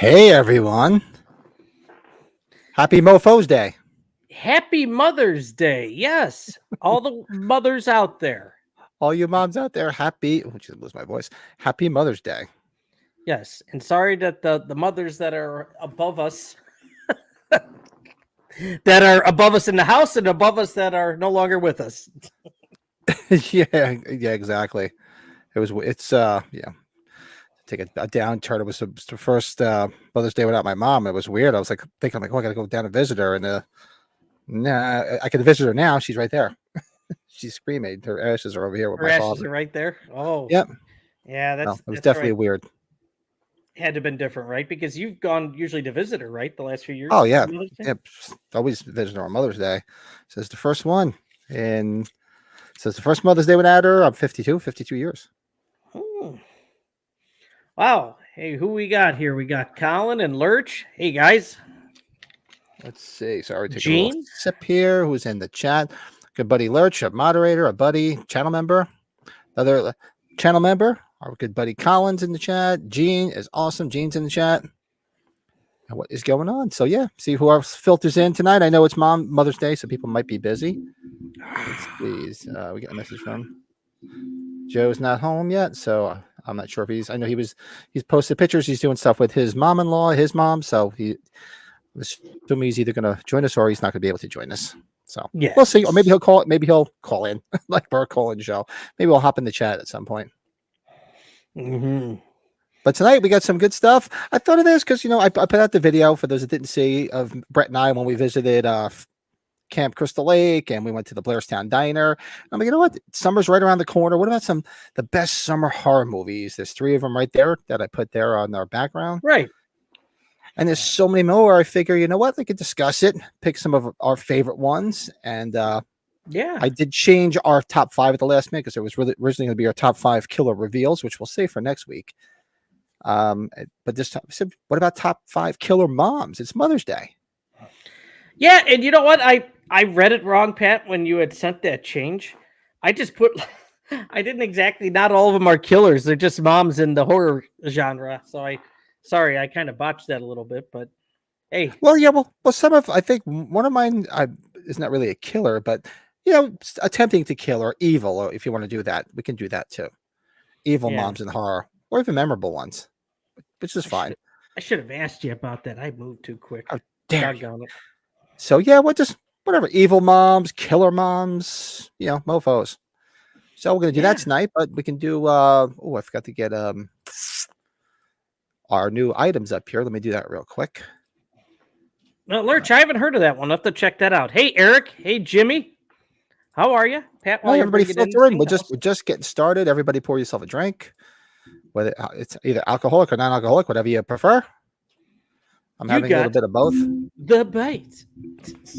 Hey everyone. Happy Mofo's Day. Happy Mother's Day. Yes. All the mothers out there. All you moms out there, happy, just lose my voice. Happy Mother's Day. Yes. And sorry that the mothers that are above us that are above us in the house and above us that are no longer with us. yeah, exactly. Take a downturn. It was the first Mother's Day without my mom. It was weird. I was like thinking, I gotta go down and visit her, and nah, I can visit her now. She's right there. She's cremated. Her ashes are over here with Her my ashes father. are right there. Oh, Yep. Yeah, It was that's definitely right. weird. Had to have been different, right? Because you've gone usually to visit her, right? The last few years. Oh yeah, on Mother's Day? yep. Always visit her on Mother's Day. So it's the first one, and so it's the first Mother's Day without her. I'm 52 years. Hmm. Wow. Hey, who we got here? We got Colin and Lurch. Hey guys. Let's see. Sorry, take a Gene? little sip here. Who's in the chat? Good buddy Lurch, a moderator, a buddy, channel member, another channel member. Our good buddy Colin's in the chat. Gene is awesome. Gene's in the chat. And what is going on? So yeah, see who else filters in tonight. I know it's Mother's Day, so people might be busy. Let's see. We got a message from Joe's not home yet, so I'm not sure if I know he's posted pictures. He's doing stuff with his mom-in-law, his mom. So he assuming he's either going to join us or he's not going to be able to join us. So Yeah. We'll see. Or maybe he'll call. Maybe he'll call in like our call-in show. Maybe we'll hop in the chat at some point. Mm-hmm. But tonight we got some good stuff. I thought of this because I put out the video for those that didn't see of Brett and I when we visited Camp Crystal Lake and we went to the Blairstown Diner. I'm like, you know what? Summer's right around the corner. What about the best summer horror movies? There's 3 of them right there that I put there on our background. Right. And there's so many more. I figure, you know what? We could discuss it, pick some of our favorite ones. And yeah, I did change our top 5 at the last minute because it was really originally going to be our top 5 killer reveals, which we'll save for next week. But this time I said, what about top 5 killer moms? It's Mother's Day. Yeah, and you know what? I read it wrong, Pat, when you had sent that change. I just put I didn't exactly, not all of them are killers. They're just moms in the horror genre. So I kind of botched that a little bit, but hey. Well, yeah, well, I think one of mine is not really a killer, but attempting to kill or evil, or if you want to do that, we can do that too. Evil moms in horror, or even memorable ones, which is fine. I should have asked you about that. I moved too quick. Oh, damn. So yeah, whatever. Evil moms, killer moms, mofos. So we're gonna do that tonight, but we can do I forgot to get our new items up here. Let me do that real quick. No, Lurch, I haven't heard of that one. I'll have to check that out. Hey, Eric. Hey, Jimmy. How are you? Pat, well, everybody filter in. We're just getting started. Everybody pour yourself a drink. Whether it's either alcoholic or non-alcoholic, whatever you prefer. I'm having a little bit of both. The bite.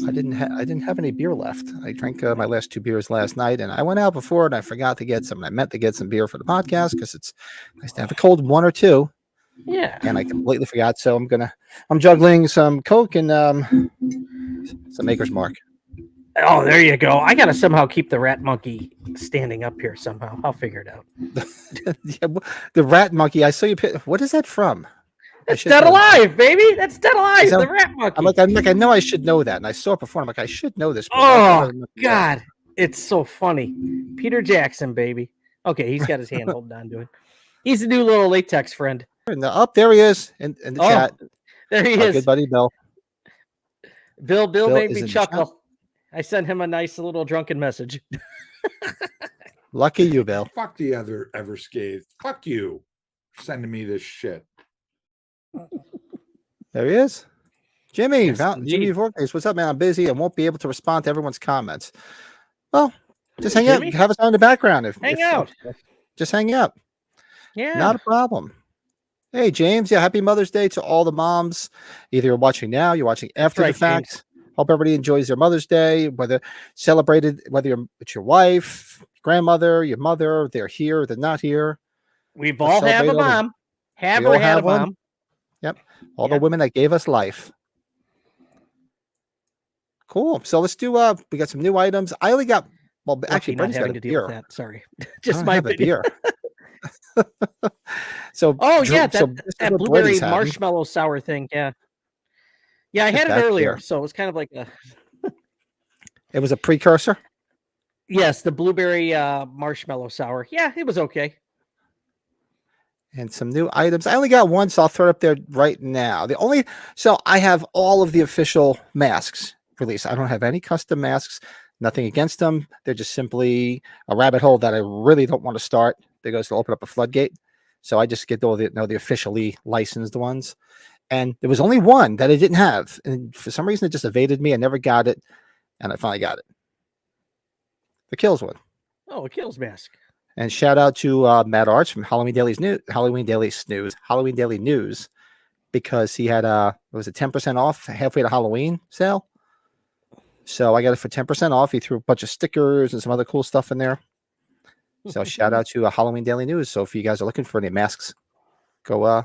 I didn't have any beer left. I drank my last 2 beers last night, and I went out before and I forgot to get some. And I meant to get some beer for the podcast because it's nice to have a cold 1 or 2. Yeah. And I completely forgot, so I'm juggling some Coke and some Maker's Mark. Oh, there you go. I gotta somehow keep the rat monkey standing up here somehow. I'll figure it out. The rat monkey. I saw you. What is that from? That's Dead Alive, baby. That's Dead Alive. The rat monkey. I'm like, I know I should know that, and I saw it before. I'm like, I should know this. Oh God, it's so funny. Peter Jackson, baby. Okay, he's got his hand holding on to it. He's a new little latex friend. There he is in the chat. There he is. Good buddy, Bill. Bill made me chuckle. I sent him a nice little drunken message. Lucky you, Bill. Fuck the other Everscathed. Fuck you. Sending me this shit. There he is. Jimmy, Yes, Jimmy Vortex. What's up, man? I'm busy and won't be able to respond to everyone's comments. Well, just hang out. Have us on in the background. Hang out. Just hang out. Yeah. Not a problem. Hey, James. Yeah, happy Mother's Day to all the moms. Either you're watching now, you're watching after the fact. James. Hope everybody enjoys their Mother's Day, whether it's your wife, grandmother, your mother, they're here, they're not here. We've all have a mom. Have or had a mom. Yep. All the women that gave us life. Cool. So let's do we got some new items. I only got actually not having to deal with that. Sorry. Just my beer. So Oh yeah, so that this is that what blueberry Brady's having. marshmallow sour thing. Yeah, yeah, I Look had at it that earlier, there. so it was kind of like a It was a precursor. yes, the blueberry marshmallow sour. Yeah, it was okay. And some new items. I only got one, so I'll throw it up there right now. So I have all of the official masks released. I don't have any custom masks, nothing against them. They're just simply a rabbit hole that I really don't want to start because they'll open up a floodgate. So I just get all the officially licensed ones. And there was only one that I didn't have. And for some reason, it just evaded me. I never got it. And I finally got it. The Kills one. Oh, a Kills mask. And shout out to Matt Arts from Halloween Daily News, because he had it was a 10% off halfway to Halloween sale. So I got it for 10% off. He threw a bunch of stickers and some other cool stuff in there. So shout out to Halloween Daily News. So if you guys are looking for any masks, go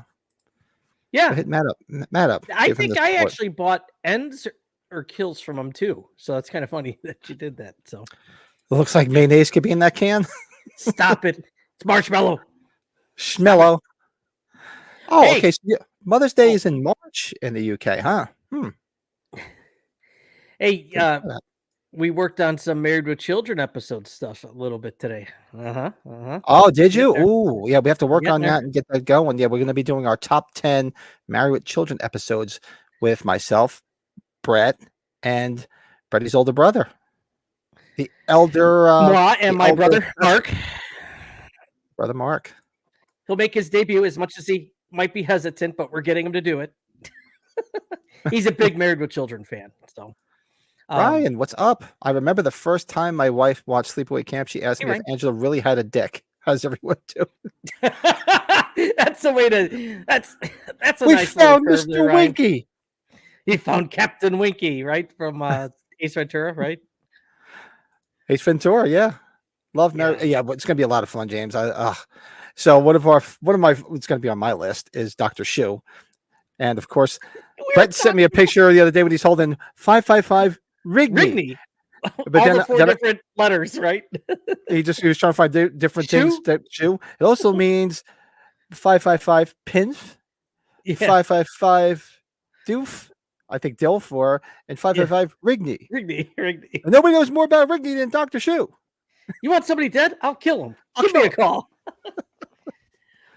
Yeah, hit Matt up. Matt up. I Give him think the I support. actually bought ends or kills from him too. So that's kind of funny that you did that. So It looks like mayonnaise could be in that can. stop it. It's marshmallow. Schmello. Oh, Hey. okay. So Mother's Day is in March in the UK, huh? Hey, we worked on some Married with Children episode stuff a little bit today. Oh, did you? there. Ooh, yeah, we have to work Getting on there. that and get that going. Yeah, we're going to be doing our top 10 Married with Children episodes with myself, Brett, and Brett's older brother. The elder Moi and the my elder brother, Mark. Brother Mark. He'll make his debut as much as he might be hesitant, but we're getting him to do it. He's a big Married with Children fan. So Ryan, what's up? I remember the first time my wife watched Sleepaway Camp, she asked Hey, me if Ryan. Angela really had a dick. How's everyone doing? That's the way to that's a We nice little found curve Mr. there, Ryan. Winky. He found Captain Winky, right? From Ace Ventura, right? Ace Ventura, yeah. Love Married. Yeah, but it's gonna be a lot of fun, James. So one of my it's gonna be on my list is Dr. Shu. And of course, Brett sent me a picture the other day when he's holding 555 Rigney. But all then, the four different letters, right? he was trying to find different Shoe? things. That shoe. It also means 555 pinf, Yeah. 555 doof, I think Dilfor, and 555 Rigney. Rigney. And nobody knows more about Rigney than Dr. Shu. You want somebody dead? I'll kill him. Give me a call.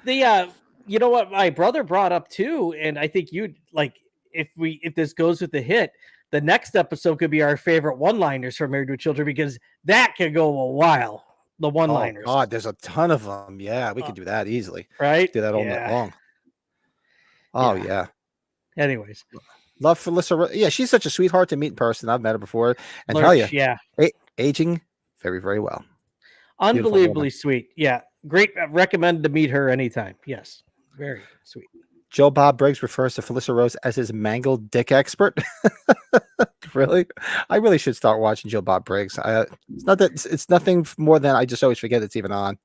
You know what my brother brought up too, and I think you'd like if this goes with the hit, the next episode could be our favorite one-liners from Married with Children, because that could go a while. The one-liners. Oh God, there's a ton of them. Yeah, we could do that easily. Right? Do that all night long. Oh yeah. Anyways, love Felissa. Yeah, she's such a sweetheart to meet in person. I've met her before, and Lurch, tell you, yeah, aging very, very well. Unbelievably sweet. Yeah, great. Recommend to meet her anytime. Yes, very sweet. Joe Bob Briggs refers to Felissa Rose as his mangled dick expert. Really? I really should start watching Joe Bob Briggs. It's not that it's nothing more than I just always forget it's even on.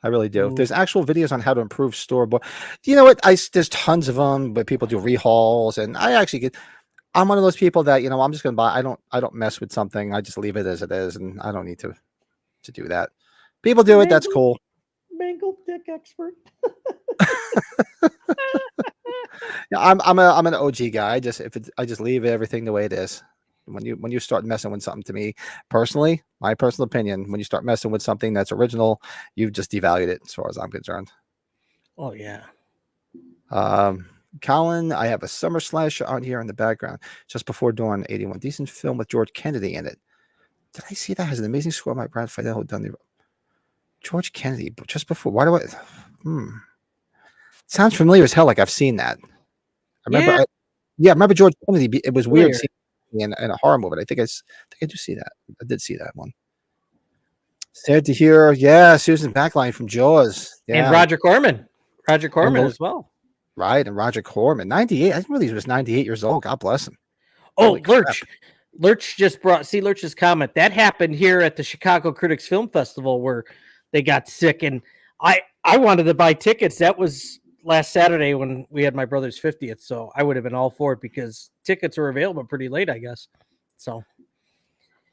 I really do. Ooh. There's actual videos on how to improve store, but you know what? There's tons of them, but people do rehauls, and I'm one of those people that, I'm just going to buy. I don't mess with something. I just leave it as it is, and I don't need to do that. People do it. That's cool. Mangled dick expert. Yeah, I'm an OG guy. I just leave everything the way it is. When you start messing with something, to me personally, my personal opinion, when you start messing with something that's original, you've just devalued it as far as I'm concerned. Oh yeah. Colin, I have a summer slasher on here in the background. Just Before Dawn, 81. Decent film with George Kennedy in it. Did I see that? Has an amazing score by Brad Fidel done the George Kennedy, but Just Before. Why do I sounds familiar as hell, like I've seen that. I remember George Kennedy. It was weird seeing in a horror movie. I think I do see that. I did see that one. Sad to hear. Yeah, Susan Backline from Jaws. Yeah. And Roger Corman as well. Right, and Roger Corman, 98. I didn't realize he was 98 years old. God bless him. Oh, Lurch just brought Lurch's comment. That happened here at the Chicago Critics Film Festival, where they got sick, and I wanted to buy tickets. That was last Saturday when we had my brother's 50th, so I would have been all for it because tickets were available pretty late, I guess. So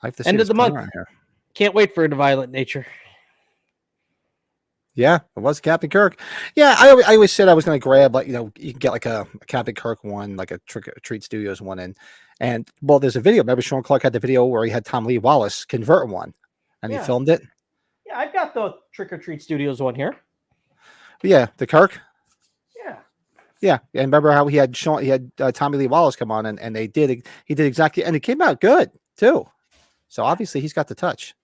I have to see end of the month. here. Can't wait for it, Violent Nature. Yeah, it was Captain Kirk. Yeah, I always said I was going to grab, like, you can get like a Captain Kirk one, like a Trick or Treat Studios one, and well, there's a video. Remember, Sean Clark had the video where he had Tom Lee Wallace convert one, and he Yeah. filmed it. Yeah, I've got the Trick or Treat Studios one here. But yeah, the Kirk. Yeah. Yeah, and remember how he had Tommy Lee Wallace come on, and he did exactly, and it came out good too. So obviously he's got the touch.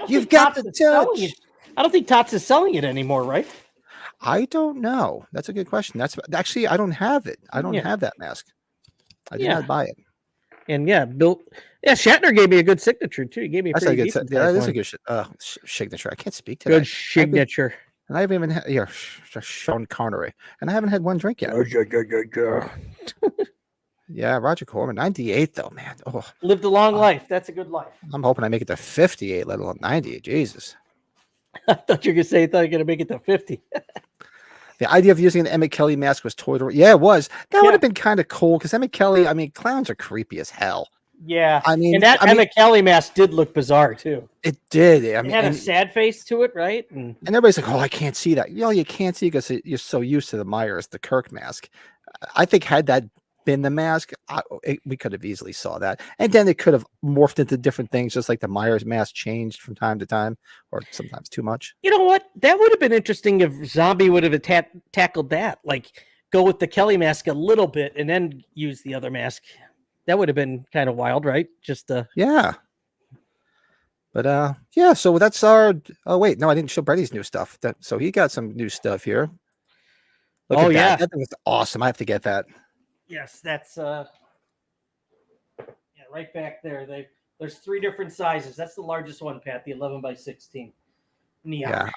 You've got the touch. I don't think Tots is selling it anymore, right? I don't know. That's a good question. That's actually, I don't have it. I don't have that mask. I did not buy it. And Shatner gave me a good signature too. He gave me a pretty decent. That is a good signature. I can't speak to good signature. And I haven't even had Sean Connery, and I haven't had one drink yet. Yeah, Roger Corman, 98 though, man. Oh, lived a long life. That's a good life. I'm hoping I make it to 58, let alone 90. Jesus. I thought you were gonna say you thought you're gonna make it to 50. The idea of using an Emmett Kelly mask was toyed around. Yeah, it was. That would have been kind of cool because Emmett Kelly, I mean, clowns are creepy as hell. Yeah. And Emmett Kelly mask did look bizarre too. It did. It had a sad face to it, right? And everybody's like, oh, I can't see that. You can't see because you're so used to the Myers, the Kirk mask. I think had that been the mask, we could have easily saw that. And then it could have morphed into different things, just like the Myers mask changed from time to time, or sometimes too much. You know what? That would have been interesting if Zombie would have tackled that. Like, go with the Kelly mask a little bit and then use the other mask. That would have been kind of wild, right? Just yeah. But yeah, so that's our wait, no, I didn't show Brady's new stuff. So he got some new stuff here. Look at that. That was awesome. I have to get that. Yes, that's right back there. There's 3 different sizes. That's the largest one, Pat, the 11x16 neon. Yeah,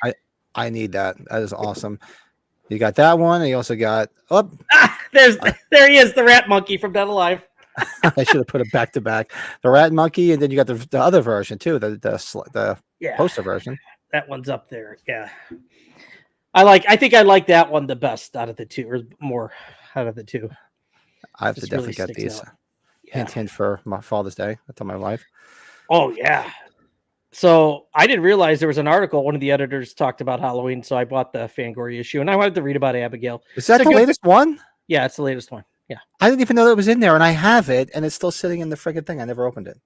I need that. That is awesome. You got that one, and you also got there he is, the rat monkey from Dead Alive. I should have put it back to back. The rat monkey, and then you got the other version too, the poster version. That one's up there. Yeah. I think I like that one the best out of the 2, or more out of the 2. I have to definitely get these. Hint for my Father's Day. I tell my wife. Oh yeah. So I didn't realize there was an article. One of the editors talked about Halloween, so I bought the Fangoria issue, and I wanted to read about Abigail. Is that the latest one? Yeah, it's the latest one. Yeah. I didn't even know that was in there, and I have it, and it's still sitting in the friggin' thing. I never opened it.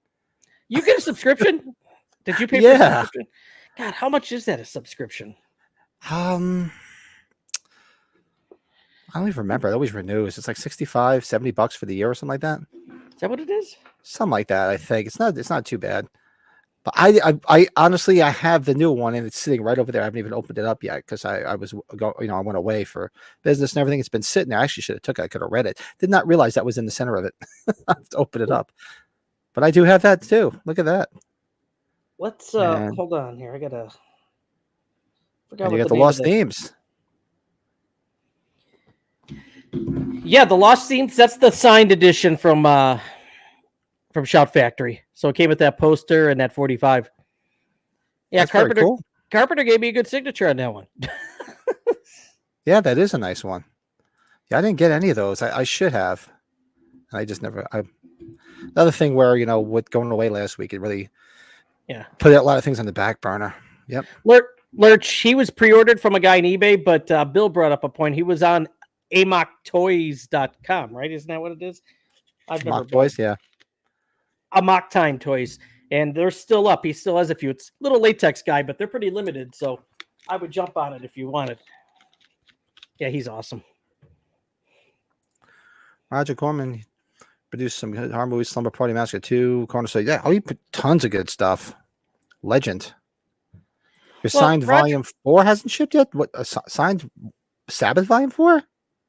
You get a subscription? Did you pay for a subscription? God, how much is that a subscription? I don't even remember. It always renews. It's like $65-$70 for the year or something like that. Is that what it is? Something like that, I think. It's not too bad. But I honestly, I have the new one, and it's sitting right over there. I haven't even opened it up yet because I went away for business and everything. It's been sitting there. I actually should have took it. I could have read it. Did not realize that was in the center of it. I have to open it up. But I do have that too. Look at that. Let's hold on here. I gotta. You got the Lost Themes. Yeah, the Lost Themes. That's the signed edition from Shout Factory. So it came with that poster and that 45. Yeah, That's cool. Carpenter gave me a good signature on that one. Yeah, that is a nice one. Yeah, I didn't get any of those. I should have. I just never. Another thing where with going away last week, it really put a lot of things on the back burner. Yep. Lurch, he was pre-ordered from a guy on eBay, but Bill brought up a point. He was on amoktoys.com, right? Isn't that what it is? I've never Toys, yeah. Amok Time Toys, and they're still up. He still has a few. It's a little latex guy, but they're pretty limited, so I would jump on it if you wanted. Yeah, he's awesome. Roger Corman produced some horror movies, Slumber Party Massacre 2, Corner Store. Yeah, he put tons of good stuff. Legend. Your signed Volume 4 hasn't shipped yet? What, signed Sabbath Volume 4?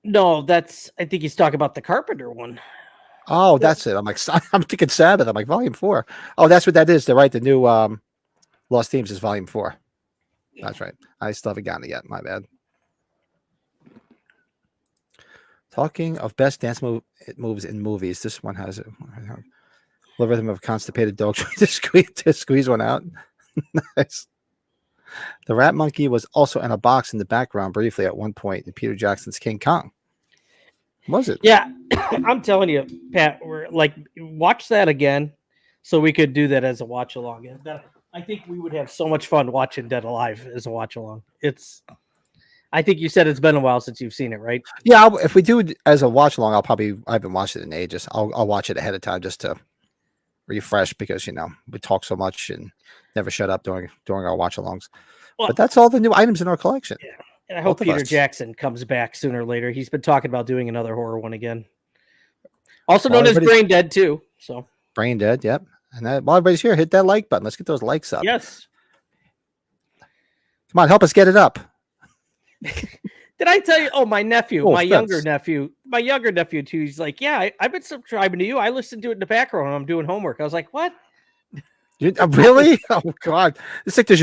No, I think he's talking about the Carpenter one. Oh, that's it. I'm like, I'm thinking Sabbath. I'm like, Volume 4. Oh, that's what that is. They're right. The new Lost Themes is Volume 4. That's right. I still haven't gotten it yet. My bad. Talking of best dance moves in movies, this one has a rhythm of constipated dog trying to squeeze one out. Nice. The rat monkey was also in a box in the background briefly at one point in Peter Jackson's King Kong. Was it? Yeah, I'm telling you, Pat. We're like, watch that again, so we could do that as a watch along. I think we would have so much fun watching Dead Alive as a watch along. I think you said it's been a while since you've seen it, right? Yeah, if we do it as a watch along, I haven't watched it in ages. I'll watch it ahead of time just to refresh because we talk so much and never shut up during our watch alongs. Well, but that's all the new items in our collection. Yeah. And I hope Both of Peter us. Jackson comes back sooner or later. He's been talking about doing another horror one again. Also Well, known as everybody's- Brain Dead too. So Brain Dead, yep. And while everybody's here, hit that like button. Let's get those likes up. yes. Come on, help us get it up. Did I tell you? Oh, my nephew, Oh, my younger thanks. nephew too. He's like, yeah, I've been subscribing to you. I listen to it in the background when I'm doing homework. I was like, what? Really? Oh God! It's like, does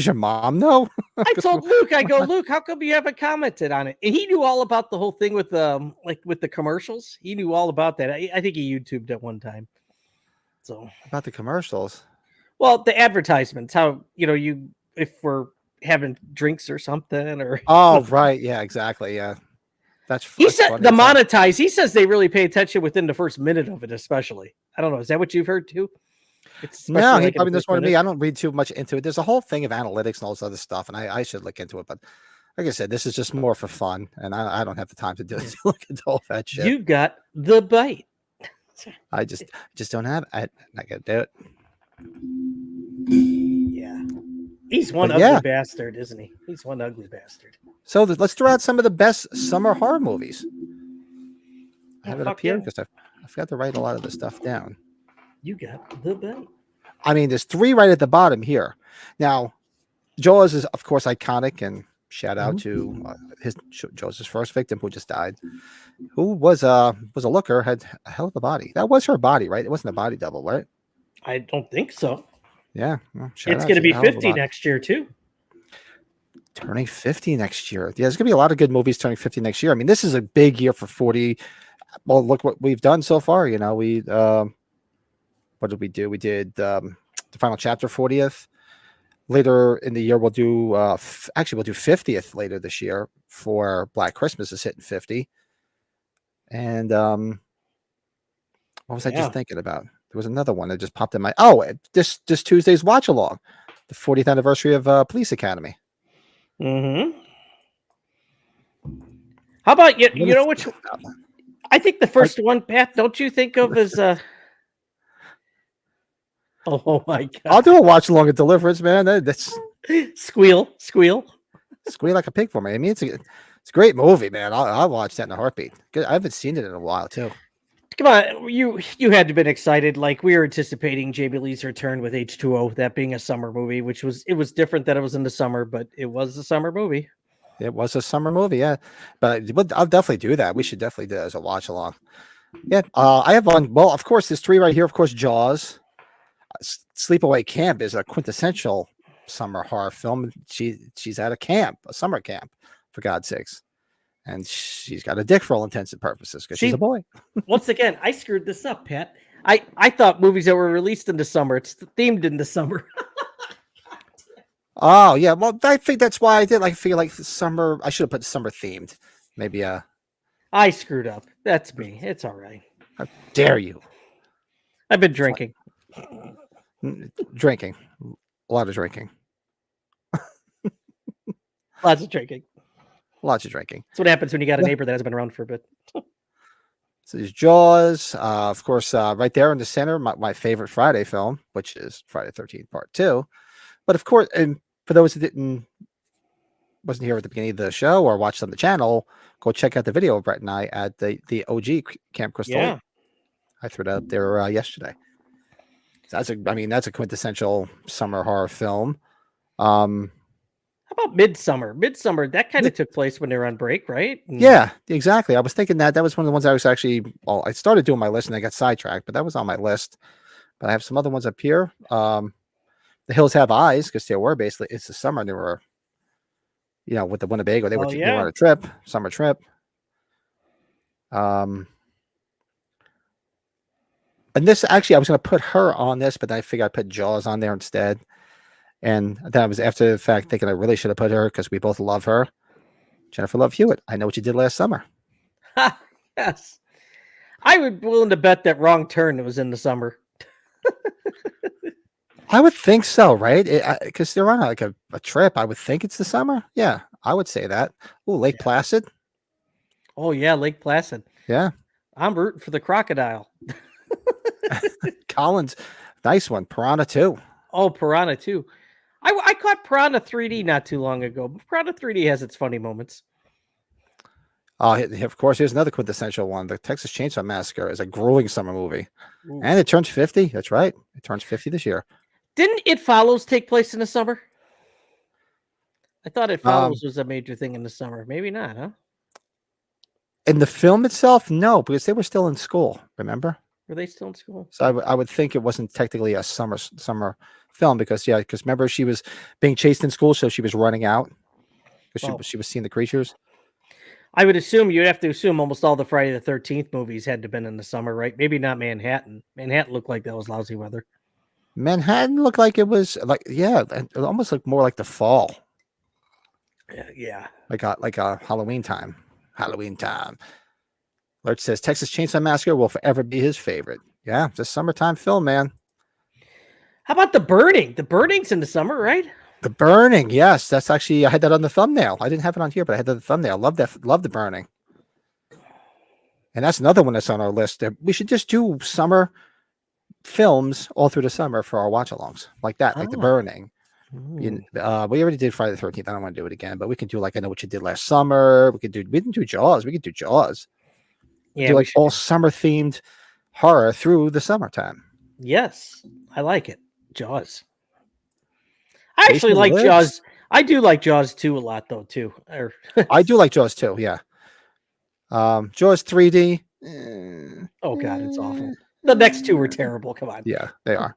your mom know? I told Luke, I go, Luke, how come you haven't commented on it? And he knew all about the whole thing with with the commercials. He knew all about that. I think he YouTubed at one time. So About the commercials. well, the advertisements, how if we're having drinks or something, or Oh right, yeah, exactly, yeah. That's he said funny the as hell. monetize. He says they really pay attention within the first minute of it, especially. I don't know. Is that what you've heard too? No, he like in the probably knows first more than me. minute? I don't read too much into it. There's a whole thing of analytics and all this other stuff, and I should look into it. But like I said, this is just more for fun, and I don't have the time to do to look into all that shit. You got the bite. I just don't have it. I gotta do it. Yeah. He's one But ugly yeah. bastard, isn't he? He's one ugly bastard. So let's throw out some of the best summer horror movies. I have it up fuck here yeah. because I forgot to write a lot of the stuff down. You got the bite. I mean, there's 3 right at the bottom here. Now, Jaws is of course iconic, and shout out to Jaws' first victim who just died, who was a looker, had a hell of a body. That was her body, right? It wasn't a body double, right? I don't think so. Yeah, well, shout It's out going to be hell of a 50 body. next year too. Turning 50 next year. Yeah, there's gonna be a lot of good movies turning 50 next year. I mean, this is a big year for 40. Well, look what we've done so far. We what did we do? We did the final chapter 40th. Later in the year, we'll do actually we'll do 50th later this year for Black Christmas is hitting 50. And what was I Yeah. just thinking about? There was another one that just popped in my this Tuesday's watch along, the 40th anniversary of Police Academy. Mm-hmm. How about you? You know which? I think the first one, Pat. Don't you think of as Oh my God! I'll do a watch along at Deliverance, man. That's Squeal. squeal like a pig for me. I mean, it's a great movie, man. I'll watch that in a heartbeat. Good. I haven't seen it in a while too. Come on, you had to have been excited. Like we were anticipating Jamie Lee's return with H2O, that being a summer movie, it was different that it was in the summer, but it was a summer movie. It was a summer movie, yeah. But I'll definitely do that. We should definitely do it as a watch along. Yeah. I have one. Well, of course, there's 3 right here. Of course, Jaws. Sleepaway Camp is a quintessential summer horror film. She's at a summer camp, for God's sakes. And she's got a dick for all intents and purposes because she's a boy. Once again, I screwed this up, Pat. I thought movies that were released in the summer, it's themed in the summer. Oh, yeah. Well, I think that's why I did. I feel like summer, I should have put summer themed. Maybe, I screwed up. That's me. It's all right. how dare you? I've been drinking. Drinking. A lot of drinking. Lots of drinking. Lots of drinking. That's what happens when you got a neighbor that has been around for a bit. So there's Jaws, of course, right there in the center, my favorite Friday film, which is Friday the 13th Part 2. But of course, and for those who wasn't here at the beginning of the show or watched on the channel, go check out the video of Brett and I at the OG Camp Crystal. Yeah. I threw it up there yesterday. So that's a quintessential summer horror film. How about Midsummer? Midsummer, that kind of took place when they were on break, right? Yeah, exactly. I was thinking that was one of the ones I was actually, I started doing my list and I got sidetracked, but that was on my list. But I have some other ones up here. The Hills Have Eyes, because they were basically, it's the summer. They were, with the Winnebago, they were on a trip, summer trip. And this actually, I was going to put her on this, but I figured I'd put Jaws on there instead. And then I was after the fact thinking I really should have put her because we both love her. Jennifer Love Hewitt. I Know What You Did Last Summer. Yes. I would be willing to bet that Wrong Turn was in the summer. I would think so, right? Because they're on like a trip. I would think it's the summer. Yeah, I would say that. Oh, Lake Yeah. Placid. Oh yeah, Lake Placid. Yeah, I'm rooting for the crocodile. Collins, nice one. Piranha too. Oh, Piranha too. I caught Piranha 3D not too long ago. Piranha 3D has its funny moments. Of course, here's another quintessential one. The Texas Chainsaw Massacre is a grueling summer movie, Ooh. and it turns 50. That's right. It turns 50 this year. Didn't It Follows take place in the summer? I thought It Um, Follows was a major thing in the summer. Maybe not, huh? In the film itself, no, because they were still in school. Remember? Were they still in school? So I would think it wasn't technically a summer film because remember she was being chased in school, so she was running out because Oh. she was seeing the creatures. I would assume you'd have to assume almost all the Friday the 13th movies had to have been in the summer, right? Maybe not Manhattan. Manhattan looked like that was lousy weather. Manhattan looked like it was it almost looked more like the fall, Yeah. like a Halloween time. Halloween time. Lurch says Texas Chainsaw Massacre will forever be his favorite. Yeah, it's a summertime film, man. How about The Burning? The Burning's in the summer, right? The Burning, yes, that's actually I had that on the thumbnail. I didn't have it on here, but I had that on the thumbnail. Love that. Love The Burning. And that's another one that's on our list. We should just do summer films all through the summer for our watch-alongs, like that, like The Oh. Burning. We already did Friday the 13th. I don't want to do it again, but we can do like I Know What You Did Last Summer. We didn't do Jaws. We could do Jaws. Yeah, Do we like should. all summer themed horror through the summertime. Yes, I like it. Jaws. I actually Basement like Lives. Jaws. I do like Jaws 2 a lot, though, too. I do like Jaws too. Yeah. Jaws 3D. Oh, God, it's awful. The next two were terrible. Come on. Yeah, they are.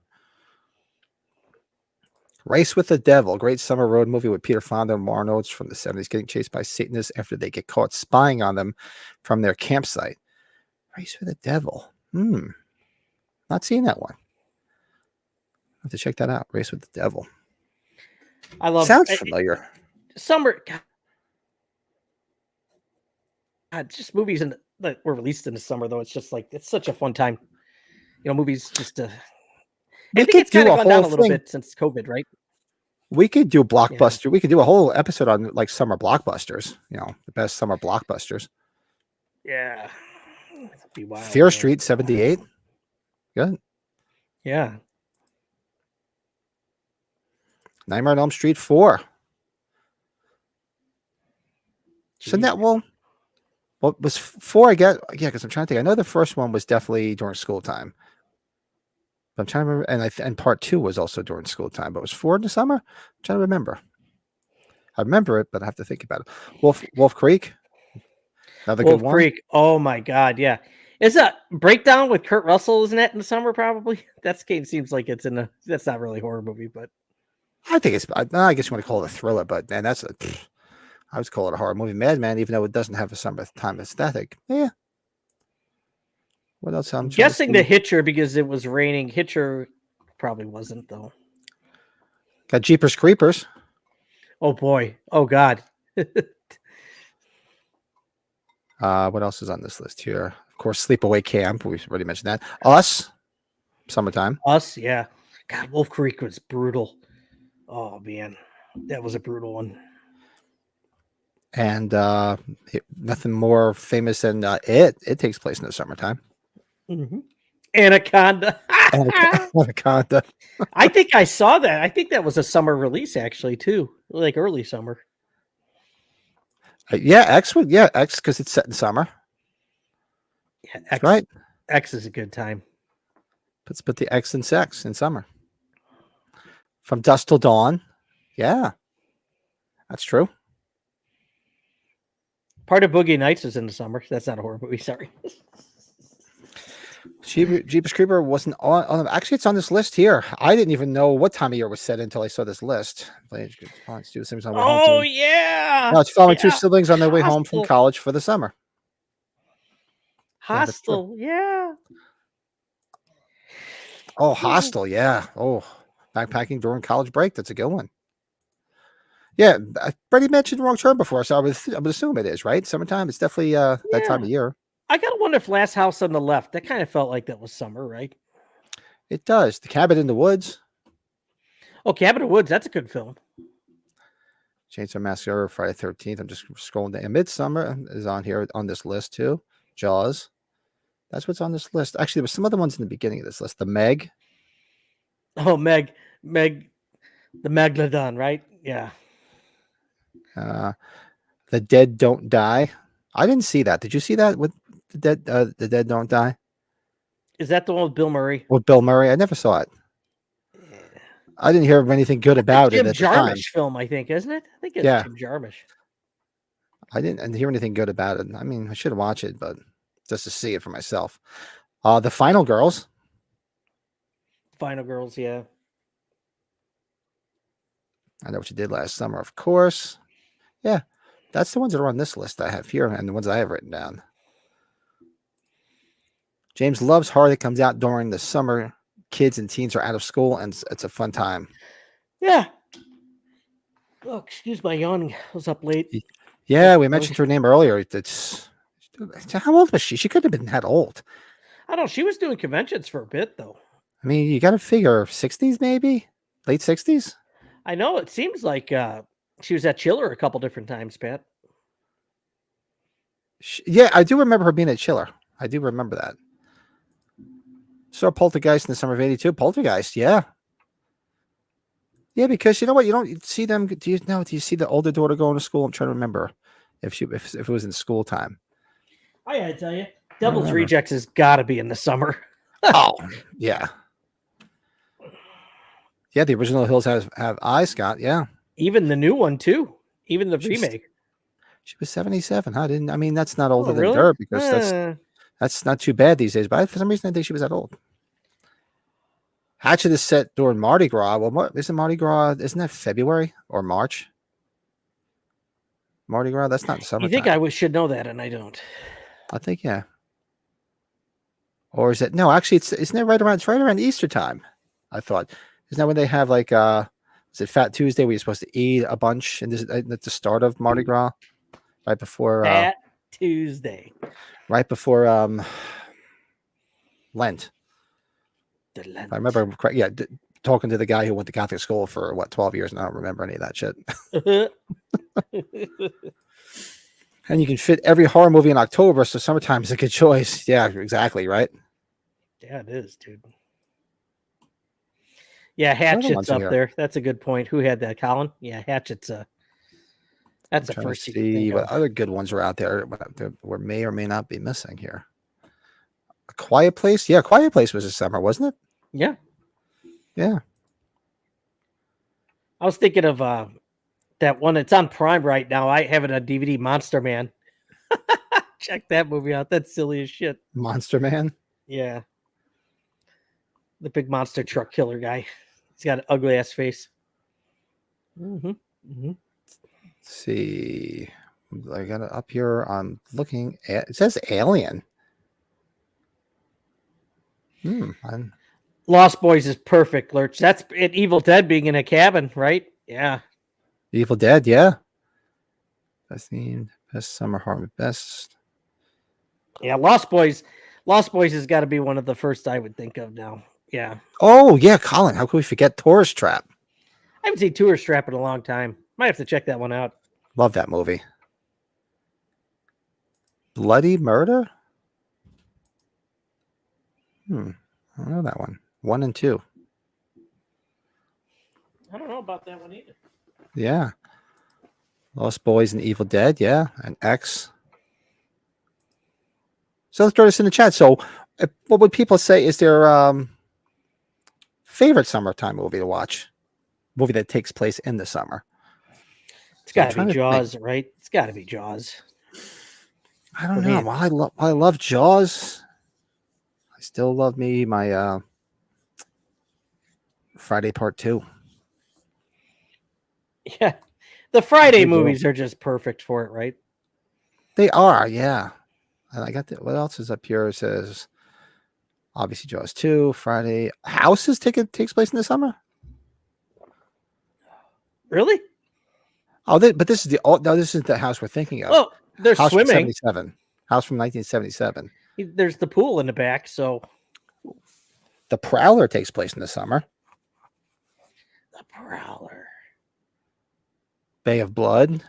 Race with the Devil, great summer road movie with Peter Fonda and Arnold from the 70s getting chased by Satanists after they get caught spying on them from their campsite. Race with the Devil. Not seeing that one. I have to check that out. Race with the Devil. I love Sounds familiar. summer. God, just movies that were released in the summer, though. It's just like it's such a fun time. Movies just. I think it's kind of gone down a little bit since COVID, right? We could do blockbuster. We could do a whole episode on like summer blockbusters. The best summer blockbusters. Yeah. That'd be wild, Fear man. Street 78. Good. Yeah. Nightmare on Elm Street 4. So that what was 4? I guess because I'm trying to think. I know the first one was definitely during school time. I'm trying to remember, and part 2 was also during school time. But was 4 in the summer? I'm trying to remember. I remember it, but I have to think about it. Wolf Creek. Another good one. Wolf Creek. Oh my God, yeah. Is that Breakdown with Kurt Russell? Isn't that in the summer? Probably. That game seems like it's that's not really a horror movie, but I think it's. I guess you want to call it a thriller, but man, I would call it a horror movie. Madman, even though it doesn't have a summertime aesthetic. Yeah. What else? I'm guessing The Hitcher because it was raining. Hitcher probably wasn't though. Got Jeepers Creepers. Oh boy. Oh God. What else is on this list here? Of course, Sleepaway Camp. We've already mentioned that. Us. Summertime. Us, yeah. God, Wolf Creek was brutal. Oh man, that was a brutal one. And nothing more famous than it. It takes place in the summertime. Mm-hmm. Anaconda. Anaconda. I think I saw that. I think that was a summer release actually too, like early summer. X because it's set in summer. Yeah, X, that's right. X is a good time. Let's put the X in sex in summer. From Dusk Till Dawn. Yeah, that's true. Part of Boogie Nights is in the summer. That's not a horror movie. Sorry. Jeepers Creeper wasn't on. Actually, it's on this list here. I didn't even know what time of year was set until I saw this list. Let's do the same Oh yeah. No, it's following two siblings on their way home from college for the summer. Hostel, yeah. Oh, Hostel, yeah. Oh, backpacking during college break. That's a good one. Yeah, I already mentioned Wrong Turn before, so I would assume it is, right? Summertime. It's definitely that time of year. I gotta wonder if Last House on the Left. That kind of felt like that was summer, right? It does. The Cabin in the Woods. Oh, Cabin in the Woods. That's a good film. Chainsaw Massacre, Friday 13th. I'm just scrolling down. Midsummer is on here on this list too. Jaws. That's what's on this list. Actually, there were some other ones in the beginning of this list. The Meg. Oh, Meg, the Megalodon, right? Yeah. The Dead Don't Die. I didn't see that. Did you see that with the Dead Don't Die? Is that the one with Bill Murray? With Bill Murray? I never saw it. I didn't hear anything good about it Jim at the time. Jarmusch film, I think, isn't it? I think it's Yeah. Jim Jarmusch. I didn't hear anything good about it. I mean, I should watch it, but just to see it for myself. The Final Girls. Final Girls, yeah. I Know What You Did Last Summer, of course. Yeah, that's the ones that are on this list I have here and the ones I have written down. James loves horror that comes out during the summer. Kids and teens are out of school, and it's a fun time. Yeah. Oh, excuse my yawning. I was up late. Yeah, we mentioned her name earlier. How old was she? She couldn't have been that old. I don't know. She was doing conventions for a bit, though. I mean, you got to figure 60s, maybe late 60s. I know. It seems like she was at Chiller a couple different times, Pat. Yeah, I do remember her being at Chiller. I do remember that. Saw Poltergeist in the summer of '82. Poltergeist, yeah. Yeah, because you know what? You don't see them. Do you see the older daughter going to school? I'm trying to remember if it was in school time. I gotta tell you, Devil's Rejects has got to be in the summer. Oh, yeah. Yeah, the original Hills Have Eyes, Scott. Yeah. Even the new one, too. Even the remake. She was 77. Huh? I mean, that's not older than really? Dirt because that's not too bad these days. But for some reason, I think she was that old. Hatchet is set during Mardi Gras. Well, isn't Mardi Gras? Isn't that February or March? Mardi Gras. That's not summertime. You think I should know that, and I don't. I think yeah. Or is it no? Actually, isn't it right around? It's right around Easter time. I thought. Isn't that when they have like is it Fat Tuesday where you're supposed to eat a bunch and this at the start of Mardi Gras, right before Fat Tuesday, right before Lent. The Lent. If I remember correct. Yeah, talking to the guy who went to Catholic school for 12 years, and I don't remember any of that shit. And you can fit every horror movie in October, so summertime is a good choice. Yeah, exactly, right? Yeah, it is, dude. Yeah, Hatchet's up there. That's a good point. Who had that, Colin? Yeah, Hatchet's that's the first. See what other good ones are out there where may or may not be missing here. A Quiet Place, yeah, Quiet Place was this summer, wasn't it? Yeah, yeah. I was thinking of that one. It's on Prime right now. I have it on DVD. Monster Man. Check that movie out. That's silly as shit. Monster Man. Yeah, the big monster truck killer guy. He's got an ugly ass face. Let's see, I got it up here. I'm looking at. It says Alien. Lost Boys is perfect, Lurch. That's it. Evil Dead being in a cabin, right? Yeah. Evil Dead, yeah. Best themed, best summer horror, best. Yeah, Lost Boys. Lost Boys has got to be one of the first I would think of now. Yeah. Oh yeah, Colin. How could we forget Tourist Trap? I haven't seen Tourist Trap in a long time. Might have to check that one out. Love that movie. Bloody Murder. I don't know that one. 1 and 2. I don't know about that one either. Yeah. Lost Boys and Evil Dead. Yeah. And X. So let's throw this in the chat. So what would people say is their favorite summertime movie to watch? Movie that takes place in the summer. It's got to be Jaws, right? It's got to be Jaws. I don't know. I love Jaws. I still love my Friday Part 2. Yeah. The Friday movies are just perfect for it, right? They are, yeah. And I got what else is up here? It says obviously Jaws 2, Friday. Houses takes place in the summer? Really? Oh, but this is this is the house we're thinking of. Oh, there's house swimming. House from 1977. There's the pool in the back, so The Prowler takes place in the summer. The Prowler. Bay of Blood.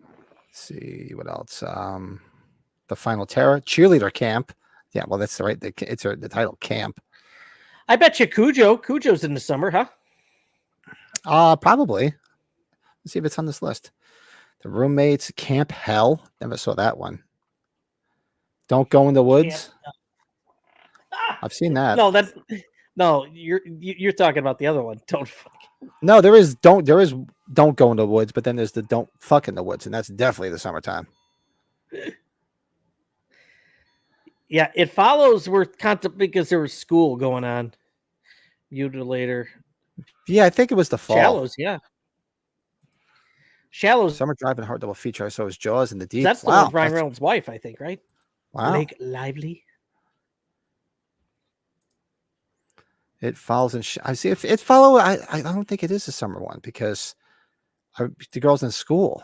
Let's see what else. The Final Terror. Cheerleader Camp. Yeah, well, that's right. It's the title, Camp. I bet you Cujo. Cujo's in the summer, huh? Probably. Let's see if it's on this list. The Roommates, Camp Hell. Never saw that one. Don't Go in the Woods. I've seen that. No, you're talking about the other one. Don't fuck. No, there is Don't Go in the Woods, but then there's the Don't Fuck in the Woods, and that's definitely the summertime. Yeah, it follows because there was school going on. Mutilator. Yeah, I think it was the fall. Shallows, yeah. Shallows. Summer Drive and Hard Double Feature. I saw his Jaws in the Deep. That's the one with Ryan Reynolds' wife, I think, right? Wow. Blake Lively. It follows in. I see if it follow. I don't think it is a summer one because the girl's in school.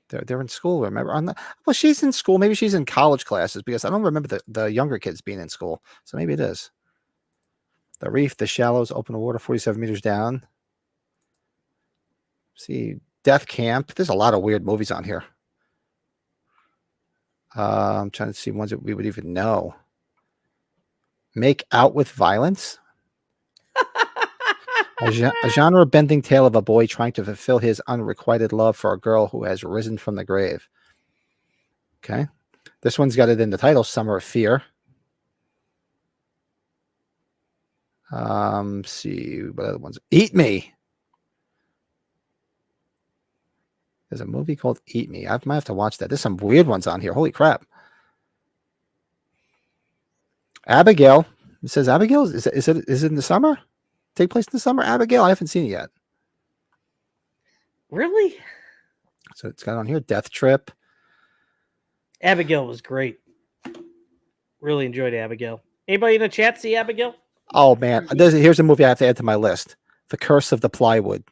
They're in school. Remember? Well, she's in school. Maybe she's in college classes because I don't remember the younger kids being in school. So maybe it is. The Reef, The Shallows, Open Water, 47 meters down. See, Death Camp. There's a lot of weird movies on here. I'm trying to see ones that we would even know. Make Out with Violence. A genre-bending tale of a boy trying to fulfill his unrequited love for a girl who has risen from the grave. Okay. This one's got it in the title, Summer of Fear. See what other ones. Eat Me. There's a movie called Eat Me. I might have to watch that. There's some weird ones on here. Holy crap. Abigail. It says Abigail. Is it in the summer? Take place in the summer? Abigail? I haven't seen it yet. Really? So it's got on here Death Trip. Abigail was great. Really enjoyed Abigail. Anybody in the chat see Abigail? Oh, man. Here's a movie I have to add to my list. The Curse of the Plywood.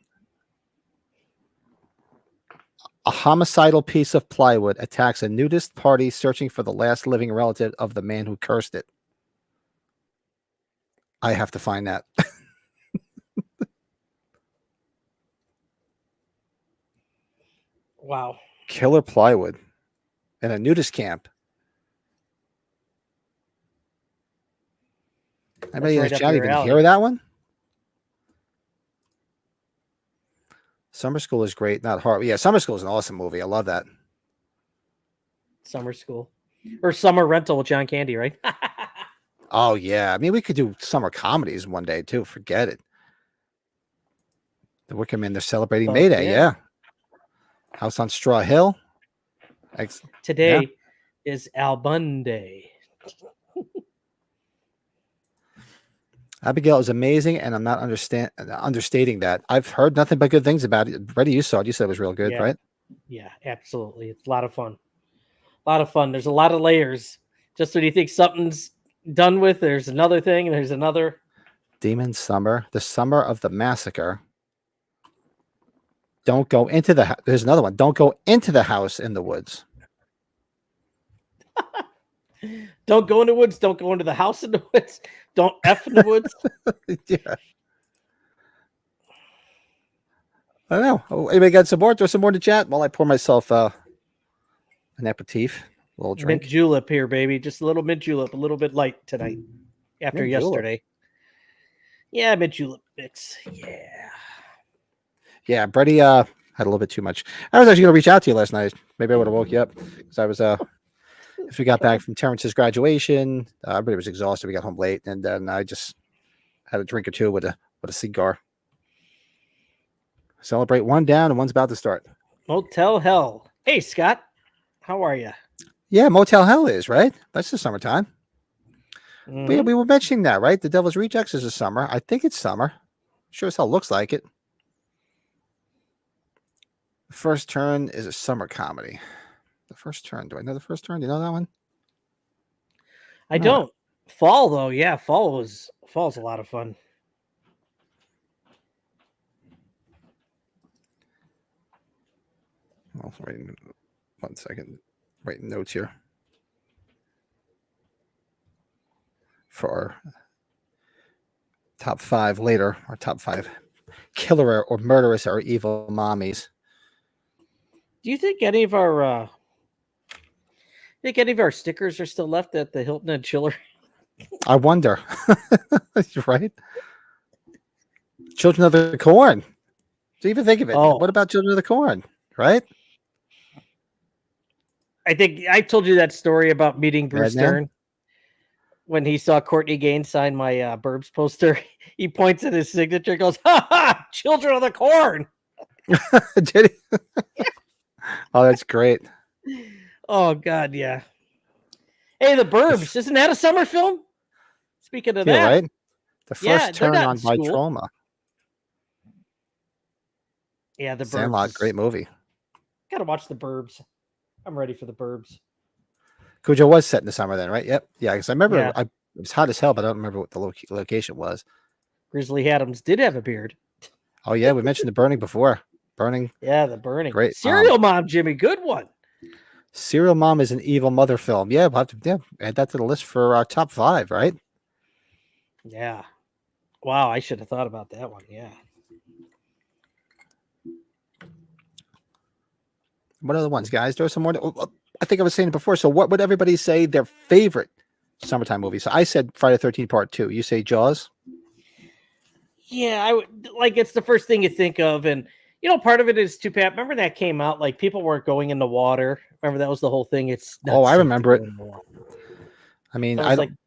A homicidal piece of plywood attacks a nudist party searching for the last living relative of the man who cursed it. I have to find that. Wow. Killer plywood in a nudist camp. Anybody in the chat even hear of that one? Summer School is great, not hard. Yeah, Summer School is an awesome movie. I love that. Summer School. Or Summer Rental with John Candy, right? Oh, yeah. I mean, we could do summer comedies one day, too. Forget it. The Wicker Man, they're celebrating May Day. Yeah. House on Straw Hill. Today is Albun Day. Abigail is amazing, and I'm not understating that. I've heard nothing but good things about it. Brady, you saw it. You said it was real good, right? Yeah, absolutely. It's a lot of fun. A lot of fun. There's a lot of layers. Just when you think something's done with, there's another thing, and there's another. Demon Summer. The Summer of the Massacre. Don't go into the house. There's another one. Don't go into the house in the woods. Don't go in the woods. Don't go into the house in the woods. Don't F in the woods. Yeah. I don't know. Oh, anybody got some more? Throw some more in the chat while I pour myself an aperitif, a little drink. Mint julep here, baby. Just a little mint julep, a little bit light tonight after Mint yesterday. julep. Yeah, mint julep mix. Yeah. Yeah, Brady had a little bit too much. I was actually going to reach out to you last night. Maybe I would have woke you up because I was if we got back from Terrence's graduation, everybody was exhausted. We got home late, and then I just had a drink or two with a cigar. Celebrate one down and one's about to start. Motel Hell. Hey, Scott. How are you? Yeah, Motel Hell is, right? That's the summertime. Mm-hmm. We were mentioning that, right? The Devil's Rejects is a summer. I think it's summer. Sure as hell looks like it. The First Turn is a summer comedy. The First Turn. Do I know The First Turn? Do you know that one? I don't. Fall, though. Yeah, fall's a lot of fun. Well, wait 1 second. Writing notes here. For our top 5 later. Our top 5 killer or murderous or evil mommies. Do you think any of our stickers are still left at the Hilton and Chiller? I wonder. Right? Children of the Corn. So even think of it. Oh. What about Children of the Corn? Right? I think I told you that story about meeting Bruce Madman? Stern when he saw Courtney Gaines sign my Burbs poster. He points at his signature and goes, "Ha ha! Children of the Corn." Did he? Oh, that's great. Oh God, yeah. Hey, the Burbs, isn't that a summer film? Speaking of Yeah, that, right? The Yeah, first they're turn not on in by school. trauma. yeah, the Burbs. Sandlot, great movie. Gotta watch the Burbs. I'm ready for the Burbs. Cujo was set in the summer then, right? Yep. Yeah, because I remember Yeah. it was hot as hell, but I don't remember what the location was. Grizzly Adams did have a beard. Oh, yeah, we mentioned The Burning before. Burning. Yeah, the Burning. Great. Serial Mom, Jimmy, good one. Serial Mom is an evil mother film. Yeah, we'll have to add that to the list for our top 5, right? Yeah. Wow, I should have thought about that one. Yeah. What other ones, guys? There are some more. I think I was saying it before. So what would everybody say their favorite summertime movie? So I said Friday the 13th Part 2. You say Jaws? Yeah, I would like it's the first thing you think of, and part of it is too, Pat. Remember that came out like people weren't going in the water. Remember that was the whole thing. It's not I safe to remember it. go in the water. I mean, That I was don't.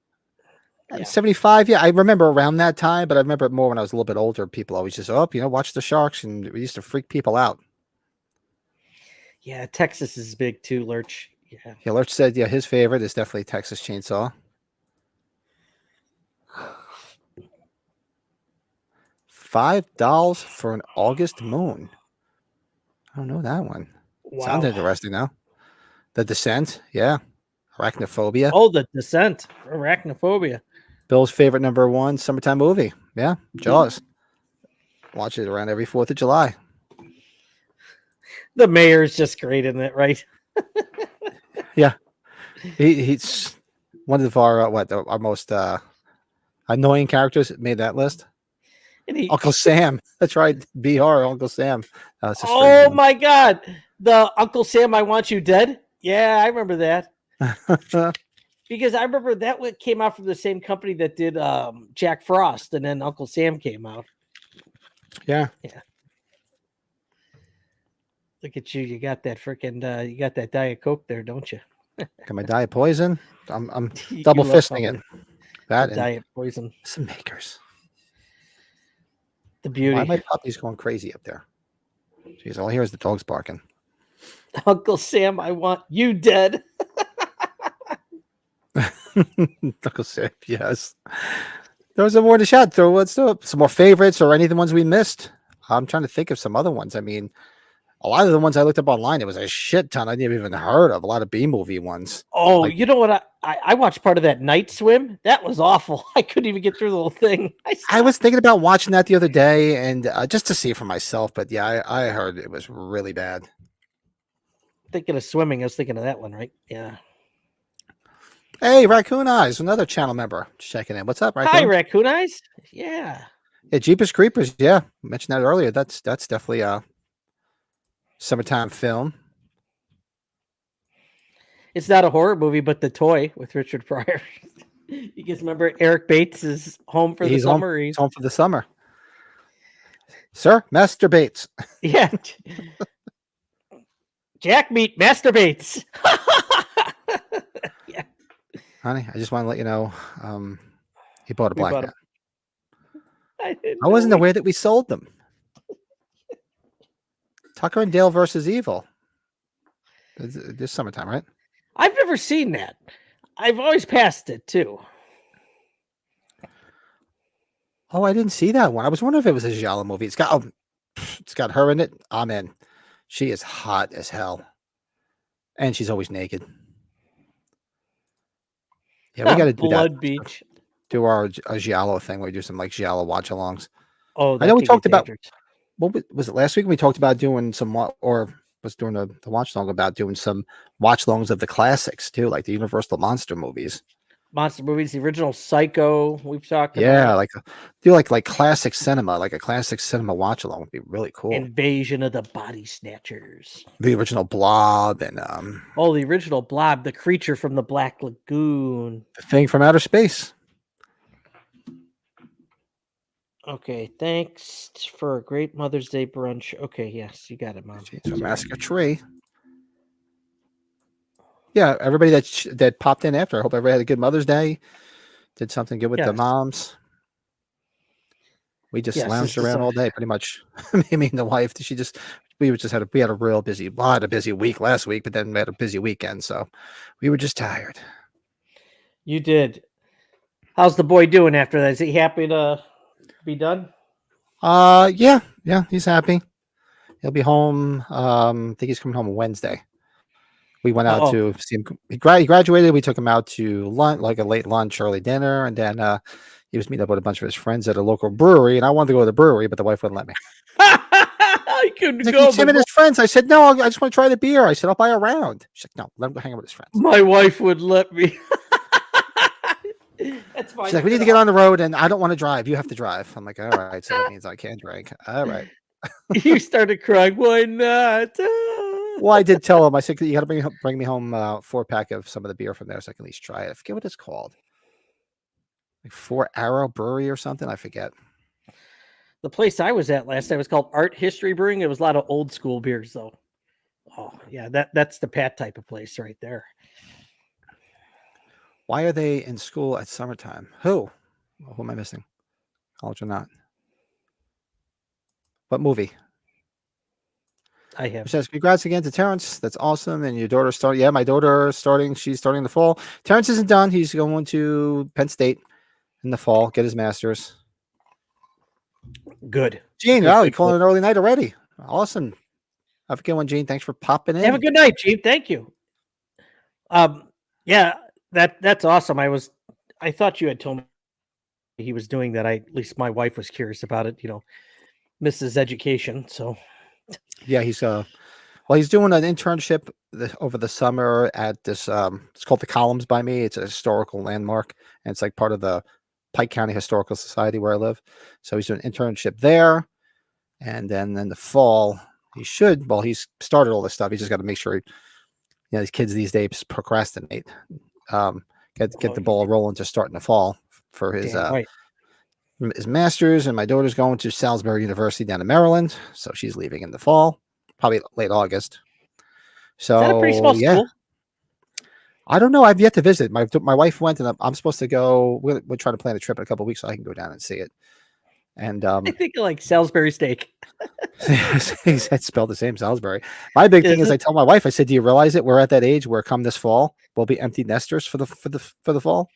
yeah. 75, yeah, I remember around that time, but I remember it more when I was a little bit older. People always just, watch the sharks, and we used to freak people out. Yeah, Texas is big too, Lurch. Yeah. Yeah, Lurch said, yeah, his favorite is definitely Texas Chainsaw. $5 for an August moon. I don't know that one. Wow. Sounds interesting, though. The Descent, yeah. Arachnophobia. Oh, The Descent. Arachnophobia. Bill's favorite #1 summertime movie. Yeah, Jaws. Watch it around every 4th of July. The mayor's just great in it, right? Yeah. He's one of our our most annoying characters that made that list. And Uncle Sam. That's right. BR, Uncle Sam. Oh my God. The Uncle Sam, I Want You Dead. Yeah, I remember that. Because I remember that one came out from the same company that did Jack Frost, and then Uncle Sam came out. Yeah. Look at you. You got that freaking you got that Diet Coke there, don't you? Got my Diet Poison. I'm You double love fisting it. That and Diet Poison. some Makers. The beauty. Why are my puppies going crazy up there? Jeez, all I hear is the dogs barking. Uncle Sam, I Want You Dead. Uncle Sam, yes. There was more to shout through. Let's do some more favorites or any of the ones we missed. I'm trying to think of some other ones. I mean, a lot of the ones I looked up online, it was a shit ton I didn't even heard of. A lot of B-movie ones. Oh, Like- you know what? I watched part of that Night Swim. That was awful. I couldn't even get through the whole thing. I was thinking about watching that the other day and just to see for myself. But yeah, I heard it was really bad. thinking of swimming. I was thinking of that one, right? Yeah. Hey, Raccoon Eyes, another channel member checking in. What's up, Raccoon? Hi, Raccoon Eyes. Yeah. Yeah, Jeepers Creepers. Yeah, mentioned that earlier. That's definitely a summertime film. It's not a horror movie, but The Toy with Richard Pryor. You guys remember Eric Bates is home for the summer? He's home for the summer. Sir, Master Bates. Yeah. Jack Meat masturbates. Yeah. Honey, I just want to let you know he bought a We black bought man. I I wasn't aware that we sold them. Tucker and Dale versus Evil. This summertime, right? I've never seen that. I've always passed it too. Oh, I didn't see that one. I was wondering if it was a giallo movie. It's got her in it. I'm in. She is hot as hell, and she's always naked. Yeah, we got to do Blood that. Beach. Do our giallo thing. Where we do some like giallo watch-alongs. Oh, I know we could get talked about. dangerous. What was it last week? We talked about doing some or was doing the watch long about doing some watch longs of the classics too, like the Universal monster movies. monster movies, the original Psycho. We've talked Yeah, about like do like classic cinema, like a classic cinema watch along would be really cool. Invasion of the Body Snatchers. The original Blob and Oh, the original Blob, the creature from the Black Lagoon. the Thing from Outer Space. Okay, thanks for a great Mother's Day brunch. Okay, yes, you got it, Mom. Chainsaw Massacre Tree. Yeah, everybody that popped in after. I hope everybody had a good Mother's Day. Did something good with the Yes. moms. We just Yes, lounged this is around all day, pretty much. Me and the wife. We had a real busy week last week, but then we had a busy weekend, so we were just tired. You did. How's the boy doing after that? Is he happy to be done? Yeah, he's happy. He'll be home. I think he's coming home Wednesday. We went out to see him. He graduated. We took him out to lunch, like a late lunch, early dinner, and then he was meeting up with a bunch of his friends at a local brewery. And I wanted to go to the brewery, but the wife wouldn't let me. I couldn't Like, go. him and his friends. I said, no, I just want to try the beer. I said, I'll buy a round. She's like, no, let him go hang out with his friends. My wife would let me. That's fine. She's like, we need to get on the road, and I don't want to drive. You have to drive. I'm like, all right. So that means I can't drink. All right. You started crying. Why not? Well, I did tell him. I said, you got to bring me home a 4-pack of some of the beer from there so I can at least try it. I forget what it's called. Like 4 Arrow Brewery or something. I forget. The place I was at last night was called Art History Brewing. It was a lot of old school beers, though. Oh, yeah, that's the Pat type of place right there. Why are they in school at summertime? Who am I missing? College or not? What movie? I have. It says, congrats again to Terrence. That's awesome. And your daughter starting. Yeah, my daughter starting. She's starting in the fall. Terrence isn't done. He's going to Penn State in the fall, get his master's. Good. Gene, Good, you're good, calling an early night already. Awesome. Have a good one, Gene. Thanks for popping in. Have a good night, Gene. Thank you. Yeah, that's awesome. I thought you had told me he was doing that. At least my wife was curious about it. Mrs. Education. So yeah, he's doing an internship over the summer at this. It's called the Columns by Me. It's a historical landmark, and it's like part of the Pike County Historical Society where I live. So he's doing an internship there, and then in the fall he's started all this stuff. He's just got to make sure these kids these days procrastinate. Get the ball rolling to start in the fall for his his master's. And my daughter's going to Salisbury University down in Maryland, so she's leaving in the fall, probably late August. So is that a pretty small school? I don't know. I've yet to visit. My wife went, and I'm supposed to go. We're trying to plan a trip in a couple of weeks so I can go down and see it. And I think like Salisbury steak. It's spelled the same, Salisbury. My big thing is I tell my wife, I said, do you realize it? We're at that age where come this fall, we'll be empty nesters for the fall.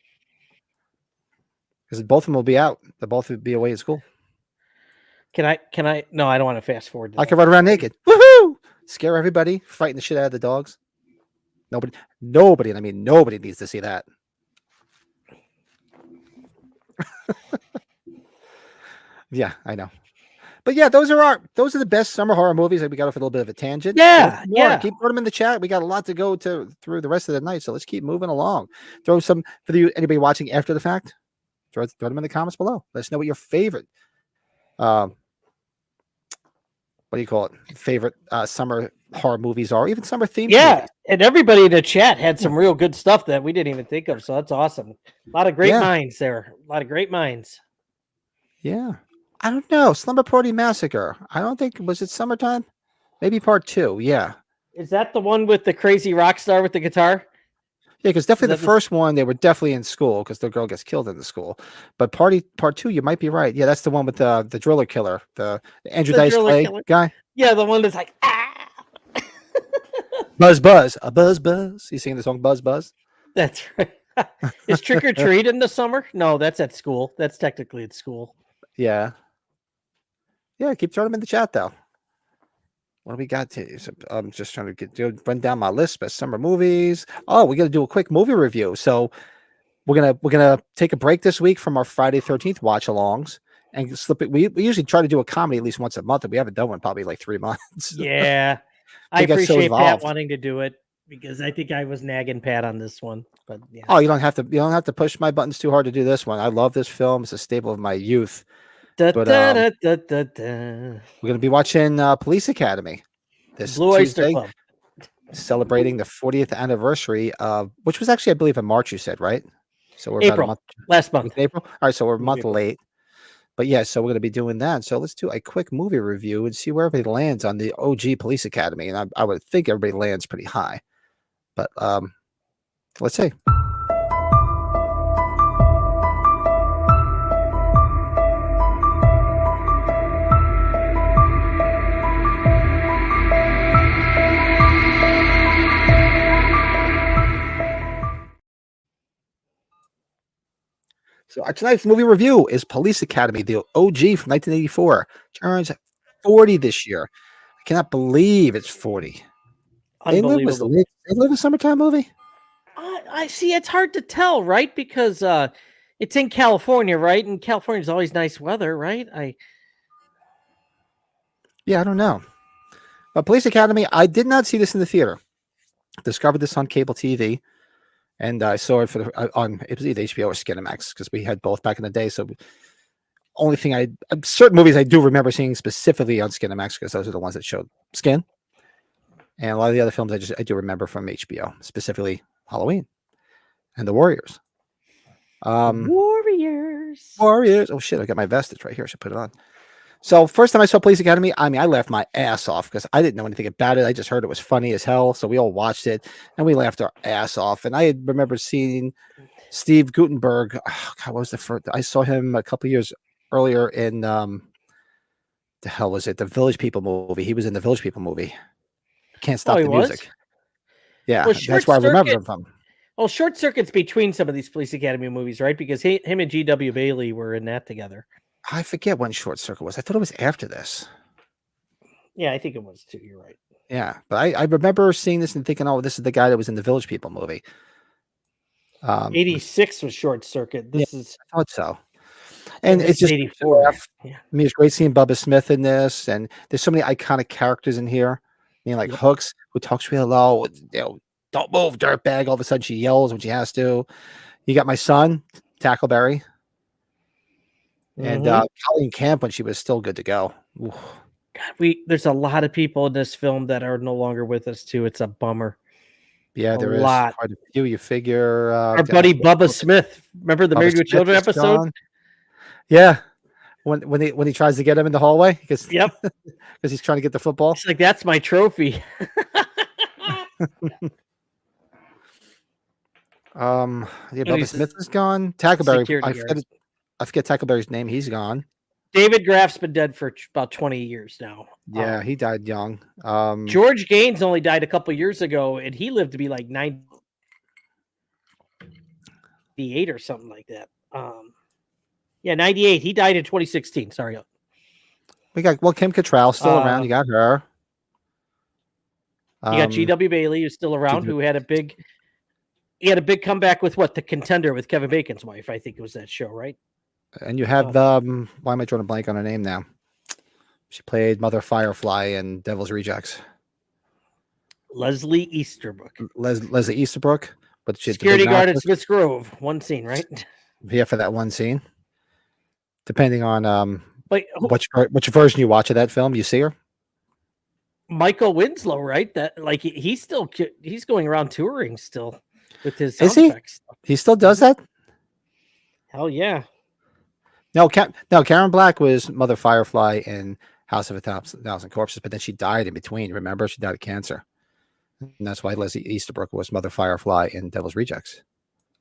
Because both of them will be out. They'll both be away at school. Can I? No, I don't want to fast forward. I can run around naked. Woohoo! Scare everybody, frighten the shit out of the dogs. Nobody, and I mean nobody needs to see that. Yeah, I know. But yeah, those are the best summer horror movies. That we got off a little bit of a tangent. Yeah. Keep putting them in the chat. We got a lot to go through the rest of the night, so let's keep moving along. Throw some for anybody watching after the fact. Throw them in the comments below. Let us know what your favorite, what do you call it? Favorite summer horror movies are, even summer themed. Yeah, movies. and everybody in the chat had some real good stuff that we didn't even think of. So that's awesome. A lot of great minds there. A lot of great minds. Yeah. I don't know. Slumber Party Massacre. I don't think, was it summertime? Maybe part 2. Yeah. Is that the one with the crazy rock star with the guitar? Yeah, because definitely the first one, they were definitely in school because the girl gets killed in the school. But part 2, you might be right. Yeah, that's the one with the driller killer, the Andrew Dice Clay guy. Yeah, the one that's like, Buzz, buzz, a buzz, buzz. You singing the song Buzz, Buzz? That's right. Is Trick or Treat in the summer? No, that's at school. That's technically at school. Yeah. Yeah, keep throwing them in the chat though. What do we got to? I'm just trying to run down my list. Best summer movies. Oh, we got to do a quick movie review. So we're gonna take a break this week from our Friday 13th watch alongs and slip it. We usually try to do a comedy at least once a month, and we haven't done one probably like 3 months. Yeah, I appreciate Pat wanting to do it. because I think I was nagging Pat on this one. But yeah. Oh, you don't have to push my buttons too hard to do this one. I love this film. It's a staple of my youth. Da, But da, da, da, da. we're gonna be watching Police Academy this Blue Oyster Tuesday, Club. celebrating the 40th anniversary of, which was actually, I believe, in March. You said, right? So we're April. about a month. Last Was month. it April. All right, so we're a month April. late. But yeah, so we're going to be doing that. So let's do a quick movie review and see where everybody lands on the OG Police Academy. And I would think everybody lands pretty high. But let's see. So tonight's movie review is Police Academy, the OG from 1984. Turns 40 this year. I cannot believe it's 40. Unbelievable. They live a summertime movie? I see. It's hard to tell, right? Because it's in California, right? And California's always nice weather, right? Yeah, I don't know. But Police Academy, I did not see this in the theater. Discovered this on cable TV, and I saw it on it was either HBO or Skinamax because we had both back in the day. So only thing certain movies I do remember seeing specifically on Skinamax because those are the ones that showed Skin, and a lot of the other films I do remember from HBO, specifically Halloween and The Warriors. Warriors. Oh shit! I got my vestige right here. I should put it on. So first time I saw Police Academy, I mean, I laughed my ass off because I didn't know anything about it. I just heard it was funny as hell. So we all watched it and we laughed our ass off. And I remember seeing Steve Guttenberg. Oh, God, what was the first? I saw him a couple years earlier in the hell was it? The Village People movie. He was in the Village People movie. Can't Stop the Music. Yeah, Well, that's where I remember him from. Well, Short Circuit's between some of these Police Academy movies, right? Because him and G.W. Bailey were in that together. I forget when Short Circuit was. I thought it was after this. Yeah, I think it was too. You're right. Yeah, but I remember seeing this and thinking, oh, this is the guy that was in the Village People movie. 86 was Short Circuit. This is I thought so. And it's just 84. Yeah. I mean, it's great seeing Bubba Smith in this, and there's so many iconic characters in here. Like Hooks, who talks real low. Don't move, dirtbag. All of a sudden, she yells when she has to. You got my son, Tackleberry, and Colleen Camp when she was still good to go. Oof. God, there's a lot of people in this film that are no longer with us too. It's a bummer. Yeah, there is quite a few. You figure our buddy Bubba Smith. Remember the Married with Children episode? Gone. Yeah, when he tries to get him in the hallway, because he's trying to get the football. It's like, that's my trophy. Bubba Smith is gone. Tackleberry, I forget Tackleberry's name. He's gone. David Graff's been dead for about 20 years now. Yeah, he died young. George Gaines only died a couple years ago, and he lived to be like 98 or something like that. 98. He died in 2016. Sorry. We got Kim Cattrall still around. You got her. You got G.W. Bailey, who's still around, who had a big comeback with The Contender with Kevin Bacon's wife. I think it was that show, right? And you have why am I drawing a blank on her name now? She played Mother Firefly in Devil's Rejects. Leslie Easterbrook. Leslie Easterbrook, but she security guard at Smith's Grove. One scene, right? Yeah, for that one scene. Depending on which version you watch of that film, you see her. Michael Winslow, right? That he's going around touring still with his sound effects. He still does that? Hell yeah. No, Karen Black was Mother Firefly in House of a Thousand Corpses, but then she died in between. Remember, she died of cancer, and that's why Leslie Easterbrook was Mother Firefly in Devil's Rejects.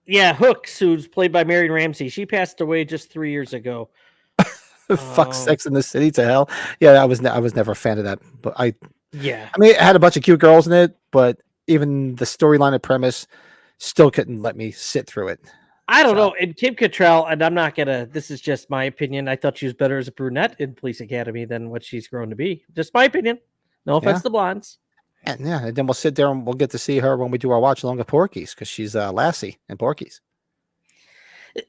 Yeah, Hooks, who's played by Marion Ramsey, she passed away just 3 years ago. Fuck Sex in the City to hell. Yeah, I was never a fan of that, but I mean, it had a bunch of cute girls in it, but even the storyline and premise still couldn't let me sit through it. I don't know. And Kim Cattrall, and I'm not gonna. This is just my opinion. I thought she was better as a brunette in Police Academy than what she's grown to be. Just my opinion. No offense to blondes. And then we'll sit there and we'll get to see her when we do our watch along of Porky's because she's Lassie in Porky's.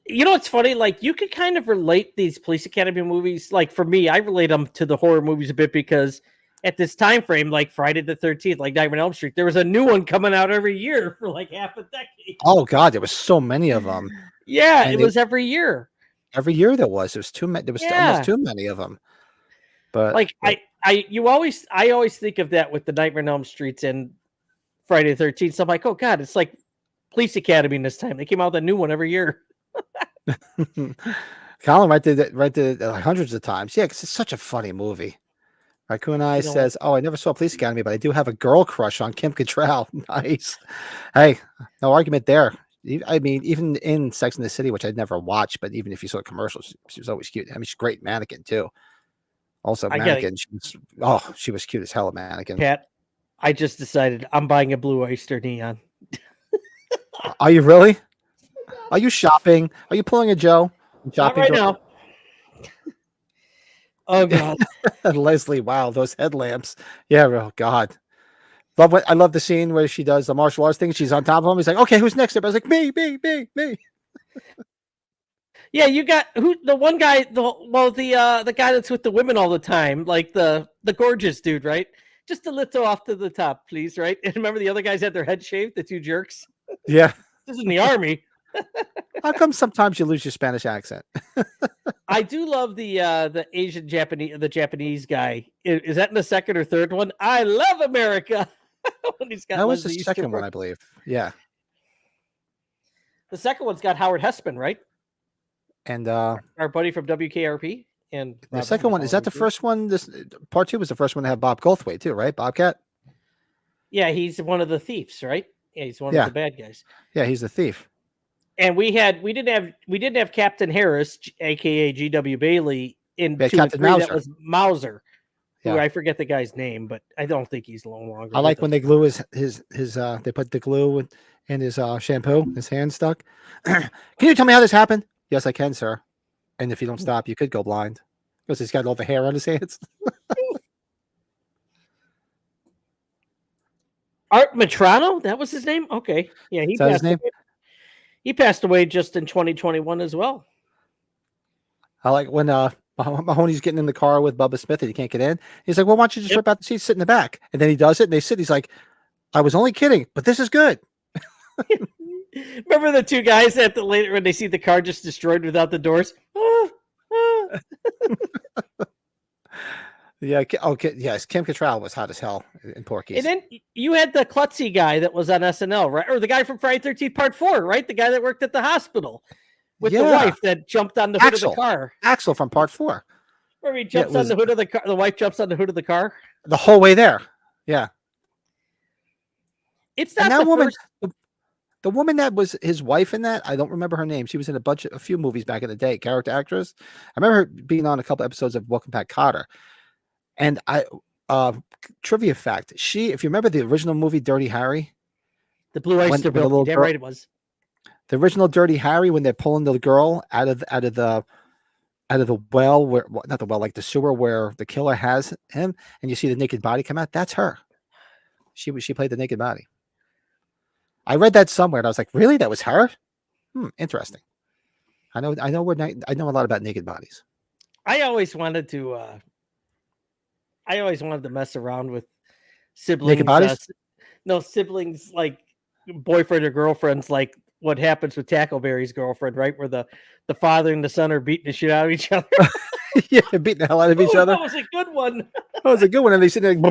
You know, it's funny. Like, you could kind of relate these Police Academy movies. Like, for me, I relate them to the horror movies a bit because at this time frame, like Friday the 13th, like Nightmare on Elm Street, there was a new one coming out every year for like half a decade. Oh God, there was so many of them. Yeah, And it was every year. every year there was too many. There was almost too many of them. But Like I always think of that with the Nightmare on Elm Streets and Friday the 13th. So I'm like, oh God, it's like Police Academy this time. They came out with a new one every year. Colin right there hundreds of times. Yeah, because it's such a funny movie. Raccoon Eye says, "Oh, I never saw Police Academy, but I do have a girl crush on Kim Cattrall." Nice. Hey, no argument there. I mean, even in Sex and the City, which I'd never watched, but even if you saw commercials, she was always cute. I mean, she's a great mannequin too. Also, mannequin. She was cute as hell, a mannequin. Pat, I just decided I'm buying a Blue Oyster Neon. Are you really? Are you shopping? Are you pulling a Joe? Not right now. Oh God, Leslie! Wow, those headlamps. Yeah. Oh God. I love the scene where she does the martial arts thing. She's on top of him. He's like, "Okay, who's next?" I was like, "Me." Yeah, you got the one guy, the guy that's with the women all the time, like the gorgeous dude, right? Just a little off to the top, please, right? And remember the other guys had their head shaved, the two jerks. Yeah. This is in the army. How come sometimes you lose your Spanish accent? I do love the Asian Japanese guy. Is that in the second or third one? I love America. When he's got that was the Leslie second Easterberg. one, I believe. Yeah. The second one's got Howard Hesseman, right? And Our buddy from WKRP. And the second one, is that the first one? This part 2 was the first one to have Bob Goldthwait too, right? Bobcat. Yeah, he's one of the thieves, right? Yeah, he's one of the bad guys. Yeah, he's the thief. And we didn't have Captain Harris, aka G.W. Bailey, in 2 and 3. That was Mauser, who I forget the guy's name, but I don't think he's no longer. I like when they glue his they put the glue in his shampoo, his hand stuck. Can you tell me how this happened? Yes, I can, sir. And if you don't stop, you could go blind because he's got all the hair on his hands. Art Metrano, that was his name. Okay, yeah, he passed away. He passed away just in 2021 as well. I like when Mahoney's getting in the car with Bubba Smith and he can't get in. He's like, "Well, why don't you just rip out the seat, sit in the back?" And then he does it, and they sit. He's like, "I was only kidding, but this is good." Remember the two guys at the later when they see the car just destroyed without the doors? Yeah. Okay. Yes. Kim Cattrall was hot as hell in Porky's. And then you had the klutzy guy that was on SNL, right? Or the guy from Friday 13th Part 4, right? The guy that worked at the hospital with the wife that jumped on the hood of the car. Axel from Part 4. Where he jumps on the hood of the car. The wife jumps on the hood of the car. The whole way there. Yeah. It's not that woman. The woman that was his wife in that, I don't remember her name. She was in a few movies back in the day, character actress. I remember her being on a couple episodes of Welcome Back, Kotter. And trivia fact, if you remember the original movie Dirty Harry, the Blue Oyster Bill, damn right it was. The original Dirty Harry, when they're pulling the girl out of the well, where not the well, like the sewer where the killer has him, and you see the naked body come out. That's her. She played the naked body. I read that somewhere, and I was like, "Really? That was her? Interesting." I know a lot about naked bodies. I always wanted to mess around with siblings. Naked bodies? No, siblings like boyfriend or girlfriends, like what happens with Tackleberry's girlfriend, right? Where the father and the son are beating the shit out of each other. Yeah, beating the hell out of each other. That was a good one. That was a good one. And they sit there like,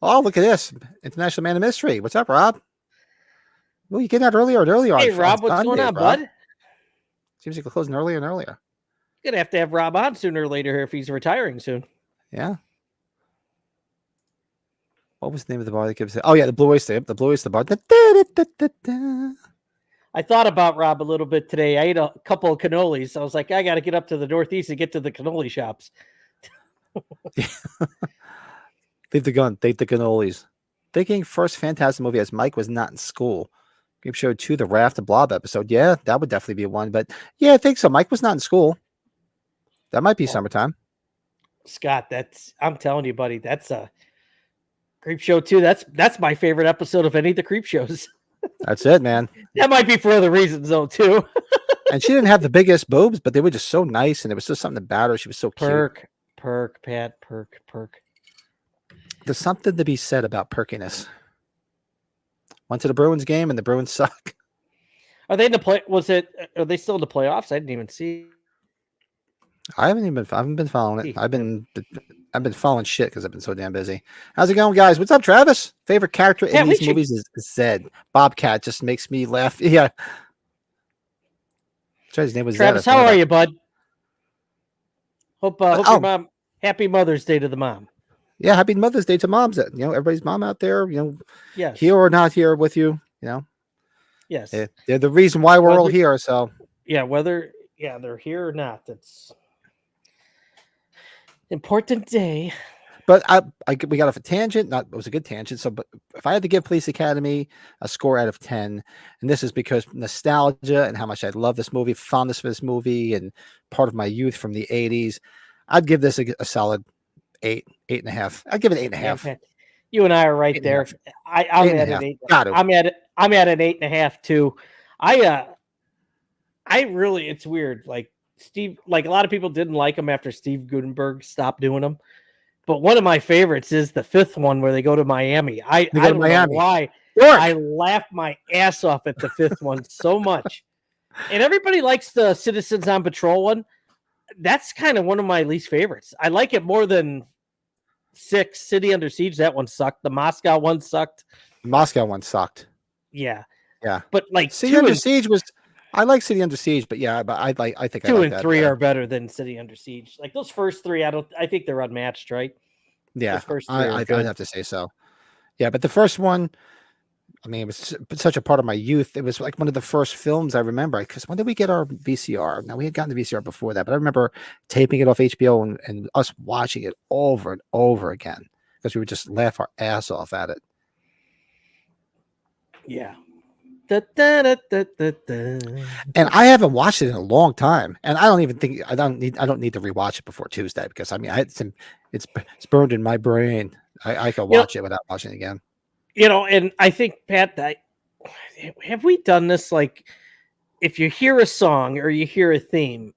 oh, look at this. International Man of Mystery. What's up, Rob? Well, you getting out earlier and earlier. Hey, Rob, what's going on, bud? Seems like we're closing earlier and earlier. You're going to have Rob on sooner or later here if he's retiring soon. Yeah. What was the name of the bar that gives it? Oh, yeah, the Blue Oyster. The Blue Oyster bar. I thought about Rob a little bit today. I ate a couple of cannolis. I was like, I got to get up to the Northeast and get to the cannoli shops. Leave the gun. Date the cannolis. Thinking first Phantasm movie as Mike was not in school. Game Show 2, the Raft and Blob episode. Yeah, that would definitely be one. But yeah, I think so. Mike was not in school. That might be summertime. Scott, I'm telling you, buddy, that's a Creep Show 2. That's my favorite episode of any of the Creep Shows. That's it, man. That might be for other reasons though, too. And she didn't have the biggest boobs, but they were just so nice, and there was just something about her. She was so cute. Perk, Pat, perk. There's something to be said about perkiness. Went to the Bruins game, and the Bruins suck. Are they in the play? Are they still in the playoffs? I didn't even see. I haven't been following it. I've been following shit because I've been so damn busy. How's it going, guys? What's up, Travis? Favorite character in these movies is Zed. Bobcat just makes me laugh. Yeah. His name was Travis. Zed. How are you, bud? Hope your mom. Happy Mother's Day to the mom. Yeah, happy Mother's Day to moms. You know, everybody's mom out there. You know, yes, here or not here with you. You know, yes, they're the reason why we're all here. So yeah, whether they're here or not, that's important day. But we got off a tangent. It was a good tangent. So, but if I had to give Police Academy a score out of 10, and this is because nostalgia and how much I love this movie, fondness for this movie, and part of my youth from the 80s, I'd give this a solid 8.5. I'd give it 8.5. Yeah, you and I are right there. I'm at an 8. I'm at an 8.5 too. I really, it's weird. Like Steve, like a lot of people didn't like him after Steve Guttenberg stopped doing them. But one of my favorites is the 5th one where they go to Miami. I don't know why. I laughed my ass off at the 5th one so much. And everybody likes the Citizens on Patrol one. That's kind of one of my least favorites. I like it more than 6, City Under Siege. That one sucked. The Moscow one sucked. The Moscow one sucked. Yeah. Yeah. But like City Under Siege was... I like City Under Siege, but yeah, but I think 2 and 3 are better than City Under Siege. Like those first 3, I think they're unmatched, right? Yeah, I'd have to say so. Yeah, but the first one, I mean, it was such a part of my youth. It was like one of the first films I remember. Because when did we get our VCR? Now we had gotten the VCR before that, but I remember taping it off HBO and us watching it over and over again because we would just laugh our ass off at it. Yeah. And I haven't watched it in a long time, and I don't need to rewatch it before Tuesday because I mean it's burned in my brain. I can watch it without watching it again. You know, and I think Pat, have we done this? Like, if you hear a song or you hear a theme,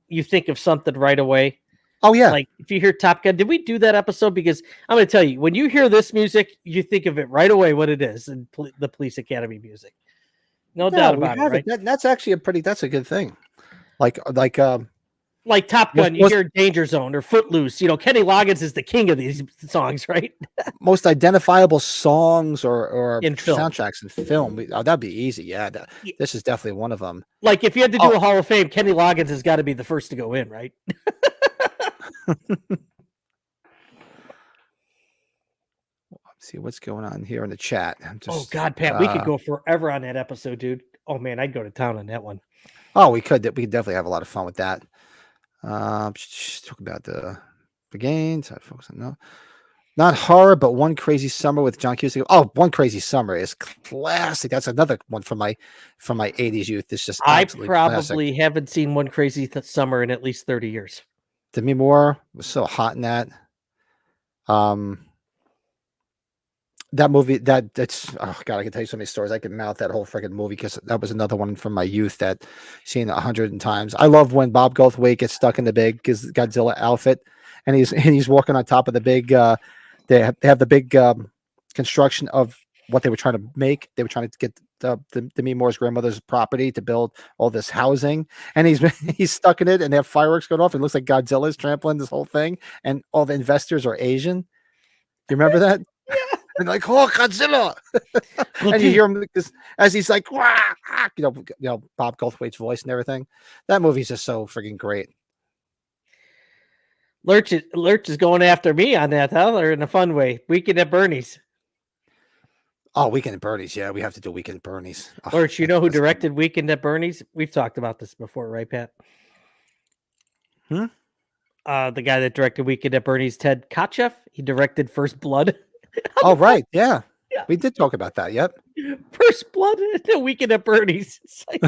you think of something right away. Oh yeah, like if you hear Top Gun, did we do that episode? Because I'm going to tell you, when you hear this music, you think of it right away what it is, and the Police Academy music. No doubt about it, right? That's actually that's a good thing. Like Top Gun, you hear Danger Zone or Footloose. You know, Kenny Loggins is the king of these songs, right? Most identifiable songs or in soundtracks in film. That'd be easy. Yeah, this is definitely one of them. Like if you had to do a Hall of Fame, Kenny Loggins has got to be the first to go in, right? See what's going on here in the chat. Oh God, Pat, we could go forever on that episode, dude. Oh man, I'd go to town on that one. Oh, we could definitely have a lot of fun with that. Talk about the gains. I focus on not horror, but One Crazy Summer with John Cusack. Oh, One Crazy Summer is classic. That's another one from my 80s youth. It's just I probably haven't seen One Crazy Summer in at least 30 years. Demi Moore was so hot in that. That movie, that's oh God, I can tell you so many stories. I can mouth that whole freaking movie because that was another one from my youth that I've seen 100 times. I love when Bob Goldthwait gets stuck in the big Godzilla outfit, and he's walking on top of the big. They have the big construction of what they were trying to make. They were trying to get Demi Moore's grandmother's property to build all this housing, and he's stuck in it, and they have fireworks going off. And it looks like Godzilla's trampling this whole thing, and all the investors are Asian. You remember that? Yeah. And like, oh, Godzilla! And you hear him as he's like, wah, you know, Bob Goldthwait's voice and everything. That movie's just so freaking great. Lurch is going after me on that, huh? Or in a fun way. Weekend at Bernie's. Oh, Weekend at Bernie's. Yeah, we have to do Weekend at Bernie's. Oh, Lurch, you know who directed Weekend at Bernie's? We've talked about this before, right, Pat? The guy that directed Weekend at Bernie's, Ted Kotcheff. He directed First Blood. Oh, right. Yeah. We did talk about that. Yep. First Blood and a Weekend at Bernie's. Like...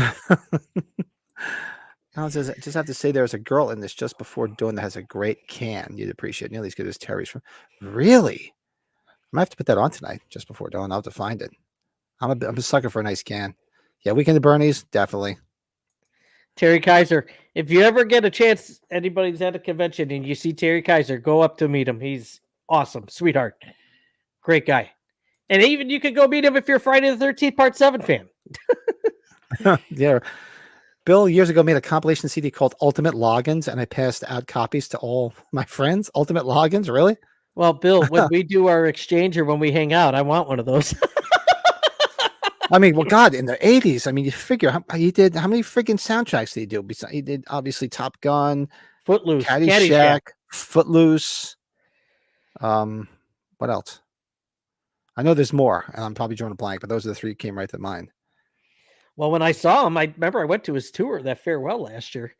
I just have to say there's a girl in this just before dawn that has a great can. You'd appreciate nearly as good as Terry's from. Really? I might have to put that on tonight just before dawn. I'll have to find it. I'm a sucker for a nice can. Yeah, Weekend at Bernie's, definitely. Terry Kaiser. If you ever get a chance, anybody's at a convention and you see Terry Kaiser, go up to meet him. He's awesome, sweetheart, great guy. And even you could go meet him if you're a Friday the 13th Part 7 fan. Yeah. Bill years ago made a compilation CD called Ultimate Logins, and I passed out copies to all my friends. Ultimate Logins, really? Well, Bill, when we do our exchange or when we hang out, I want one of those. I mean, well, God, in the 80s, I mean, you figure how many freaking soundtracks did he do? He did obviously Top Gun, Footloose, Caddyshack, Footloose. What else? I know there's more, and I'm probably drawing a blank, but those are the three that came right to mind. Well, when I saw him, I remember I went to his tour, that farewell last year.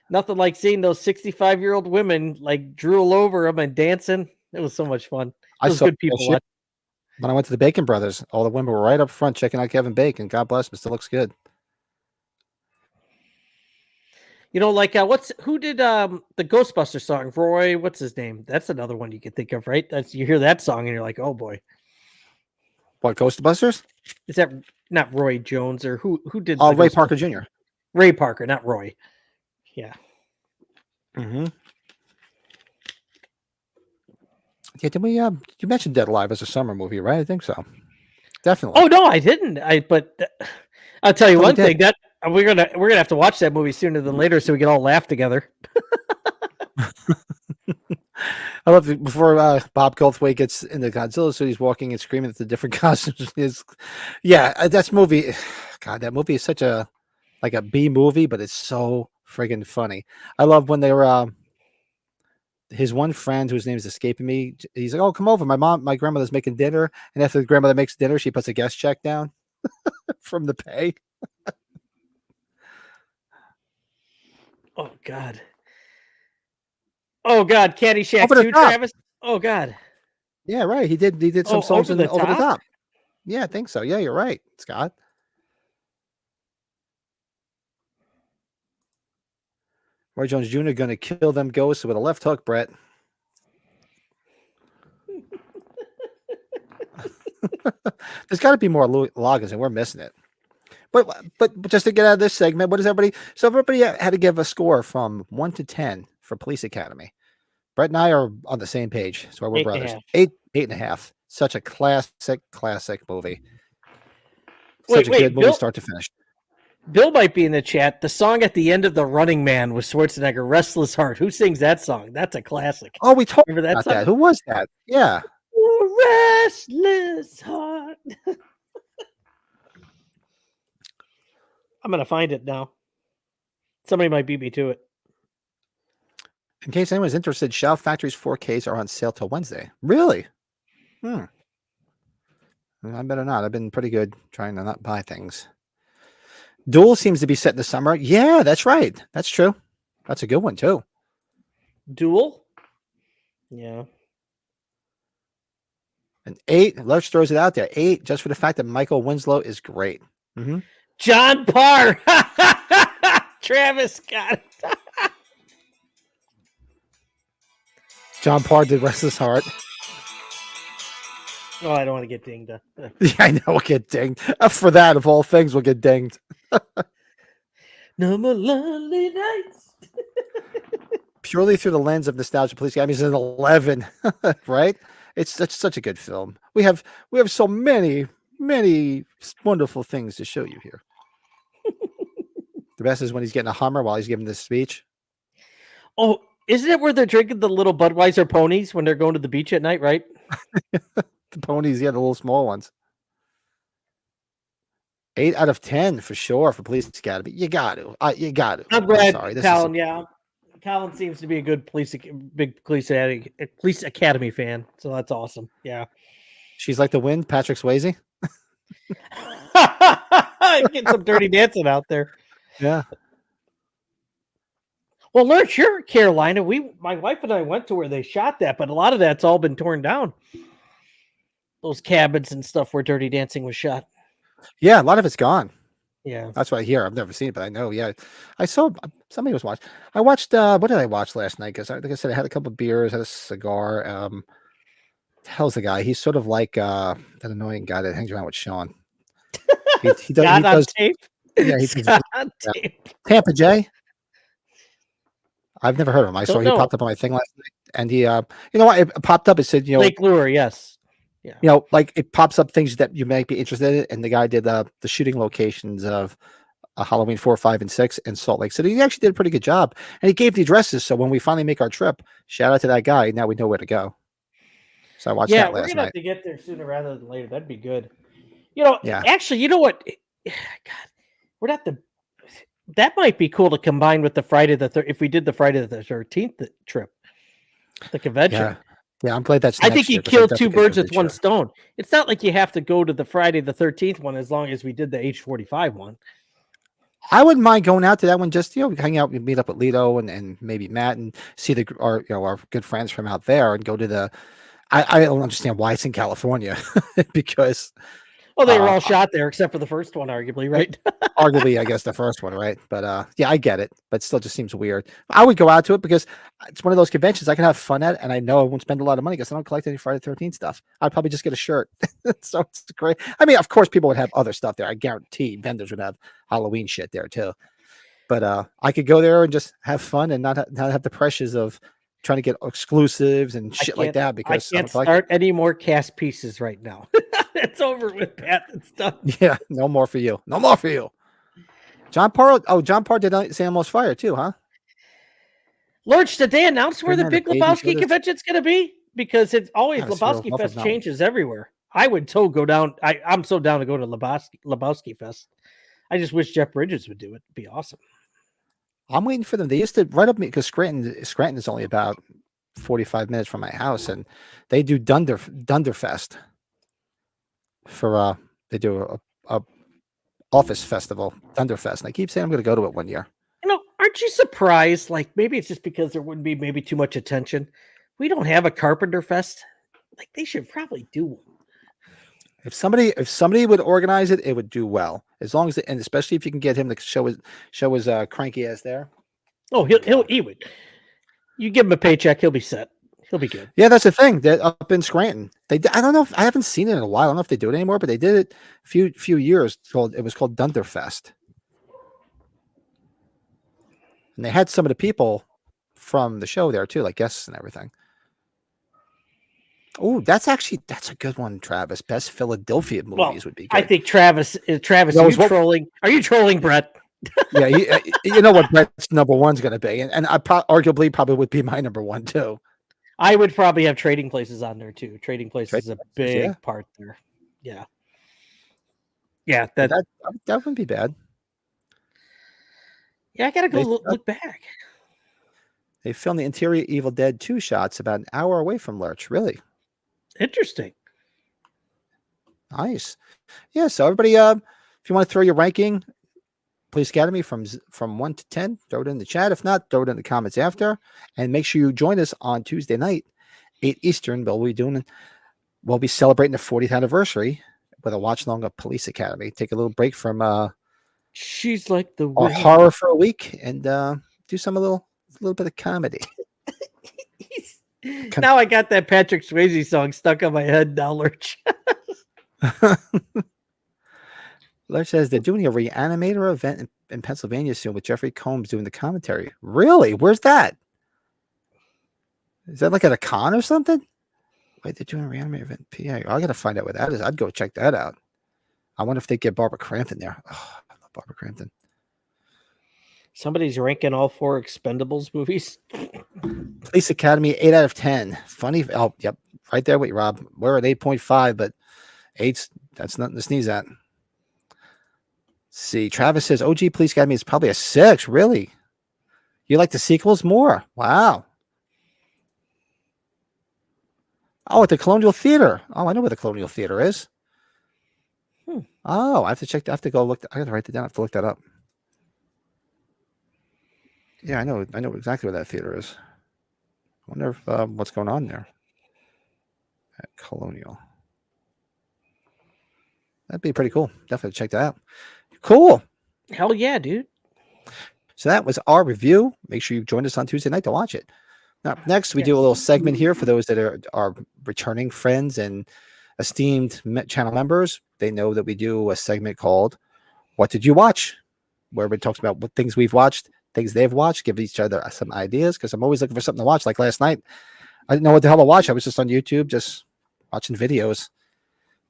Nothing like seeing those 65-year-old women like drool over him and dancing. It was so much fun. It was good people. When I went to the Bacon Brothers, all the women were right up front checking out Kevin Bacon. God bless him, still looks good. You know, like who did the Ghostbuster song? Roy, what's his name? That's another one you can think of, right? You hear that song and you're like, oh boy. What, Ghostbusters? Is that not Roy Jones or who did? Oh, Ray Parker Jr. Ray Parker, not Roy. Yeah. Mm-hmm. Yeah, did we? You mentioned Dead Alive as a summer movie, right? I think so. Definitely. Oh no, I didn't. I'll tell you one thing that we're gonna have to watch that movie sooner than later so we can all laugh together. I love it. Before Bob Goldthwait gets in the Godzilla suit, he's walking and screaming at the different costumes. That's movie. God, that movie is such a B movie, but it's so friggin' funny. I love when they were his one friend whose name is escaping me. He's like, "Oh, come over. My grandmother's making dinner." And after the grandmother makes dinner, she puts a guest check down from the pay. Oh God. Oh God, Caddyshack 2, Travis. Oh God. Yeah, right. He did some songs Over Over the Top. Yeah, I think so. Yeah, you're right, Scott. Roy Jones Jr. going to kill them ghosts with a left hook, Brett. There's got to be more logins, and we're missing it. But just to get out of this segment, what is everybody? So everybody had to give a score from 1 to 10 for Police Academy. Brett and I are on the same page, so we're brothers. 8.5. Such a classic movie. Such a good movie, start to finish. Bill might be in the chat. The song at the end of The Running Man with Schwarzenegger, Restless Heart. Who sings that song? That's a classic. Oh, we talked about that. Who was that? Yeah. Restless Heart. I'm going to find it now. Somebody might beat me to it. In case anyone's interested, Shout Factory's 4Ks are on sale till Wednesday. Really? I better not. I've been pretty good trying to not buy things. Duel seems to be set in the summer. Yeah, that's right. That's true. That's a good one, too. Duel? Yeah. An 8. Lurch throws it out there. 8, just for the fact that Michael Winslow is great. Mm-hmm. John Parr. Travis got it. John Parr did Restless Heart. Oh, I don't want to get dinged. Yeah, I know we'll get dinged. For that, of all things, we'll get dinged. No more lonely nights. Purely through the lens of nostalgia, Police Academy is an 11, right? It's such a good film. We have so many wonderful things to show you here. The best is when he's getting a Hummer while he's giving this speech. Oh, isn't it where they're drinking the little Budweiser ponies when they're going to the beach at night, right? The ponies, yeah, the little small ones. 8 out of 10 for sure for Police Academy. You got to. I'm glad, Colin. Yeah, Colin seems to be a good big police academy fan, so that's awesome. Yeah, she's like the wind, Patrick Swayze. Get some dirty dancing out there. Yeah. Well, Lurch, you're Carolina. My wife and I went to where they shot that, but a lot of that's all been torn down. Those cabins and stuff where Dirty Dancing was shot. Yeah, a lot of it's gone. Yeah. That's what I hear. I've never seen it, but I know. Yeah. I saw somebody was watching. I watched what did I watch last night? Because like I said, I had a couple of beers, had a cigar. The hell's the guy? He's sort of like that annoying guy that hangs around with Sean. He does tape. Yeah, he did. Scott Yeah. Tape. Tampa J. I've never heard of him. I saw Don't he know. popped up on my thing last night, and he, you know what? It popped up. It said, Lake Lure, yes. Yeah. like it pops up things that you might be interested in. And the guy did the shooting locations of Halloween 4, 5, and 6 in Salt Lake City. He actually did a pretty good job, and he gave the addresses. So when we finally make our trip, shout out to that guy. Now we know where to go. So I watched that we're last gonna night. have to get there sooner rather than later. That'd be good. Yeah. Actually, you know what? God, we're not the. That might be cool to combine with the Friday the if we did the Friday the 13th trip, the convention. Yeah, I'm glad that's. I next think you year, 'cause killed definitely two could do birds it with this one year. stone. It's not like you have to go to the Friday the 13th one as long as we did the H45 one. I wouldn't mind going out to that one. Just hang out, meet up with Lito and maybe Matt and see our good friends from out there and go to the. I don't understand why it's in California because Well, they were all shot there except for the first one, arguably, right? arguably, I guess the first one, right? But yeah, I get it, but still just seems weird. I would go out to it because it's one of those conventions I can have fun at, and I know I won't spend a lot of money because I don't collect any Friday the 13th stuff. I'd probably just get a shirt. So it's great. I mean, of course, people would have other stuff there. I guarantee vendors would have Halloween shit there too. But I could go there and just have fun and not have the pressures of trying to get exclusives and shit like that because I can't start any more cast pieces right now. It's over with, Pat. It's done. Yeah, no more for you. No more for you. John Parr. Oh, John Parr did say Almost Fire too, huh? Lurch, did they announce where the Bring big the babies with Lebowski us. convention's going to be? Because it's always Gotta swirl Lebowski off Fest of that one. changes everywhere. I would so go down. I'm so down to go to Lebowski Fest. I just wish Jeff Bridges would do it. It'd be awesome. I'm waiting for them. They used to right up me because Scranton is only about 45 minutes from my house, and they do Dunderfest for they do a office festival, Dunderfest. And I keep saying I'm going to go to it one year. Aren't you surprised? Like maybe it's just because there wouldn't be maybe too much attention. We don't have a Carpenter Fest. Like they should probably do one. If somebody would organize it, it would do well. As long as and especially if you can get him to show his cranky ass there. Oh, he would. You give him a paycheck, he'll be set. He'll be good. Yeah, that's the thing. That up in Scranton, I don't know. I haven't seen it in a while. I don't know if they do it anymore, but they did it a few years. It was called Dunderfest, and they had some of the people from the show there too, like guests and everything. Oh, that's a good one, Travis. Best Philadelphia movies would be good. I think Travis, are you trolling? Are you trolling, Brett? Yeah, you know what Brett's number one's going to be, and I arguably probably would be my number one too. I would probably have Trading Places on there too. Trading Places is a big part there. Yeah, that wouldn't be bad. Yeah, I gotta go look back. They filmed the interior Evil Dead 2 shots about an hour away from Lurch. Really interesting. Nice. Yeah. So everybody, if you want to throw your ranking, Police Academy from 1 to 10, throw it in the chat. If not, throw it in the comments after, and make sure you join us on Tuesday night, 8 Eastern. We'll be celebrating the 40th anniversary with a watch along of Police Academy. Take a little break from She's Like the our horror for a week and do a little bit of comedy. Now I got that Patrick Swayze song stuck on my head now, Lurch. Lurch says they're doing a Reanimator event in Pennsylvania soon with Jeffrey Combs doing the commentary. Really? Where's that? Is that like at a con or something? Wait, they're doing a Reanimator event in PA. I got to find out what that is. I'd go check that out. I wonder if they get Barbara Crampton there. Oh, I love Barbara Crampton. Somebody's ranking all 4 Expendables movies. Police Academy, 8 out of 10. Funny. Oh, yep. Right there with you, Rob. We're at 8.5, but 8's that's nothing to sneeze at. See, Travis says OG Police Academy is probably a 6. Really? You like the sequels more? Wow. Oh, at the Colonial Theater. Oh, I know where the Colonial Theater is. Oh, I have to check. I have to go look. I got to write that down. I have to look that up. Yeah, I know exactly where that theater is. I wonder if what's going on there at Colonial. That'd be pretty cool. Definitely check that out. Cool. Hell yeah, dude. So that was our review. Make sure you join us on Tuesday night to watch it. Now, next we do a little segment here for those that are returning friends and esteemed channel members. They know that we do a segment called "What Did You Watch?" where everybody talks about what things we've watched, things they've watched, give each other some ideas. Because I'm always looking for something to watch. Like last night, I didn't know what the hell to watch. I was just on YouTube, just watching videos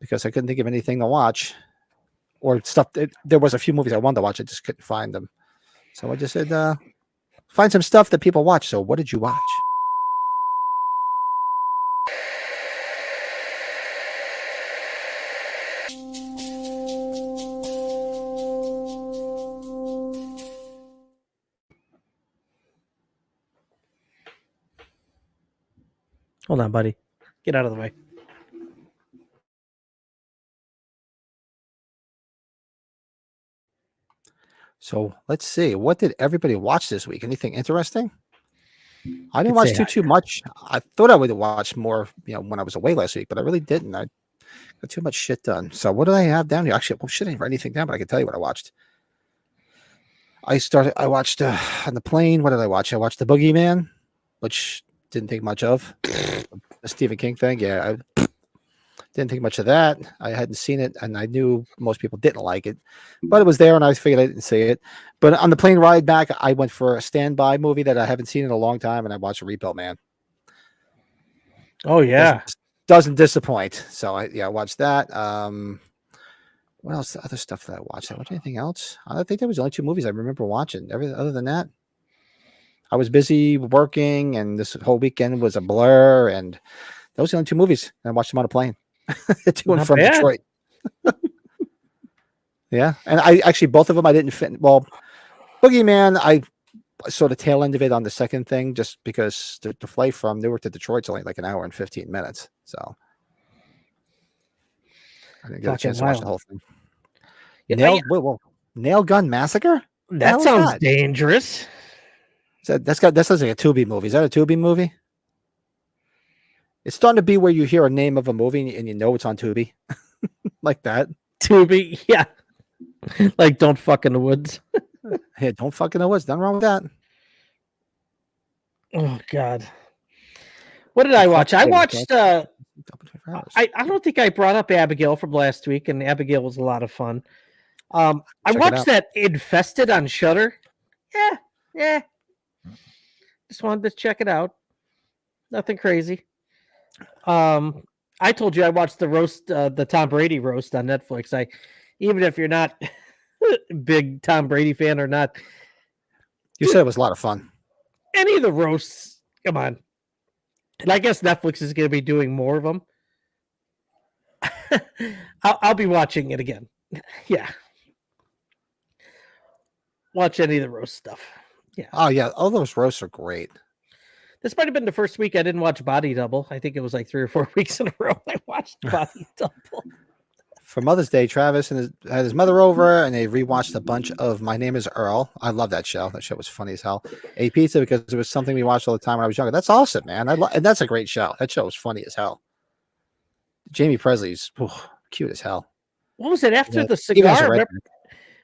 because I couldn't think of anything to watch or stuff. There was a few movies I wanted to watch. I just couldn't find them. So I just said, find some stuff that people watch. So what did you watch? Hold on, buddy. Get out of the way. So let's see. What did everybody watch this week? Anything interesting? I didn't Could watch say too much. I thought I would watch more, when I was away last week, but I really didn't. I got too much shit done. So what did I have down here? Actually, shit, I didn't write anything down, but I can tell you what I watched. I watched on the plane. What did I watch? I watched The Boogeyman, which didn't think much of. The Stephen King thing. Yeah, I didn't think much of that. I hadn't seen it, and I knew most people didn't like it, but it was there, and I figured I didn't see it. But on the plane ride back, I went for a standby movie that I haven't seen in a long time, and I watched Repo Man. Oh yeah, doesn't disappoint. So I watched that. What else? Other stuff that I watched. I watched anything else? I think there was only 2 movies I remember watching. Other than that, I was busy working, and this whole weekend was a blur. And those are the only 2 movies. And I watched them on a plane to and Not from bad. Detroit. Yeah, and I actually both of them I didn't fit. Well, Boogeyman, I saw the tail end of it on the second thing, just because the flight from Newark to Detroit's only like an hour and 15 minutes. So I didn't get a chance to watch the whole thing. Yeah, Nail Gun Massacre? that sounds dangerous. That sounds like a Tubi movie. Is that a Tubi movie? It's starting to be where you hear a name of a movie and you know it's on Tubi. Like that. Tubi, yeah. Like Don't Fuck in the Woods. Hey, Don't Fuck in the Woods. Nothing wrong with that. Oh God. What did I watch? I watched I don't think I brought up Abigail from last week, and Abigail was a lot of fun. I watched that Infested on Shudder. Yeah. Just wanted to check it out. Nothing crazy. I told you I watched the roast, the Tom Brady roast on Netflix. Even if you're not a big Tom Brady fan or not, you said it was a lot of fun. Any of the roasts, come on. And I guess Netflix is going to be doing more of them. I'll be watching it again. Yeah. Watch any of the roast stuff. Yeah. Oh, yeah. All those roasts are great. This might have been the first week I didn't watch Body Double. I think it was like 3 or 4 weeks in a row I watched Body Double. For Mother's Day, Travis had his mother over, and they rewatched a bunch of My Name is Earl. I love that show. That show was funny as hell. A Pizza, because it was something we watched all the time when I was younger. That's awesome, man. And that's a great show. That show was funny as hell. Jamie Presley's cute as hell. What was it after the cigar?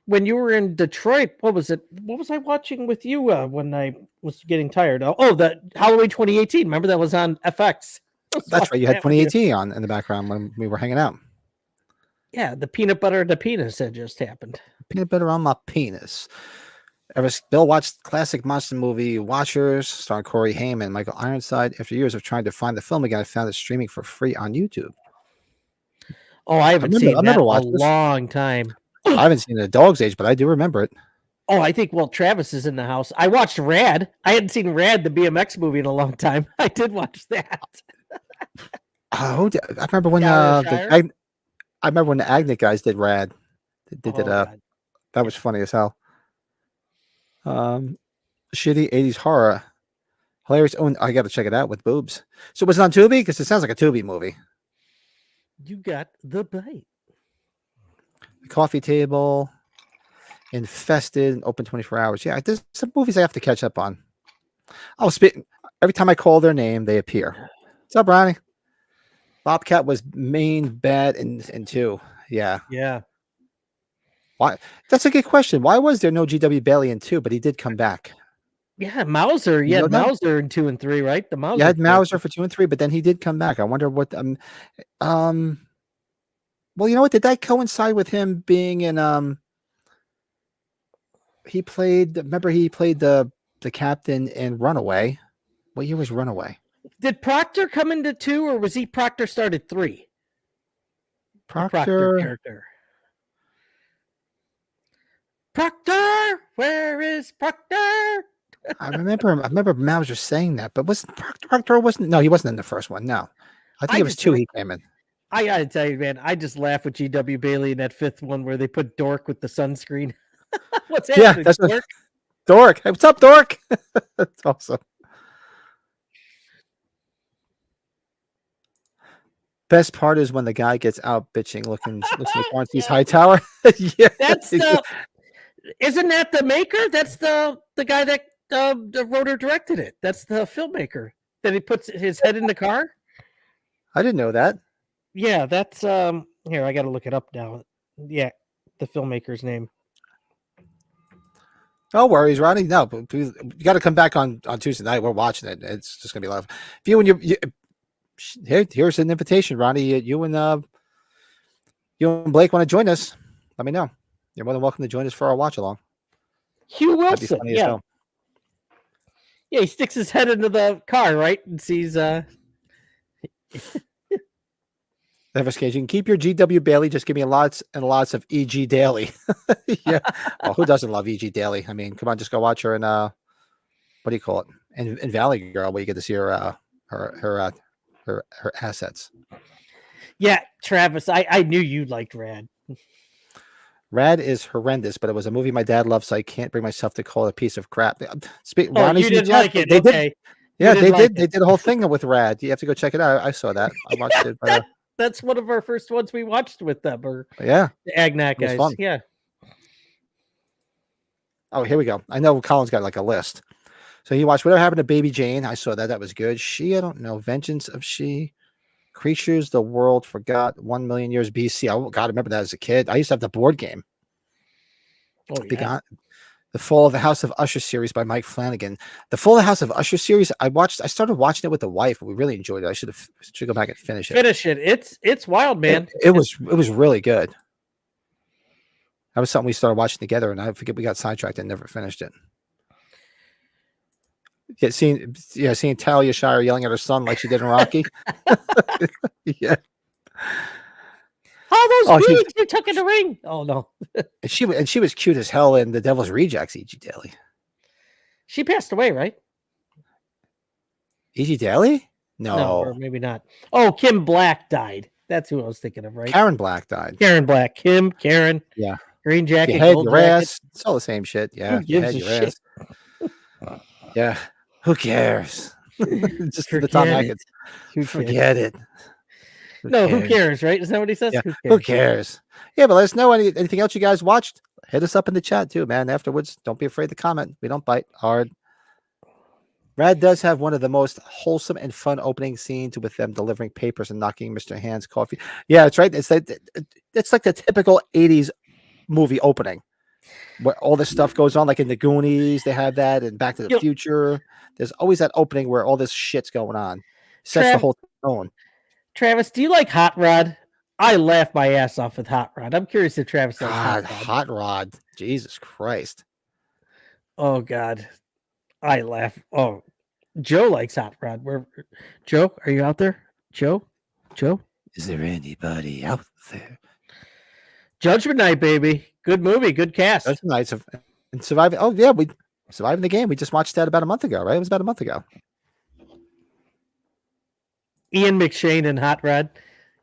When you were in Detroit, what was it? What was I watching with you when I was getting tired? Oh, the Halloween 2018. Remember that was on FX. That's right. You had 2018 on in the background when we were hanging out. Yeah, the peanut butter and the penis had just happened. Peanut butter on my penis. Bill watched classic monster movie Watchers, starring Corey Haim and Michael Ironside. After years of trying to find the film again, I found it streaming for free on YouTube. Oh, I haven't seen that in a long time. I haven't seen it at a dog's age, but I do remember it. Oh, I think, Travis is in the house. I watched Rad. I hadn't seen Rad, the BMX movie, in a long time. I did watch that. I remember when I remember when the Agnet guys did Rad. That was funny as hell. Shitty 80s horror. Hilarious. Oh, I got to check it out with boobs. So was it on Tubi? Because it sounds like a Tubi movie. You got the bite. The Coffee Table. Infested. Open 24 hours. Yeah, there's some movies I have to catch up on. Oh, every time I call their name, they appear. What's up, Ronnie? Bobcat was main bad in 2. Yeah. Yeah. Why? That's a good question. Why was there no G.W. Bailey in 2, but he did come back? Yeah, Mauser. You had Mauser in 2 and 3, right? The Mauser. You had Mauser for 2 and 3, but then he did come back. I wonder what. Well, you know what? Did that coincide with him being in he played. Remember, he played the captain in Runaway. What year was Runaway? Did Proctor come into 2, or was he Proctor started 3? The Proctor. character. Proctor, where is Proctor? I remember Mauser saying that, but wasn't Proctor wasn't? No, he wasn't in the first one. No, I think it was 2. He came in. I gotta tell you, man, I just laugh with G.W. Bailey in that 5th one where they put Dork with the sunscreen. What's happening? Yeah, that's Dork? Dork. Hey, what's up, Dork? That's awesome. Best part is when the guy gets out bitching, looks like Barnsley's Hightower. Yeah, That's isn't that the maker? That's the guy that wrote or directed it. That's the filmmaker that he puts his head in the car. I didn't know that. Yeah, that's here. I got to look it up now. Yeah, the filmmaker's name. No worries, Ronnie. No, but you got to come back on Tuesday night. We're watching it. It's just gonna be live. If you and here's an invitation, Ronnie. You and Blake want to join us? Let me know. You're more than welcome to join us for our watch along. Hugh Wilson. Yeah. Yeah, he sticks his head into the car, right, and sees. You can keep your GW Bailey. Just give me lots and lots of EG Daily. Yeah. Well, who doesn't love EG Daily? I mean, come on, just go watch her in what do you call it? In Valley Girl, where you get to see her assets. Yeah, Travis, I knew you liked Rad. Rad is horrendous, but it was a movie my dad loved, so I can't bring myself to call it a piece of crap. You did like it. Okay. Yeah, they did. They did a whole thing with Rad. You have to go check it out. I saw that. I watched it. That's one of our first ones we watched with them. Or yeah, the Agnak guys. Fun. Yeah. Oh, here we go. I know Colin's got like a list. So he watched Whatever Happened to Baby Jane. I saw that. That was good. She, I don't know. Vengeance of She. Creatures the World Forgot. 1 million years BC. Oh, God, I remember that as a kid. I used to have the board game. Oh, yeah. The Fall of the House of Usher series by Mike Flanagan. The Fall of the House of Usher series, I started watching it with the wife. We really enjoyed it. I should go back and finish it. It's wild, man. It was really good. That was something we started watching together, and I forget we got sidetracked and never finished it. Seeing Talia Shire yelling at her son like she did in Rocky. Yeah. All those beads you took in the ring. Oh no. and she was cute as hell in The Devil's Rejects, E.G. Daily. She passed away, right? E.G. Daily? No, or maybe not. Oh, Kim Black died. That's who I was thinking of, right? Karen Black died. Karen Black. Karen. Yeah. Green jacket. Your head, gold your jacket. ass. It's all the same shit. Yeah. Who gives a shit? Yeah. Who cares? Just for the Tom Hackett. Forget it. Who cares, right? Isn't that what he says? Yeah. Who cares? Yeah, but let us know anything else you guys watched. Hit us up in the chat too, man. Afterwards, don't be afraid to comment. We don't bite hard. Rad does have one of the most wholesome and fun opening scenes with them delivering papers and knocking Mr. Hand's coffee. Yeah, that's right. It's like the typical 80s movie opening where all this stuff goes on, like in the Goonies, they have that, and Back to the Future. There's always that opening where all this shit's going on. Sets the whole tone. Travis, do you like Hot Rod? I laugh my ass off with Hot Rod. I'm curious if Travis likes Hot Rod. Jesus Christ. Oh God. I laugh. Oh, Joe likes Hot Rod. Joe, are you out there? Joe? Is there anybody out there? Judgment Night, baby. Good movie. Good cast. Judgment Night and Surviving. Oh yeah, we Surviving the Game. We just watched that about a month ago, right? It was about a month ago. Ian McShane and Hot Rod.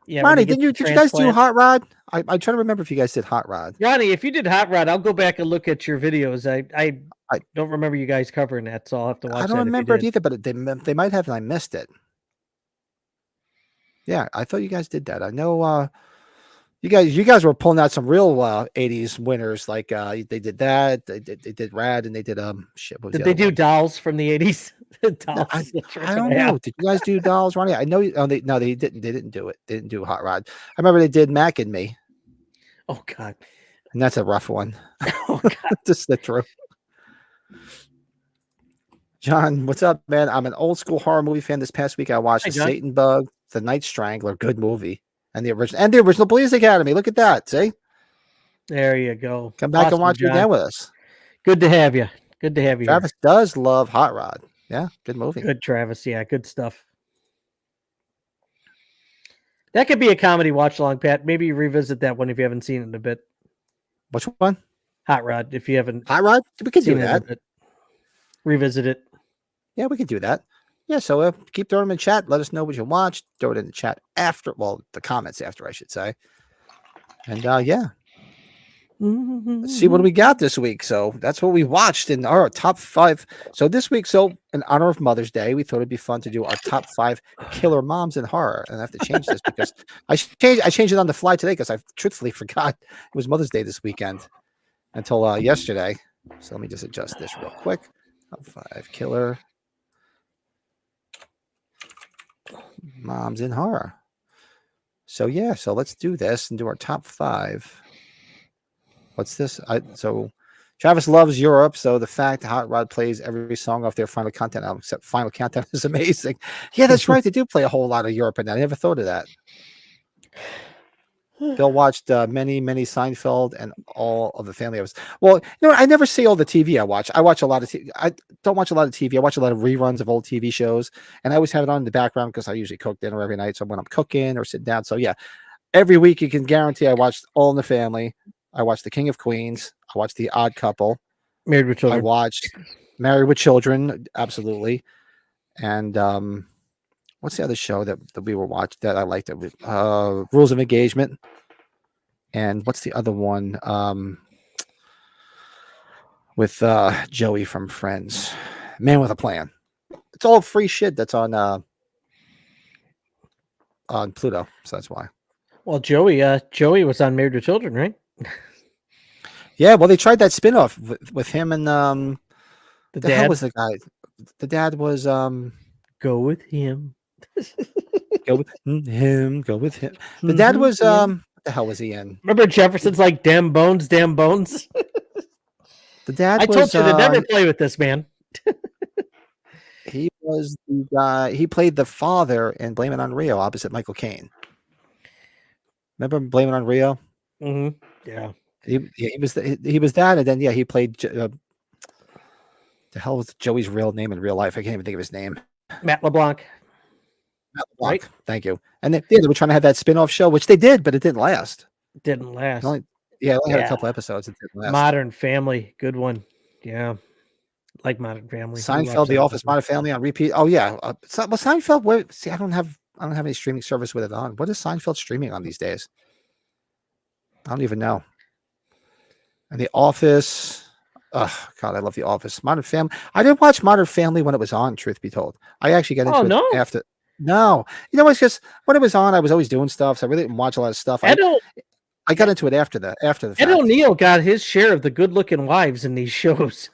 Yeah, Ronnie, did you guys do Hot Rod? I'm trying to remember if you guys did Hot Rod. Ronnie, if you did Hot Rod, I'll go back and look at your videos. I don't remember you guys covering that, so I'll have to watch. I don't remember it either, but they might have, and I missed it. Yeah, I thought you guys did that. I know you guys were pulling out some real 80s winners. Like they did that. They did Rad, and they did shit. Did they do Dolls from the 80s? No, I don't know. Did you guys do Dolls, Ronnie? I know. They didn't. They didn't do it. They didn't do Hot Rod. I remember they did Mac and Me. Oh God, and that's a rough one. Oh God, just the truth. John, what's up, man? I'm an old school horror movie fan. This past week, I watched The Satan Bug, The Night Strangler, good movie, and the original Police Academy. Look at that. See, there you go. Come back and watch it again with us. Good to have you. Good to have you Travis does love Hot Rod. Yeah, good movie. here. Good, Travis. Yeah, good stuff. That could be a comedy watch along, Pat. Maybe revisit that one if you haven't seen it in a bit. Which one? Hot Rod, if you haven't Hot Rod? We could do seen it in a that. bit. Revisit it. Yeah, we could do that. Yeah, so keep throwing them in chat. Let us know what you watched. Throw it in the chat after, well, the comments after, I should say. And yeah, let's see what do we got this week. So that's what we watched in our top 5. So this week, so in honor of Mother's Day, we thought it'd be fun to do our top 5 killer moms in horror. And I have to change this because I changed it on the fly today because I truthfully forgot it was Mother's Day this weekend until yesterday. So let me just adjust this real quick. Top 5 killer moms in horror. So yeah, so let's do this and do our top 5. What's this? So Travis loves Europe, so the fact Hot Rod plays every song off their Final Countdown album except Final Countdown is amazing. Yeah, that's right. They do play a whole lot of Europe in that. I never thought of that. Bill watched many Seinfeld and all of the family episodes. Well, you know, I never see all the TV I watch. I watch a lot of TV. I don't watch a lot of TV. I watch a lot of reruns of old TV shows, and I always have it on in the background because I usually cook dinner every night. So when I'm cooking or sitting down, so yeah, every week you can guarantee I watched All in the Family. I watched The King of Queens. I watched The Odd Couple. Married with Children. I watched Married with Children, absolutely. And what's the other show that we were watching that I liked? Rules of Engagement. And what's the other one? With Joey from Friends, Man with a Plan. It's all free shit that's on Pluto, so that's why. Well, Joey was on Married with Children, right? Yeah, well, they tried that spinoff with him and The hell dad was the guy? The dad was go with him. go with him. Go with him. The dad was what the hell was he in? Remember Jefferson's like damn bones. The dad. I was, told you to never play with this man. He was the guy. He played the father in Blame It on Rio opposite Michael Caine. Remember Blame It on Rio? Mm-hmm. Yeah. He was that, and then yeah, he played. The hell was Joey's real name in real life? I can't even think of his name. Matt LeBlanc. Matt LeBlanc. Right? Thank you. And they were trying to have that spin-off show, which they did, but it didn't last. Didn't last. It only had a couple episodes. It didn't last. Modern Family, good one. Yeah, like Modern Family. Seinfeld, The Office, Modern Family on repeat. Oh yeah, Seinfeld. Where? See, I don't have any streaming service with it on. What is Seinfeld streaming on these days? I don't even know. And The Office. Oh God, I love The Office. Modern Family. I didn't watch Modern Family when it was on. Truth be told, I actually got into it after. No, you know, it's just when it was on, I was always doing stuff, so I really didn't watch a lot of stuff. I got into it after the fact. Ed O'Neill got his share of the good-looking wives in these shows.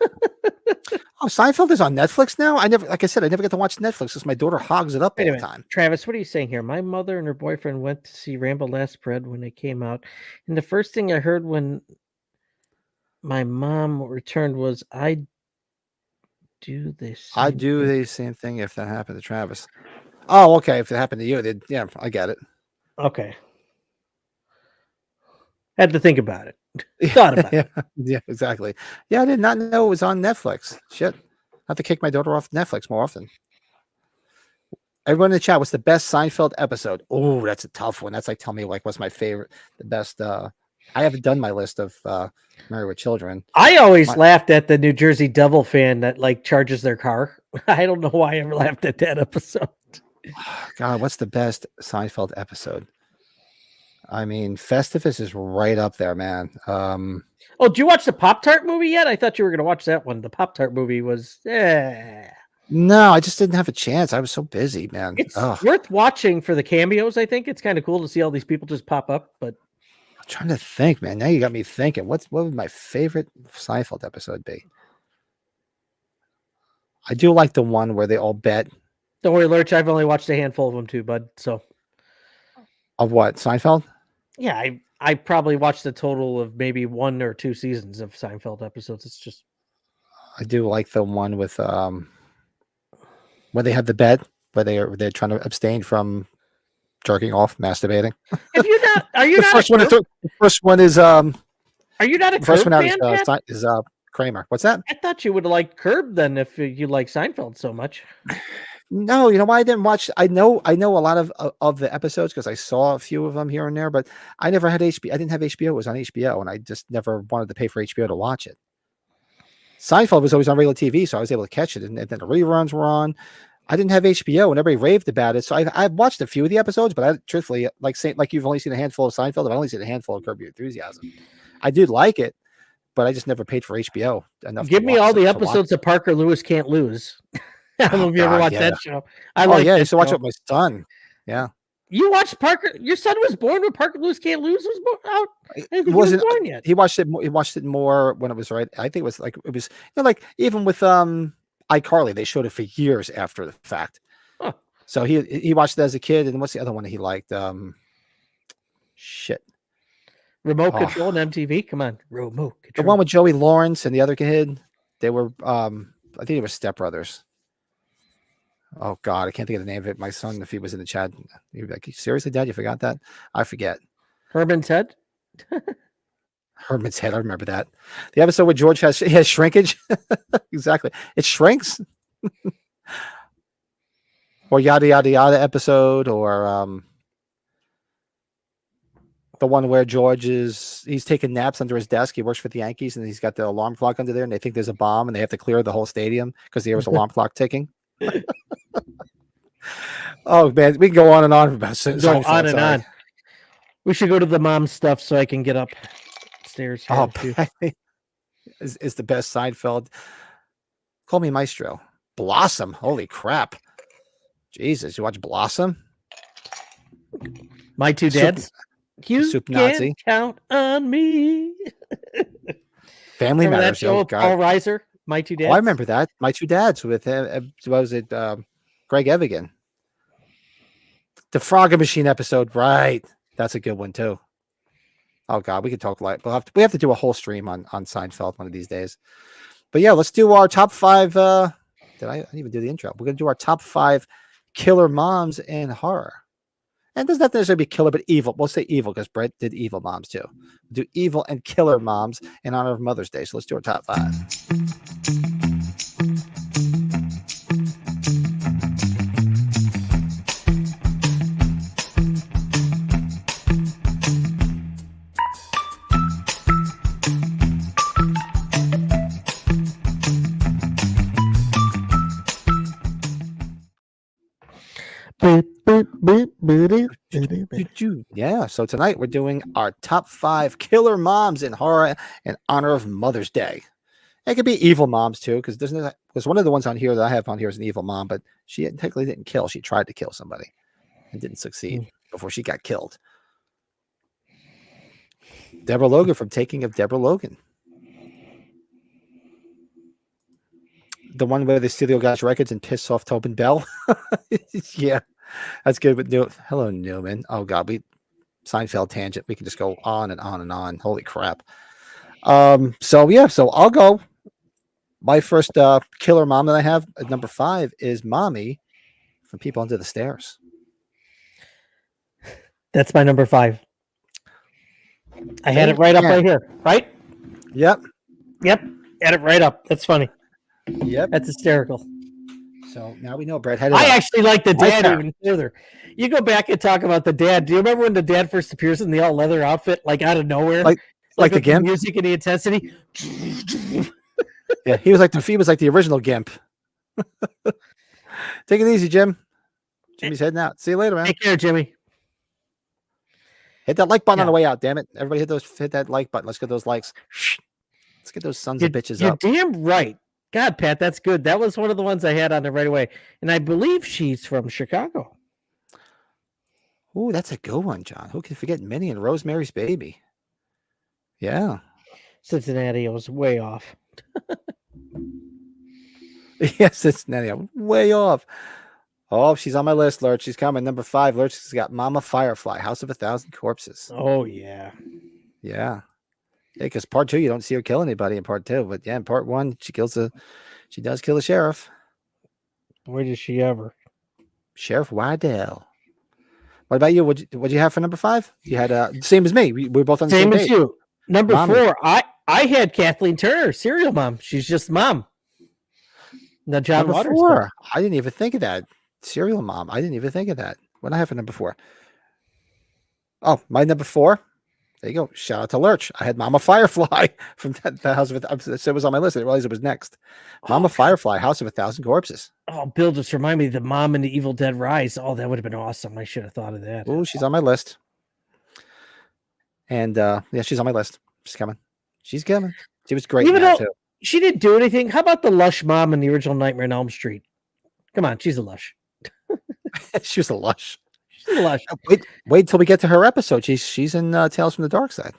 Oh, Seinfeld is on Netflix now. I never got to watch Netfllix because my daughter hogs it up all the time. Travis, what are you saying here? My mother and her boyfriend went to see Rambo Last Spread when it came out, and the first thing I heard when my mom returned was, "I'd do this. I'd do the same thing if that happened to Travis." Oh, okay. If it happened to you, then yeah, I get it. Okay. Had to think about it. Thought about it. Yeah, exactly. Yeah, I did not know it was on Netflix. Shit. I have to kick my daughter off Netflix more often. Everyone in the chat, what's the best Seinfeld episode? Oh, that's a tough one. That's like, tell me, like, what's my favorite, the best. I haven't done my list of Married with Children. I always laughed at the New Jersey Devil fan that like charges their car. I don't know why I ever laughed at that episode. God, what's the best Seinfeld episode? I mean, Festivus is right up there, man. Oh, did you watch the Pop-Tart movie yet? I thought you were going to watch that one. The Pop-Tart movie was... No, I just didn't have a chance. I was so busy, man. It's worth watching for the cameos, I think. It's kind of cool to see all these people just pop up, but... I'm trying to think, man. Now you got me thinking. What would my favorite Seinfeld episode be? I do like the one where they all bet. Don't worry, Lurch. I've only watched a handful of them too, bud. So... Of what? Seinfeld? Yeah, I probably watched a total of maybe 1 or 2 seasons of Seinfeld episodes. It's just... I do like the one with where they have the bet, where they're trying to abstain from jerking off, masturbating. Are you not the first one is Are you not a first one out fan, is Kramer. What's that? I thought you would have liked Curb then if you like Seinfeld so much. No, you know why I didn't watch? I know a lot of the episodes because I saw a few of them here and there, but I never had HBO. I didn't have HBO. It was on HBO, and I just never wanted to pay for HBO to watch it. Seinfeld was always on regular TV, so I was able to catch it, and then the reruns were on. I didn't have HBO, and everybody raved about it, so I've watched a few of the episodes, but I truthfully, like you've only seen a handful of Seinfeld, I've only seen a handful of Curb Your Enthusiasm. I do like it, but I just never paid for HBO enough. Give me all the episodes of Parker Lewis Can't Lose. I don't know if you ever watched that show. I used to watch it with my son. Yeah. You watched Parker? Your son was born when Parker Lewis Can't Lose was out. I think he wasn't was born yet. He watched it. He watched it more when it was right. I think it was like even with iCarly, they showed it for years after the fact. Huh. So he watched it as a kid. And what's the other one that he liked? Shit. Remote Control and MTV. Come on, Remote Control. The one with Joey Lawrence and the other kid. They were I think they were stepbrothers. Oh God, I can't think of the name of it. My son, if he was in the chat, he'd be like, "Seriously, Dad, you forgot that?" I forget. Herman's Head. Herman's Head. I remember that. The episode where George has shrinkage. Exactly, it shrinks. Or yada yada yada episode, or the one where George he's taking naps under his desk. He works for the Yankees, and he's got the alarm clock under there, and they think there's a bomb, and they have to clear the whole stadium because there was an alarm clock ticking. Oh man, we can go on and on about Go on and on. We should go to the mom stuff so I can get upstairs. Oh, is the best Seinfeld. Call me Maestro. Blossom. Holy crap! Jesus, you watch Blossom? My Two Dads. You Soup can Nazi. count on me. Family Remember Matters. that show, Oh, God. Paul Reiser. My Two Dads. Oh, I remember that. My Two Dads with what was it? Greg Evigan. The Frogger Machine episode, right? That's a good one too. Oh God, we could talk like we have to do a whole stream on Seinfeld one of these days. But yeah, let's do our top 5. Did I didn't even do the intro? We're gonna do our top 5 killer moms in horror. And doesn't that necessarily be killer, but evil? We'll say evil because Brett did evil moms too. We'll do evil and killer moms in honor of Mother's Day. So let's do our top 5. Yeah, so tonight we're doing our top 5 killer moms in horror in honor of Mother's Day. It could be evil moms too, because one of the ones on here that I have on here is an evil mom, but she technically didn't kill. She tried to kill somebody and didn't succeed before she got killed. Deborah Logan from Taking of Deborah Logan. The one where they steal the old guy's records and piss off Tobin Bell. Yeah, that's good. But hello, Newman. Oh God, Seinfeld tangent. We can just go on and on and on. Holy crap. So I'll go. My first killer mom that I have at number 5 is Mommy from People Under the Stairs. That's my number 5. I had it right up right here. Right? Yep. Had it right up. That's funny. Yep. That's hysterical. So now we know Brett had I actually like the dad even further. You go back and talk about the dad. Do you remember when the dad first appears in the all leather outfit, like out of nowhere? Like the Gimp? Music and the intensity. Yeah, he was like the original Gimp. Take it easy, Jim. Jimmy's heading out. See you later, man. Take care, Jimmy. Hit that like button on the way out, damn it. Everybody hit that like button. Let's get those likes. Let's get those sons of bitches up. You're damn right. God, Pat, that's good. That was one of the ones I had on there right away. And I believe she's from Chicago. Ooh, that's a good one, John. Who can forget Minnie and Rosemary's Baby? Yeah. Cincinnati, I was way off. Yes, Cincinnati. I'm way off. Oh, she's on my list, Lurch. She's coming. Number 5, Lurch has got Mama Firefly, House of 1,000 Corpses. Oh, yeah. Yeah. Because part 2, you don't see her kill anybody in part 2. But yeah, in part 1, she does kill the sheriff. Boy, does she ever. Sheriff Wydell. What about you? What'd you have for number 5? You had same as me. We're both on the same page. As you. Number Mommy. 4. I had Kathleen Turner, serial mom. She's just mom. Now John Number Waters. 4. I didn't even think of that. Serial mom. I didn't even think of that. What do I have for number 4? Oh, my number 4. There you go. Shout out to Lurch. I had Mama Firefly from the House of it was on my list. I didn't realize it was next. Mama Firefly, House of 1,000 Corpses. Oh, Bill, just remind me of the mom in the Evil Dead Rise. Oh, that would have been awesome. I should have thought of that. Oh, she's on my list. And yeah, she's on my list. She's coming. She's coming. She was great. Even in that, though too. she didn't do anything, how about the lush mom in the original Nightmare on Elm Street? Come on, she's a lush. She was a lush. She's a lush. Wait till we get to her episode. She's in Tales from the Dark Side.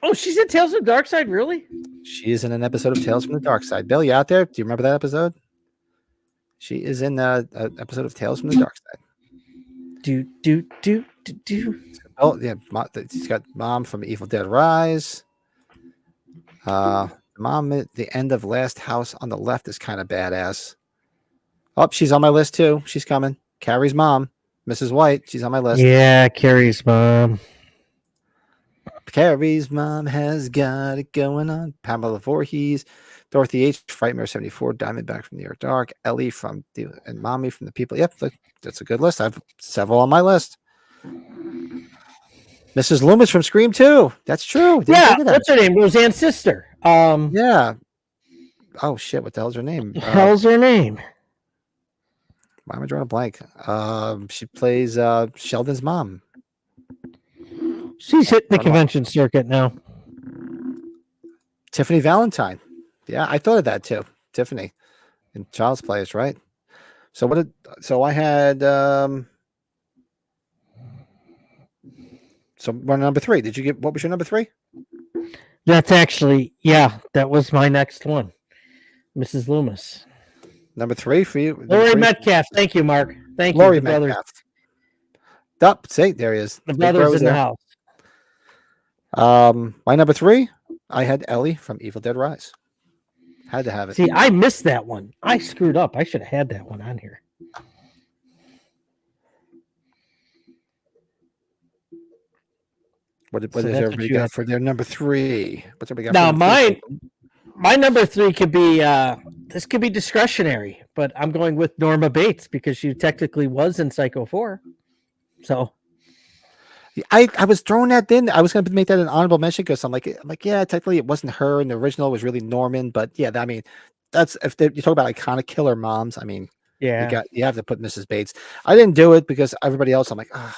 Oh, she's in Tales from the Dark Side, really? She is in an episode of Tales from the Dark Side. Bill, you out there? Do you remember that episode? She is in an episode of Tales from the Dark Side. Do. Oh yeah, she's got mom from Evil Dead Rise. Mom at the end of Last House on the left is kind of badass. Oh, she's on my list too. She's coming. Carrie's mom, Mrs. White. She's on my list. Yeah, Carrie's mom. Carrie's mom has got it going on. Pamela Voorhees, Dorothy H. Frightmare 74, Diamondback from Near Dark, Ellie from and Mommy from the People. Yep, that's a good list. I have several on my list. Mrs. Loomis from Scream 2. That's true. Yeah, what's her name? Roseanne's sister. Yeah. Oh shit! What the hell's her name? Hell's her name? Why am I drawing a blank? She plays Sheldon's mom. She's hitting the convention circuit now. Tiffany Valentine. Yeah, I thought of that too. Tiffany in Child's Play is right. So I had so we're on number 3. Did you get what was your number 3? That's actually, yeah, that was my next one. Mrs. Loomis. Number 3 for you. Laurie Metcalf. Thank you, Mark. Thank Laurie you. Metcalf. Up, see, there he is. The brothers in the house. My number 3, I had Ellie from Evil Dead Rise. Had to have it. See, I missed that one. I screwed up. I should have had that one on here. What does everybody got for their number 3? What's everybody got? Now, for my number 3 could be this could be discretionary, but I'm going with Norma Bates because she technically was in Psycho 4. So I was throwing that in. I was going to make that an honorable mention because I'm like, yeah, technically it wasn't her, and the original was really Norman. But yeah, I mean, that's if you talk about iconic killer moms. I mean, yeah, you have to put Mrs. Bates. I didn't do it because everybody else. I'm like, ah.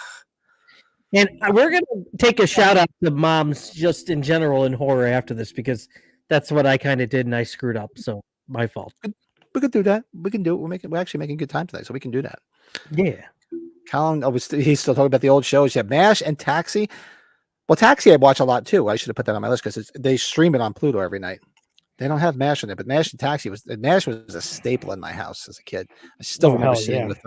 And we're going to take a shout out to moms just in general in horror after this because that's what I kind of did and I screwed up. So my fault. We could do that. We can do it. We're actually making good time today, so we can do that. Yeah. Colin, he's still talking about the old shows. You have MASH and Taxi. Well, Taxi I watch a lot too. I should have put that on my list because they stream it on Pluto every night. They don't have MASH on it, but MASH and Taxi was a staple in my house as a kid. I still remember sitting with.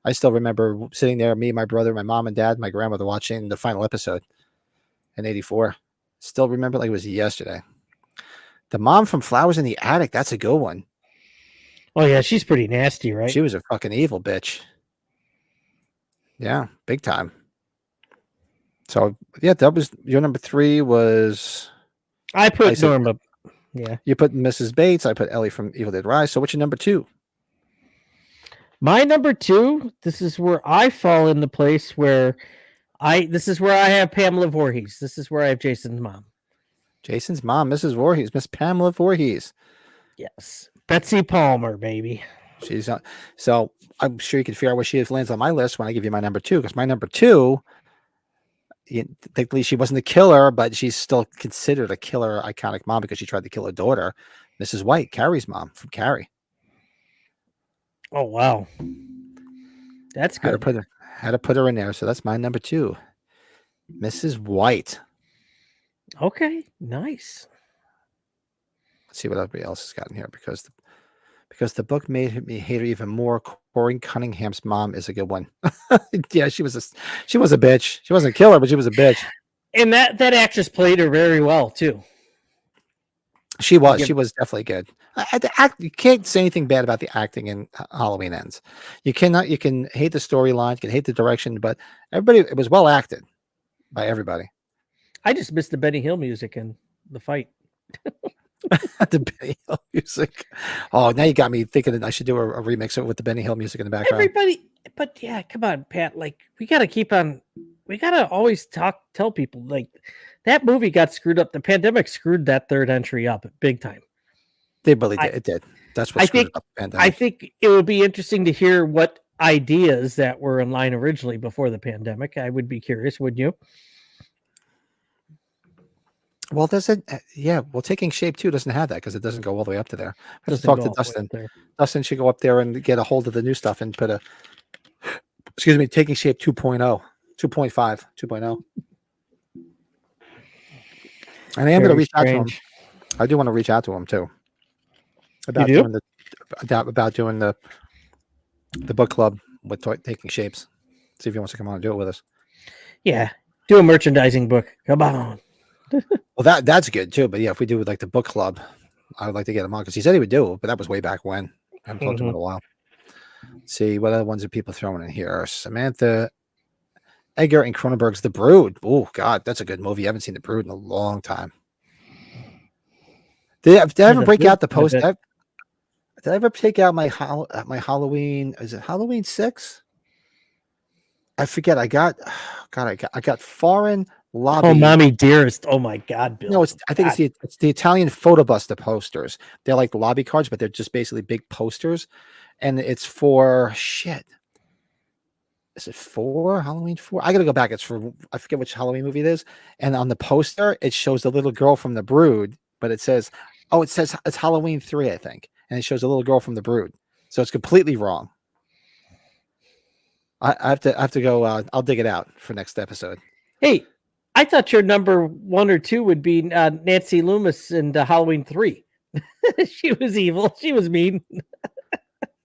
I still remember sitting there, me, my brother, my mom and dad, my grandmother watching the final episode in '84. Still remember like it was yesterday. The mom from Flowers in the Attic. That's a good one. Oh yeah, she's pretty nasty, right? She was a fucking evil bitch. Yeah, big time. So yeah, that was your number 3 was. I put Norma. Yeah, you put Mrs. Bates. I put Ellie from Evil Dead Rise. So what's your number 2? My number 2. This is where I fall in the place where This is where I have Pamela Voorhees. This is where I have Jason's mom. Jason's mom, Mrs. Voorhees, Miss Pamela Voorhees. Yes, Betsy Palmer, baby. She's not. So I'm sure you can figure out where she lands on my list when I give you my number 2. Because my number 2. Technically, she wasn't a killer, but she's still considered a killer, iconic mom because she tried to kill her daughter, Mrs. White, Carrie's mom from Carrie. Oh wow, that's good. Had to put her in there, so that's my number 2, Mrs. White. Okay, nice. Let's see what everybody else has gotten here because the book made me hate her even more. Corinne Cunningham's mom is a good one. Yeah, she was a bitch. She wasn't a killer, but she was a bitch. And that actress played her very well too. She was definitely good. You can't say anything bad about the acting in Halloween Ends. You can hate the storyline, you can hate the direction, but it was well acted by everybody. I just missed the Benny Hill music in the fight. The Benny Hill music. Oh, now you got me thinking that I should do a remix of it with the Benny Hill music in the background. Everybody, but yeah, come on, Pat. Like we got to keep on. We got to always tell people like that movie got screwed up. The pandemic screwed that third entry up big time. They really did. It did. That's what screwed up the pandemic. I think it would be interesting to hear what ideas that were in line originally before the pandemic. I would be curious, wouldn't you? Well, well, Taking Shape 2 doesn't have that because it doesn't go all the way up to there. I have to talk to Dustin. Dustin should go up there and get a hold of the new stuff and put Taking Shape 2.0, 2.5, 2.0. And I am going to reach out to him. I do want to reach out to him too. About doing the book club with Taking Shapes. See if he wants to come on and do it with us. Yeah. Do a merchandising book. Come on. Well, that's good too. But yeah, if we do like the book club, I would like to get him on because he said he would do it, but that was way back when. I haven't talked to him in a while. Let's see what other ones are people throwing in here. Samantha, Edgar, and Cronenberg's The Brood. Oh God, that's a good movie. I haven't seen The Brood in a long time. Did I ever break out the post? Did I ever take out my Halloween? Is it Halloween 6? I forget. I got Foreign Lobby. Oh, Mommy Dearest. Oh my God, Bill. No, I think it's the Italian Photobuster posters. They're like lobby cards, but they're just basically big posters. And it's for shit. Is it 4? Halloween 4? I gotta go back. It's for I forget which Halloween movie it is. And on the poster, it shows the little girl from The Brood, but it says it's Halloween 3, I think. And it shows a little girl from The Brood. So it's completely wrong. I have to go. I'll dig it out for next episode. Hey, I thought your number 1 or 2 would be Nancy Loomis in Halloween 3. She was evil. She was mean.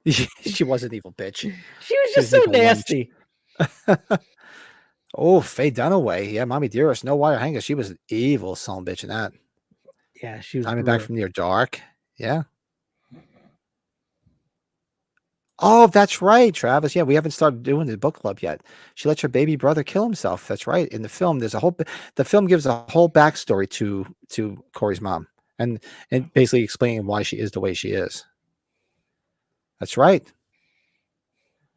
She was an evil bitch. She was just so nasty. Oh, Faye Dunaway. Yeah, Mommy Dearest. No wire hanger. She was an evil son of a bitch in that. Yeah, she was. Coming back from Near Dark. Yeah. Oh, that's right, Travis. Yeah, we haven't started doing the book club yet. She lets her baby brother kill himself. That's right. In the film, the film gives a whole backstory to Corey's mom and basically explaining why she is the way she is. That's right.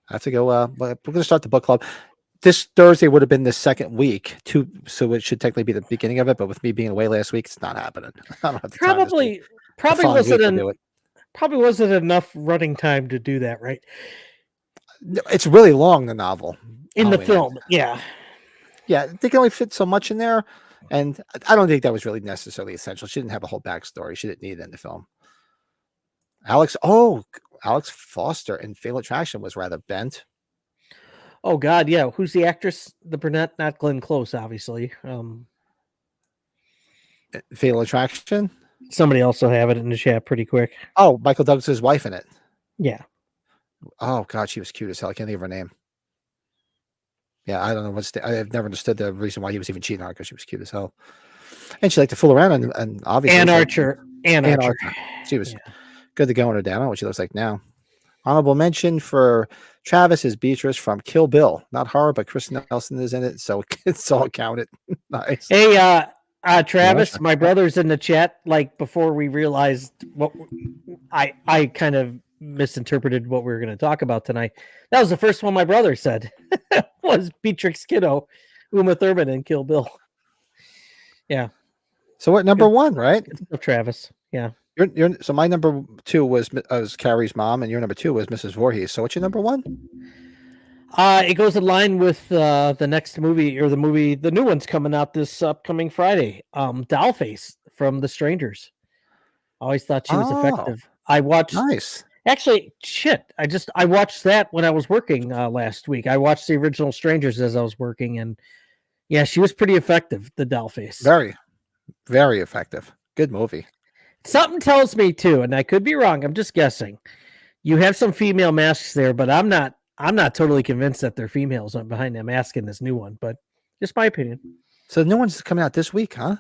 I have to go. We're going to start the book club. This Thursday would have been the second week, so it should technically be the beginning of it. But with me being away last week, it's not happening. I don't have the probably wasn't enough running time to do that, right? It's really long, the novel. In the film, yeah. Yeah, they can only fit so much in there. And I don't think that was really necessarily essential. She didn't have a whole backstory. She didn't need it in the film. Alex Foster in Fatal Attraction was rather bent. Oh, God, yeah. Who's the actress? The brunette? Not Glenn Close, obviously. Fatal Attraction? Somebody also have it in the chat pretty quick. Oh, Michael Douglas's wife in it. Yeah. Oh God, she was cute as hell. I can't think of her name. Yeah, I don't know I've never understood the reason why he was even cheating on her because she was cute as hell, and she liked to fool around and obviously Ann Archer. She was good to go in her down. I don't know what she looks like now. Honorable mention for Travis is Beatrice from Kill Bill. Not horror, but Chris Nelson is in it, so it's all counted. Nice. Hey, Travis, my brother's in the chat. Like before we realized what I kind of misinterpreted what we were going to talk about tonight. That was the first one my brother said was Beatrix Kiddo, Uma Thurman in Kill Bill. Yeah. So what number 1, right? Travis. Yeah. So my number 2 was Carrie's mom, and your number 2 was Mrs. Voorhees. So what's your number 1? It goes in line with the next movie or the new one's coming out this upcoming Friday. Dollface from The Strangers. I always thought she was effective. I watched. Nice. Actually, shit. I watched that when I was working last week. I watched the original Strangers as I was working, and yeah, she was pretty effective. The Dollface. Very, very effective. Good movie. Something tells me too, and I could be wrong. I'm just guessing. You have some female masks there, but I'm not totally convinced that they're females behind that mask in this new one, but just my opinion. So the new one's coming out this week, huh?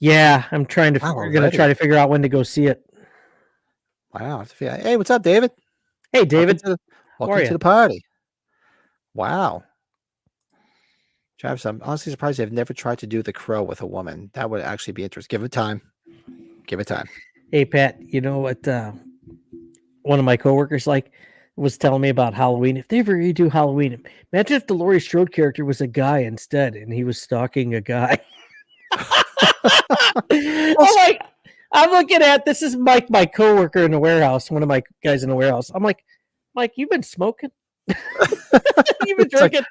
Yeah, I'm trying to. We're gonna try to figure out when to go see it. Wow. Hey, what's up, David? Hey, David. Welcome to the party. Wow. Travis, I'm honestly surprised they've never tried to do The Crow with a woman. That would actually be interesting. Give it time. Give it time. Hey, Pat, you know what one of my coworkers was telling me about Halloween? If they ever redo Halloween, imagine if the Laurie Strode character was a guy instead and he was stalking a guy. I'm looking at, this is Mike, my coworker in the warehouse, one of my guys in the warehouse. I'm like, Mike, you've been smoking? You've been drinking? Like,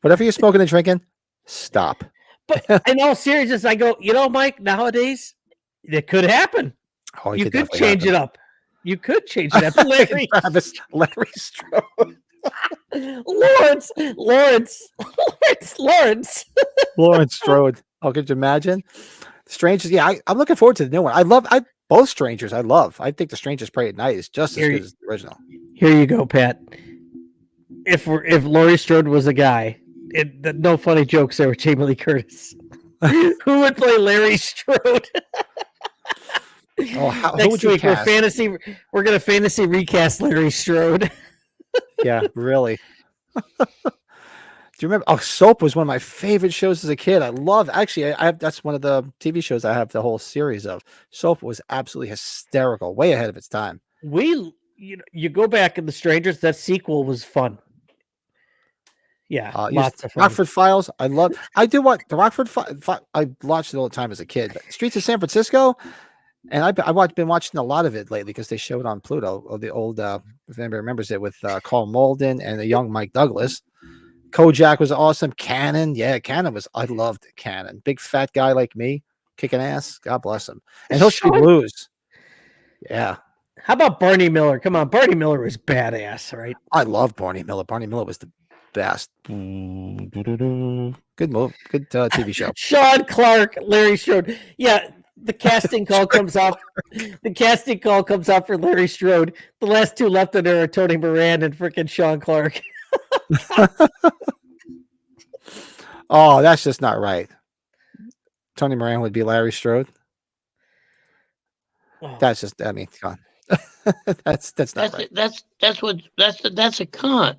whatever you're smoking and drinking, stop. But in all seriousness, I go, Mike, nowadays, it could happen. Oh, you could change it up. You could change it up. Larry Strode. Lawrence Strode. Oh, could you imagine? Strangers. Yeah, I'm looking forward to the new one. Both Strangers. I think The Strangers Pray at Night is just as good as the original. Here you go, Pat. If Laurie Strode was a guy, no funny jokes there with Jamie Lee Curtis. Who would play Larry Strode? Next week we're gonna fantasy recast Larry Strode. Yeah, really. Do you remember? Oh, Soap was one of my favorite shows as a kid. That's one of the TV shows I have the whole series of. Soap was absolutely hysterical, way ahead of its time. You go back in The Strangers, that sequel was fun. Yeah, lots of fun. Rockford Files. I do what the Rockford Files. I watched it all the time as a kid. But Streets of San Francisco, and I've been watching a lot of it lately because they showed it on Pluto. Or the old, if anybody remembers it, with Carl Malden and the young Mike Douglas. Kojak was awesome. Cannon, Cannon was. I loved Cannon. Big fat guy like me, kicking ass. God bless him. And Hill Street Blues. Yeah. How about Barney Miller? Come on, Barney Miller was badass, right? I love Barney Miller. Barney Miller was the best. Good move. Good TV show. Sean Clark, Larry Strode. Yeah, the casting call comes off. The casting call comes off for Larry Strode. The last two left in there are Tony Moran and freaking Sean Clark. Oh, that's just not right. Tony Moran would be Larry Strode. Oh. That's just. I mean, come on. that's not right. That's a con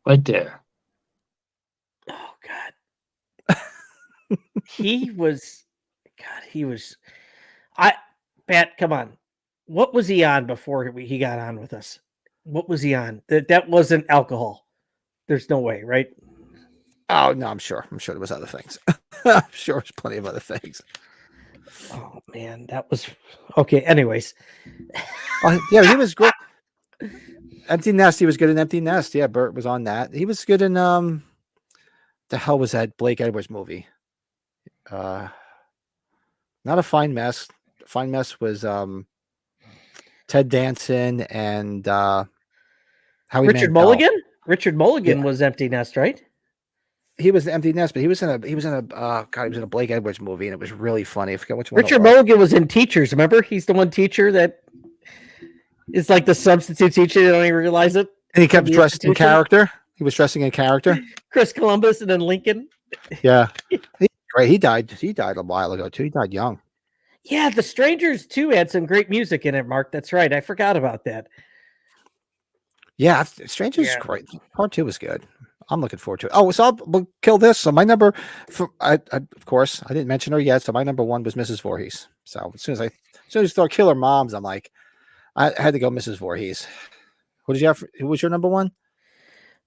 right there. Oh God. He was. Pat, come on. What was he on before he got on with us? What was he on? That wasn't alcohol. There's no way, right? Oh no, I'm sure there was other things. I'm sure there's plenty of other things. Oh man, that was okay. Anyways, yeah, he was great. Empty Nest, he was good in Empty Nest. Yeah, Bert was on that. He was good in the hell was that Blake Edwards movie? Not A Fine Mess. Fine Mess was Ted Danson and Howie Richard Mandel. Mulligan. Richard Mulligan was Empty Nest, right? He was Empty Nest, but he was in a Blake Edwards movie, and it was really funny. I forget which one. Richard Mulligan was in Teachers. Remember, he's the one teacher that is like the substitute teacher. They don't even realize it. And he kept dressed in character. He was dressing in character. Chris Columbus and then Lincoln. Yeah, great. He died a while ago too. He died young. Yeah, The Strangers too had some great music in it. Mark, that's right. I forgot about that. Yeah, Strangers is great. Part 2 was good. I'm looking forward to it. Oh, so we'll kill this. So my number, of course, I didn't mention her yet. So my number 1 was Mrs. Voorhees. So as soon as you throw Killer Moms, I'm like, I had to go Mrs. Voorhees. What did you have? Who was your number 1?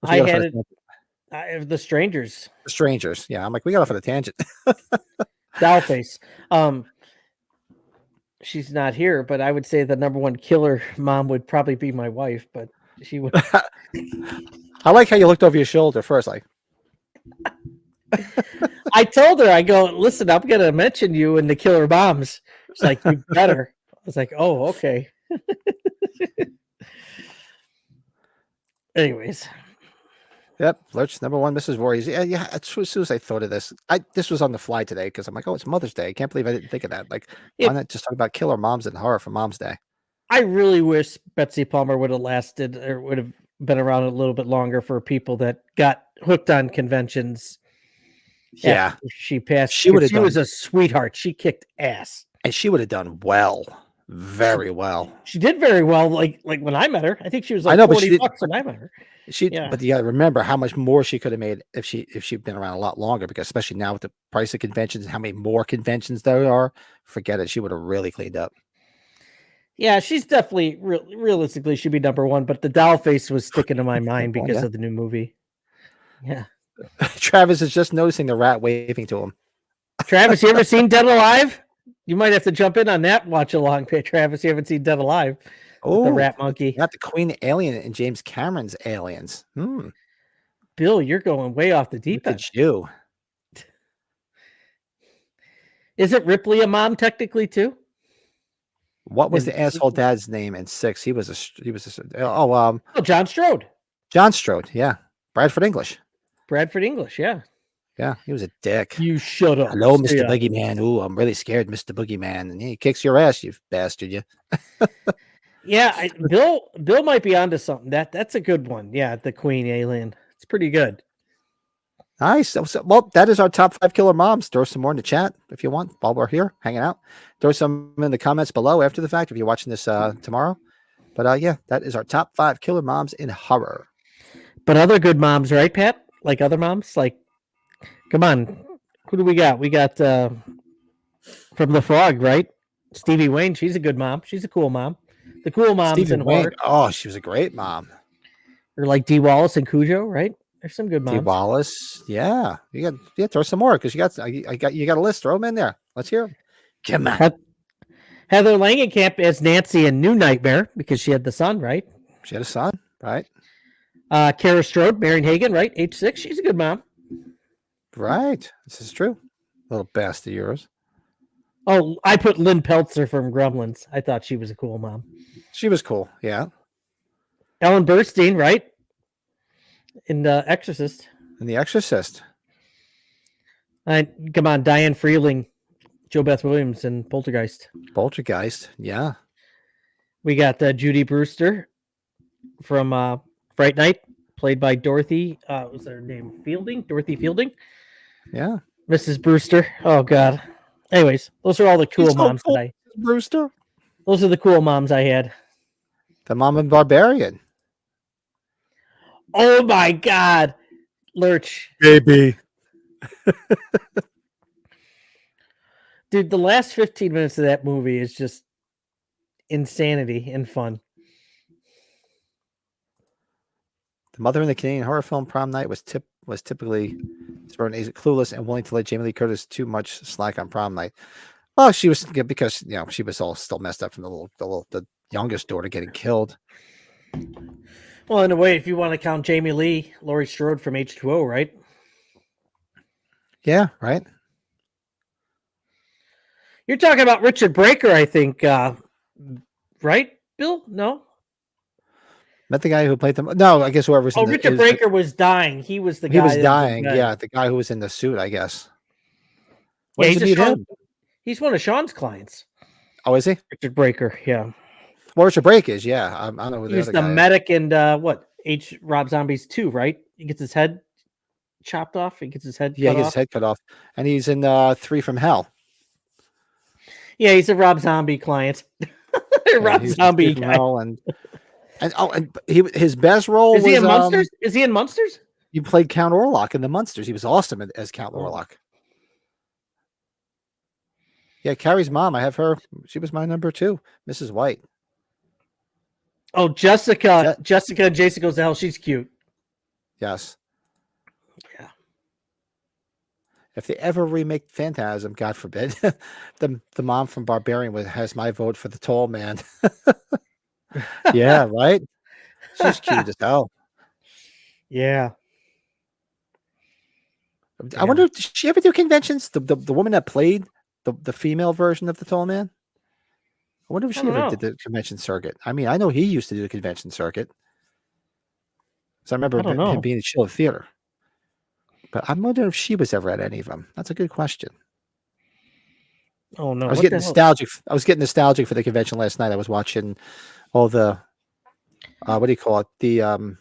I had it. The Strangers. The Strangers. Yeah, I'm like, we got off on a tangent. Dollface. She's not here, but I would say the number 1 killer mom would probably be my wife, but she would. I like how you looked over your shoulder first, like. I told her, I go, listen, I'm going to mention you in the Killer Moms. She's like, you better. I was like, oh, okay. Anyways. Yep, Lurch, number 1, Mrs. Voorhees. Yeah. As soon as I thought of this, this was on the fly today because I'm like, oh, it's Mother's Day. I can't believe I didn't think of that. Like, why not just talk about killer moms and horror for Mom's Day? I really wish Betsy Palmer would have lasted or would have been around a little bit longer for people that got hooked on conventions. Yeah, after she passed. She was a sweetheart. She kicked ass, and she would have done well, very well. She did very well. Like when I met her, I think she was like I know, but she 40 did. bucks when I met her. Yeah. But you got to remember how much more she could have made if she'd been around a lot longer. Because especially now with the price of conventions, how many more conventions there are, forget it. She would have really cleaned up. Yeah, she's definitely realistically should be number one, but the doll face was sticking to my mind because yeah. of the new movie. Yeah. Travis is just noticing the rat waving to him. Travis, you ever seen Dead Alive? You might have to jump in on that watch along. Travis, you haven't seen Dead Alive? With the rat monkey. Not the Queen Alien and James Cameron's Aliens. Bill, you're going way off the deep Look end. at you. Isn't Ripley a mom technically too? What was the asshole dad's name in 6? He was John Strode. John Strode. Yeah, Bradford English. Bradford English. Yeah. Yeah, he was a dick. You shut up. Hello, Mr. Boogeyman. Ooh, I'm really scared, Mr. Boogeyman. And he kicks your ass, you bastard. You. Yeah, Bill might be onto something. That's a good one. Yeah, the Queen Alien. It's pretty good. Nice. Well, that is our top 5 killer moms. Throw some more in the chat if you want while we're here hanging out. Throw some in the comments below after the fact if you're watching this tomorrow. But yeah, that is our top 5 killer moms in horror. But other good moms, right, Pat? Like other moms? Like, come on. Who do we got? We got from The Frog, right? Stevie Wayne. She's a good mom. She's a cool mom. The cool moms Stevie in Wayne. horror. Oh, she was a great mom. Or like Dee Wallace and Cujo, right? There's some good moms. Dee Wallace. Yeah. You got throw some more because you got a list. Throw them in there. Let's hear them. Come on. Heather Langenkamp as Nancy in New Nightmare because she had the son, right? She had a son, right? Kara Strode, Marion Hagen, right? Age 6. She's a good mom. Right. This is true. Little bastard of yours. Oh, I put Lynn Peltzer from Gremlins. I thought she was a cool mom. She was cool. Yeah. Ellen Burstyn, right? In The Exorcist. And The Exorcist. Come on, Diane Freeling, Jo Beth Williams, and Poltergeist. Poltergeist. Yeah. We got Judy Brewster from Fright Night, played by Dorothy. What was her name? Fielding? Dorothy Fielding? Yeah. Mrs. Brewster. Oh, God. Anyways, those are all the cool moms cool, that Brewster. Those are the cool moms I had. The Mom and Barbarian. Oh, my God. Lurch. Baby. Dude, the last 15 minutes of that movie is just insanity and fun. The mother in the Canadian horror film Prom Night was typically clueless and willing to let Jamie Lee Curtis too much slack on Prom Night. Well, she was because she was all still messed up from the youngest daughter getting killed. Well, in a way, if you want to count Jamie Lee, Laurie Strode from H2O, right? Yeah, right. You're talking about Richard Breaker, I think, right, Bill? No? Not the guy who played them. No, I guess whoever's. Richard Breaker was dying. He was the guy. He was dying. Yeah, the guy who was in the suit, I guess. Yeah, he's one of Sean's clients. Oh, is he? Richard Breaker, yeah. Well, Richard Breaker is, yeah. I don't know who He's the the other guy medic in Rob Zombie's 2, right? He gets his head chopped off. He gets his head cut off. his head cut off. And he's in 3 from Hell. Yeah, he's a Rob Zombie client. Rob Zombie guy. His best role was he in Munsters? Is he in Munsters? He played Count Orlok in the Munsters. He was awesome as Count Orlok. Yeah, Carrie's mom. I have her. She was my number 2, Mrs. White. Oh, Jessica and Jason Goes to Hell. She's cute. Yes. Yeah. If they ever remake Phantasm, God forbid, the mom from Barbarian has my vote for the tall man. Yeah, right? She's cute as hell. Yeah. I wonder, did she ever do conventions? The woman that played the female version of the tall man? I wonder if she ever did the convention circuit. I mean, I know he used to do the convention circuit. So I remember him being at Schiller Theater. But I'm wondering if she was ever at any of them. That's a good question. Oh no! I was getting nostalgic. I was getting nostalgic for the convention last night. I was watching all the what do you call it? The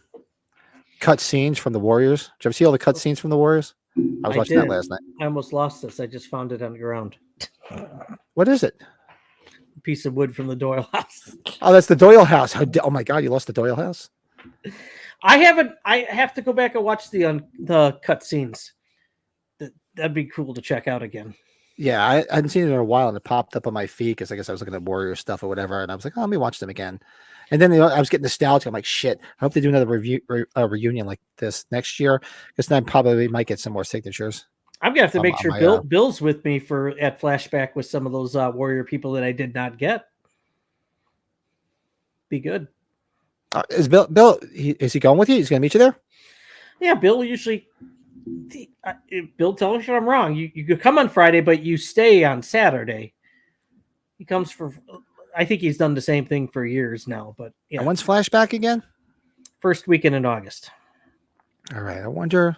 cut scenes from the Warriors. Did you ever see all the cut scenes from the Warriors? I was watching that last night. I almost lost this. I just found it on the ground. What is it? piece of wood from the Doyle house. Oh, that's the Doyle house. Oh my God, you lost the Doyle house? I haven't. I have to go back and watch the cut scenes. That'd be cool to check out again. Yeah, I hadn't seen it in a while, and it popped up on my feed because I guess I was looking at Warrior stuff or whatever, and I was like, oh, let me watch them again. And then I was getting nostalgic. I'm like, shit, I hope they do another reunion like this next year because then I probably might get some more signatures. I'm gonna have to make sure my, Bill's with me at Flashback with some of those Warrior people that I did not get. Be good. Is Bill? Is he going with you? He's going to meet you there? Yeah, Bill usually. Bill, tell us if I'm wrong. You could come on Friday, but you stay on Saturday. He comes for. I think he's done the same thing for years now. But yeah, And when's Flashback again? First weekend in August. All right. I wonder.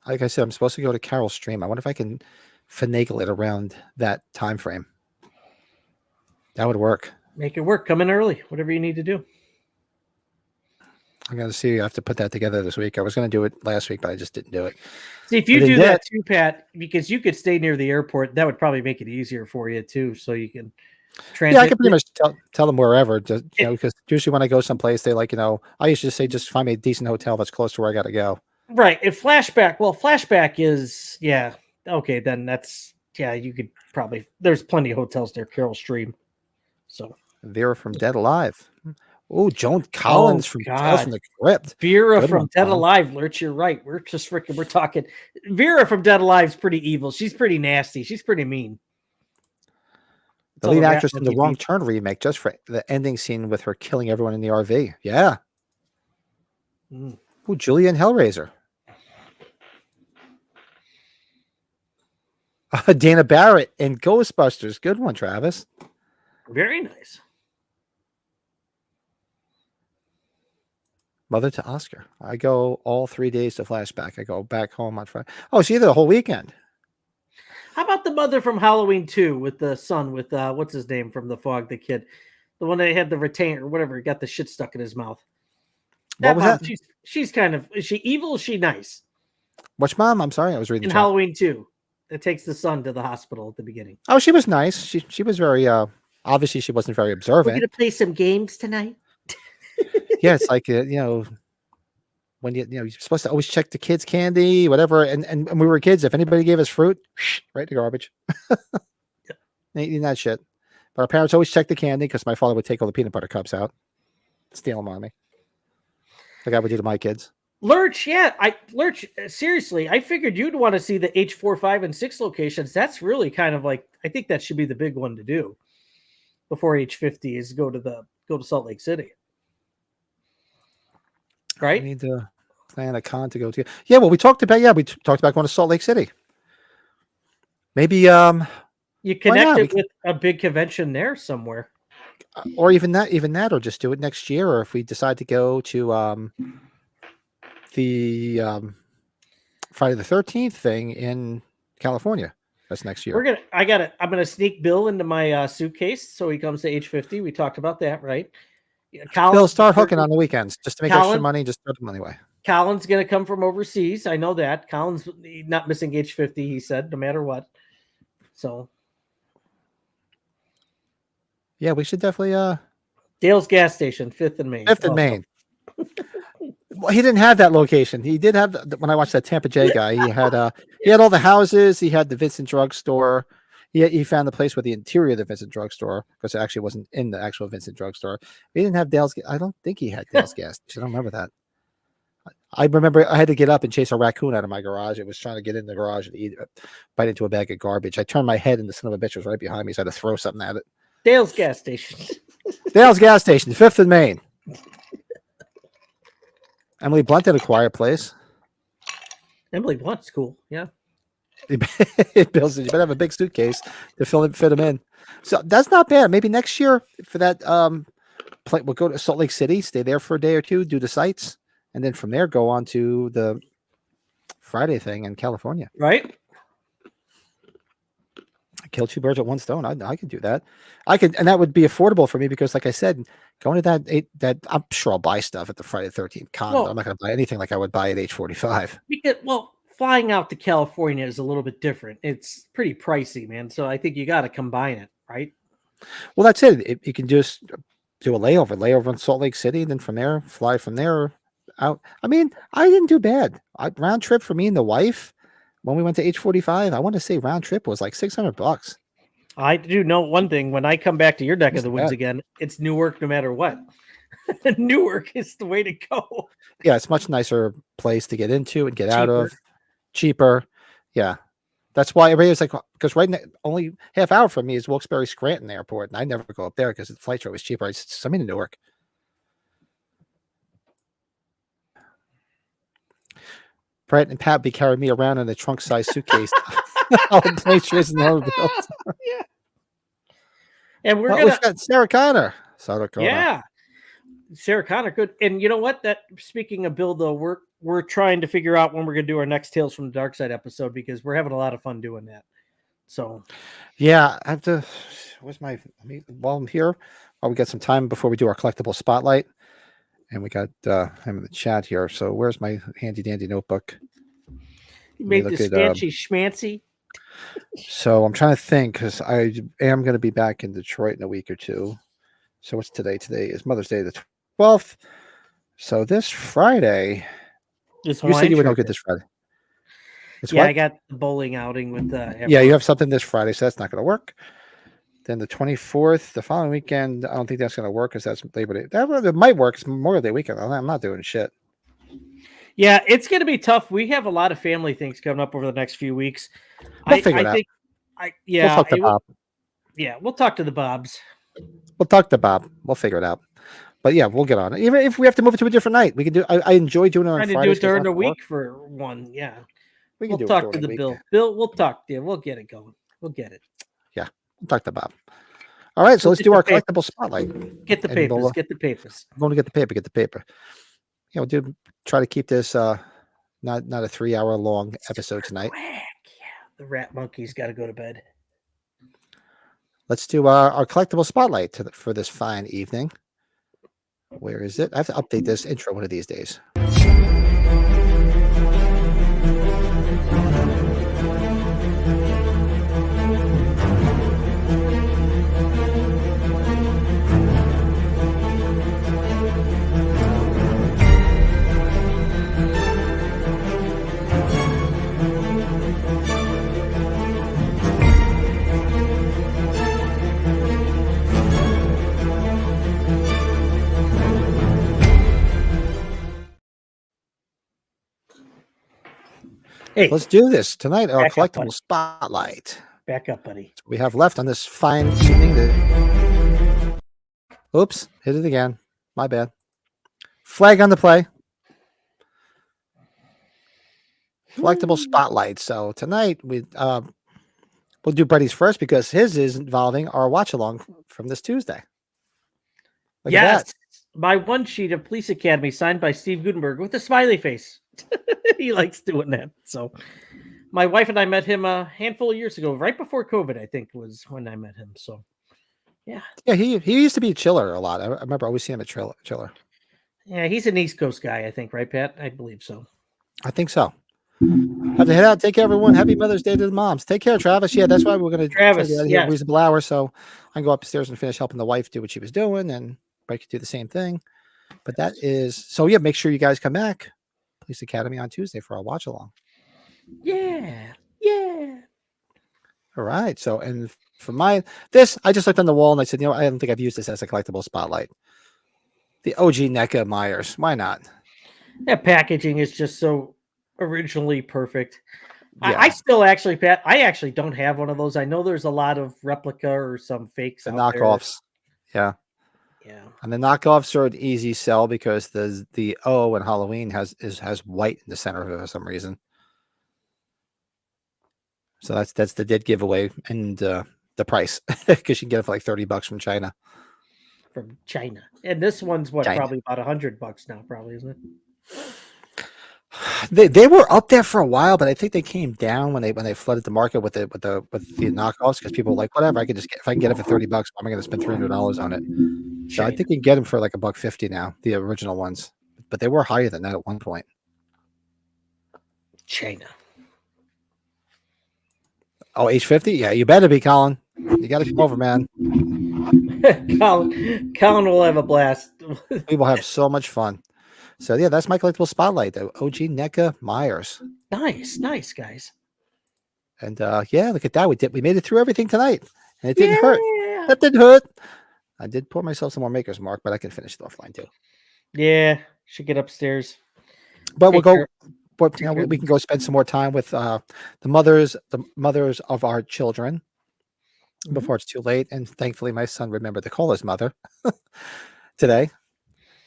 Like I said, I'm supposed to go to Carol's stream. I wonder if I can finagle it around that time frame. That would work. Make it work. Come in early. Whatever you need to do. I'm going to see. I have to put that together this week. I was going to do it last week, but I just didn't do it. See, if you do that too, Pat, because you could stay near the airport, that would probably make it easier for you too. So you can transit. Yeah, I can pretty much tell them wherever, just, because usually when I go someplace, they like, I used to say, just find me a decent hotel that's close to where I got to go. Right. If Flashback is, yeah. Okay, then you could probably, there's plenty of hotels there, Carol Stream. So Vera from Dead Alive. Oh, Joan Collins from Tales from the Crypt. Vera Good from one, Dead Tom. Alive, Lurch, you're right. We're talking. Vera from Dead Alive's pretty evil. She's pretty nasty. She's pretty mean. The lead actress in the Wrong Turn remake, just for the ending scene with her killing everyone in the RV. Yeah. Mm. Oh, Julia in Hellraiser. Dana Barrett in Ghostbusters. Good one, Travis. Very nice. Mother to Oscar. I go all 3 days to Flashback. I go back home on Friday. Oh, she's there the whole weekend. How about the mother from Halloween 2 with the son with what's his name from The Fog, the kid, the one that had the retainer or whatever, got the shit stuck in his mouth. What was mom, that? She's kind of, is she evil? Or is she nice? Which mom? I'm sorry, I was reading. In Halloween 2, it takes the son to the hospital at the beginning. Oh, she was nice. She was very obviously she wasn't very We're observant. gonna play some games tonight. Yeah, it's like when you're supposed to always check the kids' candy, whatever. And when we were kids, if anybody gave us fruit, right in the garbage. Ain't eating that shit. But our parents always checked the candy because my father would take all the peanut butter cups out, steal them on me, like I would do to my kids. Lurch, seriously, I figured you'd want to see the H4, 5, and 6 locations. That's really kind of like, I think that should be the big one to do before H50 is go to Salt Lake City. Right? We need to plan a con to go to. Yeah, well, we talked about going to Salt Lake City. Maybe you connect it with a big convention there somewhere. Or even that, or just do it next year, or if we decide to go to the Friday the 13th thing in California. That's next year. I'm gonna sneak Bill into my suitcase so he comes to H50. We talked about that, right? Bill, start hooking on the weekends just to make extra money. Just throw them anyway. Colin's gonna come from overseas. I know that. Colin's not missing H50. He said, no matter what. So, yeah, we should definitely. Dale's gas station, 5th and Main. 5th and Main. Well, he didn't have that location. He did have when I watched that Tampa J guy. He had all the houses. He had the Vincent drugstore. He found the place with the interior of the Vincent drugstore because it actually wasn't in the actual Vincent drugstore. He didn't have Dale's. I don't think he had Dale's gas station. I don't remember that. I remember I had to get up and chase a raccoon out of my garage. It was trying to get in the garage and bite into a bag of garbage. I turned my head and the son of a bitch was right behind me, so I had to throw something at it. Dale's gas station. Dale's gas station, 5th and Main. Emily Blunt did a quiet place. Emily Blunt's cool. Yeah. Bill said you better have a big suitcase to fit them in. So that's not bad. Maybe next year for that we'll go to Salt Lake City, stay there for a day or two, do the sights, and then from there go on to the Friday thing in California. Right. Kill 2 birds with 1 stone. I could do that. I could, and that would be affordable for me because, like I said, going to that I'm sure I'll buy stuff at the Friday the 13th con. Well, I'm not going to buy anything like I would buy at H45. Because flying out to California is a little bit different. It's pretty pricey, man. So I think you got to combine it, right? Well, that's it. You can just do a layover in Salt Lake City, and then from there, fly from there out. I mean, I didn't do bad. Round trip for me and the wife when we went to H45. I want to say round trip was like $600. I do know one thing. When I come back to your neck of the woods bad. again, it's Newark no matter what. Newark is the way to go. Yeah, it's a much nicer place to get into and get out of. Cheaper. Yeah. That's why everybody was like, because only half hour from me is Wilkes-Barre Scranton Airport, and I never go up there because the flights are always cheaper. I just send me to Newark. Brett and Pat be carrying me around in a trunk-sized suitcase. All the plane trays and all the bills. Yeah. And we've got Sarah Connor. Yeah. Sarah Connor, good. And you know what? That speaking of Bill, though, we're trying to figure out when we're going to do our next Tales from the Dark Side episode because we're having a lot of fun doing that. So, yeah, I have to. While I'm here, we got some time before we do our collectible spotlight, and we got him in the chat here. So, where's my handy dandy notebook? You made this fancy schmancy. So, I'm trying to think because I am going to be back in Detroit in a week or two. So, what's today? Today is Mother's Day, the 12th. So, this Friday. You said you would not get this Friday. I got the bowling outing with yeah, you have something this Friday, so that's not going to work. Then the 24th, the following weekend, I don't think that's going to work because that's Labor Day. That might work. It's Memorial Day weekend. I'm not doing shit. Yeah, it's going to be tough. We have a lot of family things coming up over the next few weeks. We'll figure it out. We'll talk to Bob. We'll talk to the Bobs. We'll talk to Bob. We'll figure it out. But yeah, we'll get on it. Even if we have to move it to a different night, we can do. I enjoy doing it on Fridays. Trying to do it during the week for one. Yeah, we'll talk to the Bill. Bill, we'll talk. Yeah, we'll get it going. We'll get it. Yeah, we'll talk to Bob. All right, so let's do our collectible spotlight. Get the papers. Get the papers. I'm going to get the paper. Get the paper. Yeah, we'll try to keep this not a 3-hour long episode tonight. Yeah, the rat monkey's got to go to bed. Let's do our collectible spotlight for this fine evening. Where is it? I have to update this intro one of these days. Hey, let's do this tonight. Our collectible spotlight. Back up, buddy. That's what we have left on this fine evening. Oops, hit it again. My bad. Flag on the play. Collectible spotlight. So tonight we'll do Brady's first because his is involving our watch along from this Tuesday. Look at that. My one sheet of Police Academy signed by Steve Gutenberg with a smiley face. He likes doing that. So my wife and I met him a handful of years ago, right before COVID, I think was when I met him. So yeah. Yeah, he used to be a chiller a lot. I remember always seeing him at chiller. Yeah, he's an East Coast guy, I think, right, Pat? I believe so. I think so. Have to head out. Take care, everyone. Happy Mother's Day to the moms. Take care, Travis. Yeah, that's why we're going to Travis, get out of here a reasonable hour. So I can go upstairs and finish helping the wife do what she was doing, and Brett could do the same thing. But that is so. Yeah, make sure you guys come back. Police Academy on Tuesday for our watch along. Yeah. All right. So, and for I just looked on the wall and I said, I don't think I've used this as a collectible spotlight. The OG NECA Myers. Why not? That packaging is just so originally perfect. Yeah. I still actually, Pat, I actually don't have one of those. I know there's a lot of replica or some fakes. The knockoffs. Yeah. Yeah. And the knockoffs are an easy sell because the O in Halloween has white in the center of it for some reason. So that's the dead giveaway and the price because you can get it for like $30 from China. From China. And this one's China. Probably about $100 now, probably, isn't it? They were up there for a while, but I think they came down when they flooded the market with the knockoffs because people were like, whatever, I can just if I can get it for $30, why am I going to spend $300 on it? So I think you can get them for like $150 now, the original ones, but they were higher than that at one point. China. Oh, H50? Yeah, you better be, Colin. You got to come over, man. Colin will have a blast. We will have so much fun. So yeah, that's my collectible spotlight. The OG NECA Myers. Nice, guys. And yeah, look at that. We made it through everything tonight. And it didn't hurt. Yeah. That didn't hurt. I did pour myself some more Maker's Mark, but I can finish it offline too. Yeah, should get upstairs. But we'll Take go. care. But you know, we can go spend some more time with the mothers of our children before it's too late. And thankfully, my son remembered to call his mother today.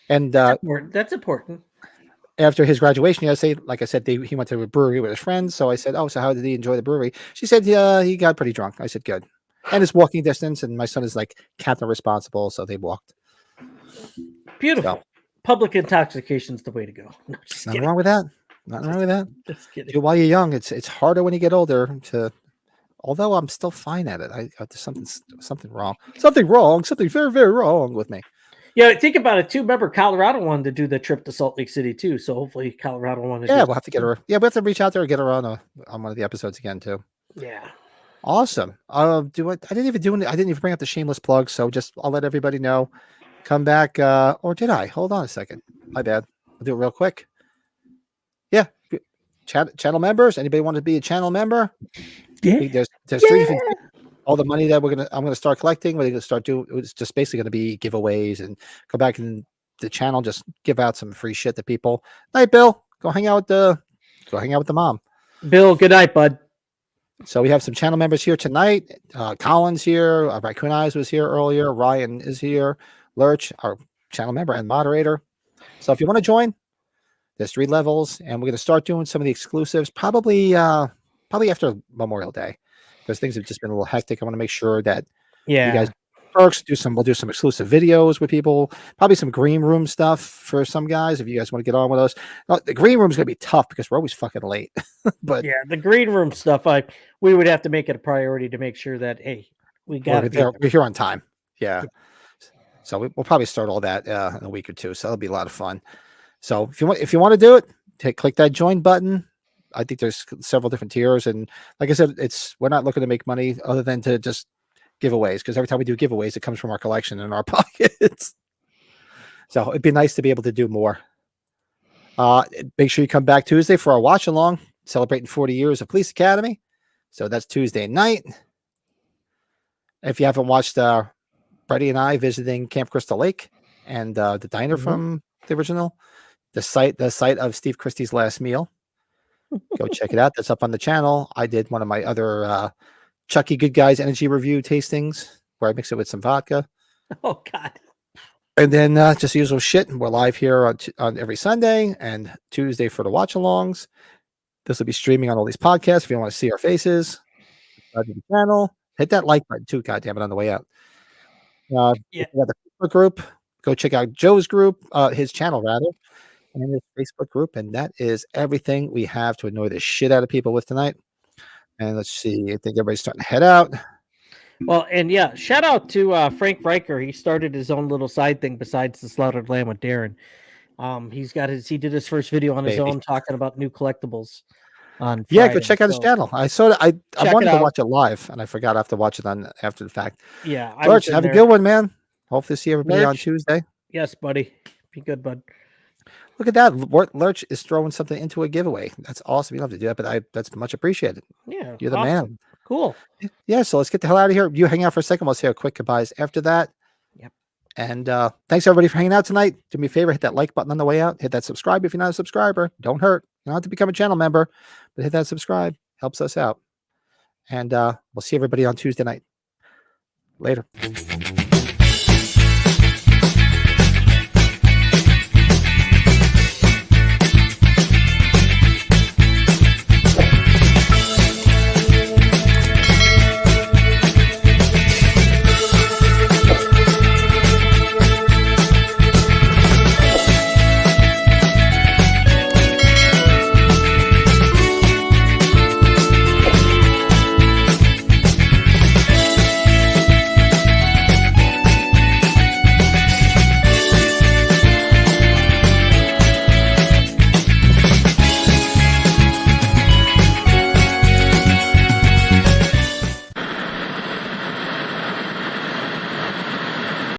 And That's important. after his graduation, like I said, he went to a brewery with his friends. So I said, "Oh, so how did he enjoy the brewery?" She said, "Yeah, he got pretty drunk." I said, "Good." And it's walking distance, and my son is like captain responsible, so they walked. Beautiful. So, Public intoxication's the way to go. No, just nothing kidding. wrong with that. Nothing wrong with that. Just kidding. Do it while you're young. It's harder when you get older to. Although I'm still fine at it, there's something wrong. Something very, very wrong with me. Yeah, think about it too. Remember, Colorado wanted to do the trip to Salt Lake City too. So hopefully, Colorado wanted to. Yeah, we'll have to get her. Yeah, we have to reach out there and get her on one of the episodes again too. Yeah. Awesome. I didn't even bring up the shameless plug, so I'll let everybody know. Come back, or did I? Hold on a second. My bad. I'll do it real quick. Yeah, channel members. Anybody want to be a channel member? Yeah. There's three. All the money that I'm gonna start collecting. We're gonna start doing. It's just basically gonna be giveaways and go back in the channel. Just give out some free shit to people. Night, Bill. Go hang out with the mom. Bill, good night, bud. So we have some channel members here tonight. Colin's here. Raccoon Eyes was here earlier. Ryan is here. Lurch, our channel member and moderator. So if you want to join, there's 3 levels, and we're going to start doing some of the exclusives probably after Memorial Day, because things have just been a little hectic. I want to make sure that you guys perks we'll do some exclusive videos with people, probably some green room stuff for some guys if you guys want to get on with us. The green room is going to be tough because we're always fucking late. But yeah, the green room stuff, we would have to make it a priority to make sure that we got we're here on time. Yeah. So we'll probably start all that in a week or two. So that'll be a lot of fun. So if you want to do it, click that join button. I think there's several different tiers, and like I said, we're not looking to make money other than to just giveaways, because every time we do giveaways, it comes from our collection in our pockets. So it'd be nice to be able to do more. Make sure you come back Tuesday for our watch along, celebrating 40 years of Police Academy. So that's Tuesday night. If you haven't watched Freddie and I visiting Camp Crystal Lake and the diner from the original, the site of Steve Christie's last meal, go check it out. That's up on the channel. I did one of my other Chucky Good Guys energy review tastings where I mix it with some vodka. Oh God. And then just the usual shit. We're live here on every Sunday and Tuesday for the watch alongs. This will be streaming on all these podcasts. If you want to see our faces, subscribe to the channel. Hit that like button too, goddammit, on the way out. Yeah. The Facebook group. Go check out Joe's group, his channel rather, and his Facebook group. And that is everything we have to annoy the shit out of people with tonight. And let's see. I think everybody's starting to head out. Well, and yeah, shout out to Frank Riker. He started his own little side thing besides the Slaughtered Lamb with Darren. He did his first video on his own talking about new collectibles on Friday. Yeah, go check out his channel. I saw it. I wanted to watch it live, and I forgot I have to watch it after the fact. Yeah, Lurch, have a good one, man. Hopefully see everybody on Tuesday. Yes, buddy. Be good, bud. Look at that. Lurch is throwing something into a giveaway. That's awesome. You don't have to do that, but that's much appreciated. Yeah, you're the man. Cool. Yeah, so let's get the hell out of here. You hang out for a second. We'll say a quick goodbyes after that. Yep. And thanks everybody for hanging out tonight. Do me a favor, hit that like button on the way out. Hit that subscribe if you're not a subscriber. Don't hurt. You don't have to become a channel member, but hit that subscribe. Helps us out. And we'll see everybody on Tuesday night. Later.